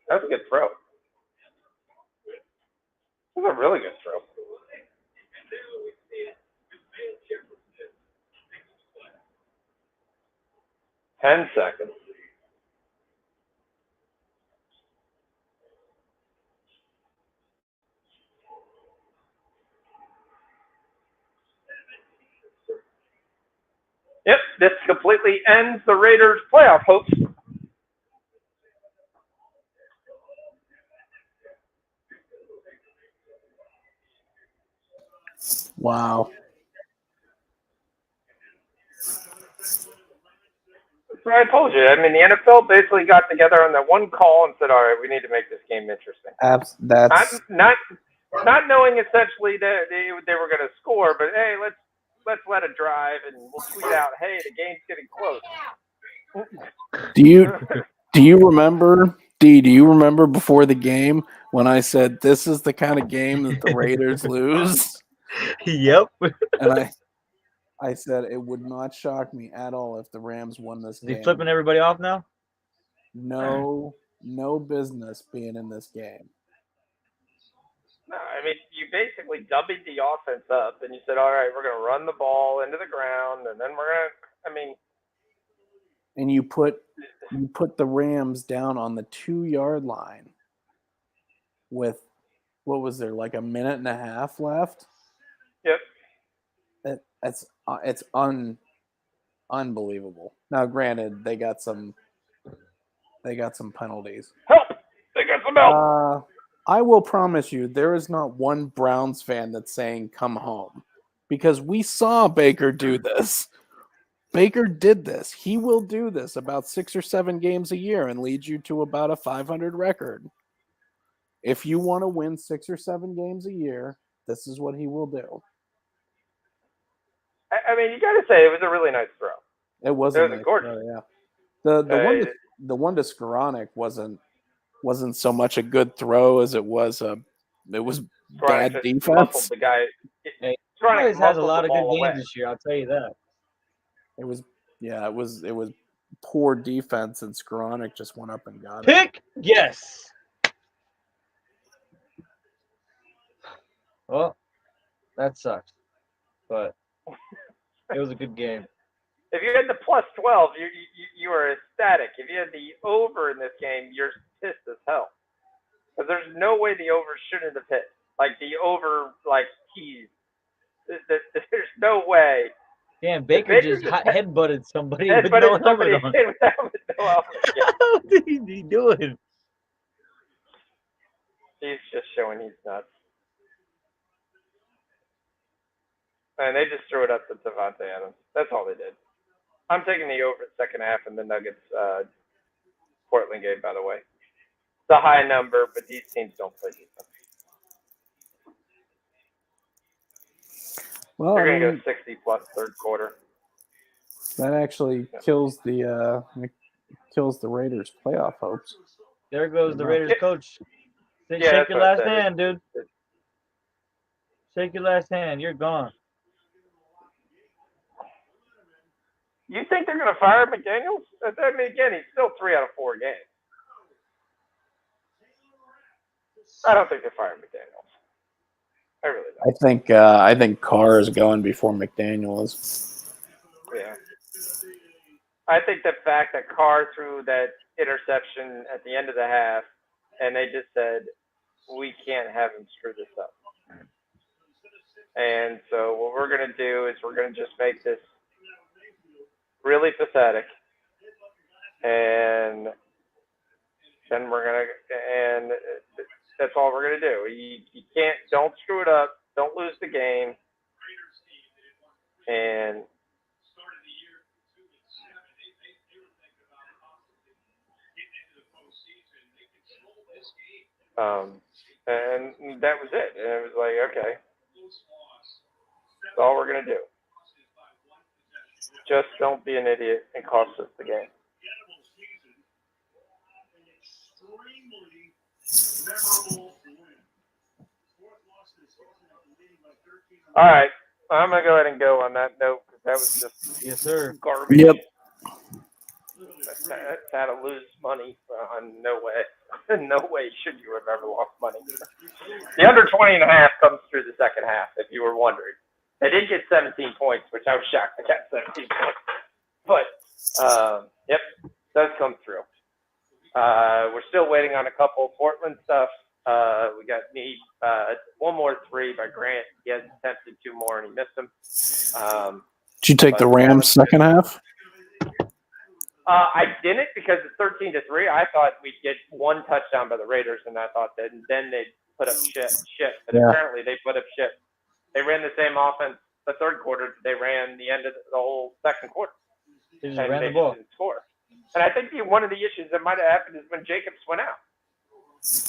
That was a good throw. That was a really good throw. Ten seconds. Yep, this completely ends the Raiders' playoff hopes. Wow. That's what I told you. I mean, the NFL basically got together on that one call and said, "All right, we need to make this game interesting." That's Not knowing essentially that they were going to score, but hey, let's let it drive and we'll tweet out, "Hey, the game's getting close." Do you remember? Do you remember before the game when I said this is the kind of game that the Raiders lose? Yep. And I said it would not shock me at all if the Rams won this Is game. he flipping everybody off now? No business being in this game. I mean, you basically dummied the offense up, and you said, all right, we're going to run the ball into the ground, and then we're going to, I mean. And you put the Rams down on the 2-yard line with, what was there, like a minute and a half left? Yep. It's unbelievable. Now, granted, they got some penalties. Help! They got some help! I will promise you, there is not one Browns fan that's saying come home, because we saw Baker do this. Baker did this. He will do this about 6 or 7 games a year and lead you to about a 500 record. If you want to win 6 or 7 games a year, this is what he will do. I mean, you got to say it was a really nice throw. It was a nice gorgeous. throw, yeah. The one to Skoranek wasn't so much a good throw as it was bad defense. Muffled the guy. Hey, Skoranek Boys has a lot muffled of the good ball games away. this year. I'll tell you that. It was poor defense, and Skoranek just went up and got it. Pick, yes. Well, that sucks, but it was a good game. If you had the plus 12, you were ecstatic. If you had the over in this game, you're pissed as hell. Because there's no way the over shouldn't have hit. Like, the over, like, keys. There's no way. Damn, Baker just headbutted somebody with no helmet on. With no helmet. What is he doing? He's just showing he's nuts. And they just threw it up to Tnt Adams. That's all they did. I'm taking the over second half in the Nuggets Portland game, by the way. It's a high number, but these teams don't play defense. Well, They're going to go 60 plus third quarter. That actually kills the Raiders' playoff hopes. There goes the Raiders coach. Shake Yeah, your last hand, dude. Shake your last hand. You're gone. You think they're going to fire McDaniels? I mean, again, he's still 3 out of 4 games. I don't think they fired McDaniels. I really don't. I think Carr is going before McDaniel is. Yeah. I think the fact that Carr threw that interception at the end of the half, and they just said, we can't have him screw this up. And so what we're going to do is we're going to just make this really pathetic, and then and that's all we're gonna do. You don't screw it up, don't lose the game, and and that was it. And it was like, okay, that's all we're gonna do. Just don't be an idiot and cost us the game. All right, I'm gonna go ahead and go on that note because that was just garbage. Yep. That's how to lose money. No way. No way should you have ever lost money. The under 20.5 comes through the second half, if you were wondering. They did get 17 points, which I was shocked they got 17 points. But, yep, does come through. We're still waiting on a couple of Portland stuff. We need one more 3 by Grant. He has attempted 2 more, and he missed them. Did you take the Rams second half? I didn't because it's 13-3. I thought we'd get 1 touchdown by the Raiders, and I thought that then they'd put up shit. But apparently they put up shit. They ran the same offense the third quarter. They ran the end of the whole second quarter. They just ran the ball. Didn't score. And I think one of the issues that might have happened is when Jacobs went out.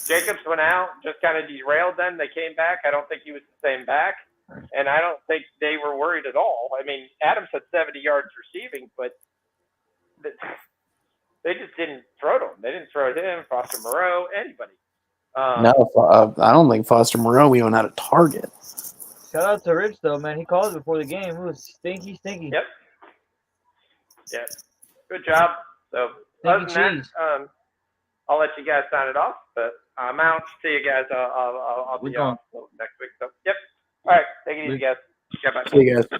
Jacobs went out, just kind of derailed them. They came back. I don't think he was the same back. And I don't think they were worried at all. I mean, Adams had 70 yards receiving, but they just didn't throw to him. They didn't throw to him, Foster Moreau, anybody. No, I don't think Foster Moreau even had a target. Shout out to Rich, though, man. He called it before the game. It was stinky. Yep. Yeah. Good job. So, other than that, I'll let you guys sign it off. But I'm out. See you guys. I'll We're be going. off next week. So, yep. All right. Take it easy, guys. Yeah, bye. See you guys.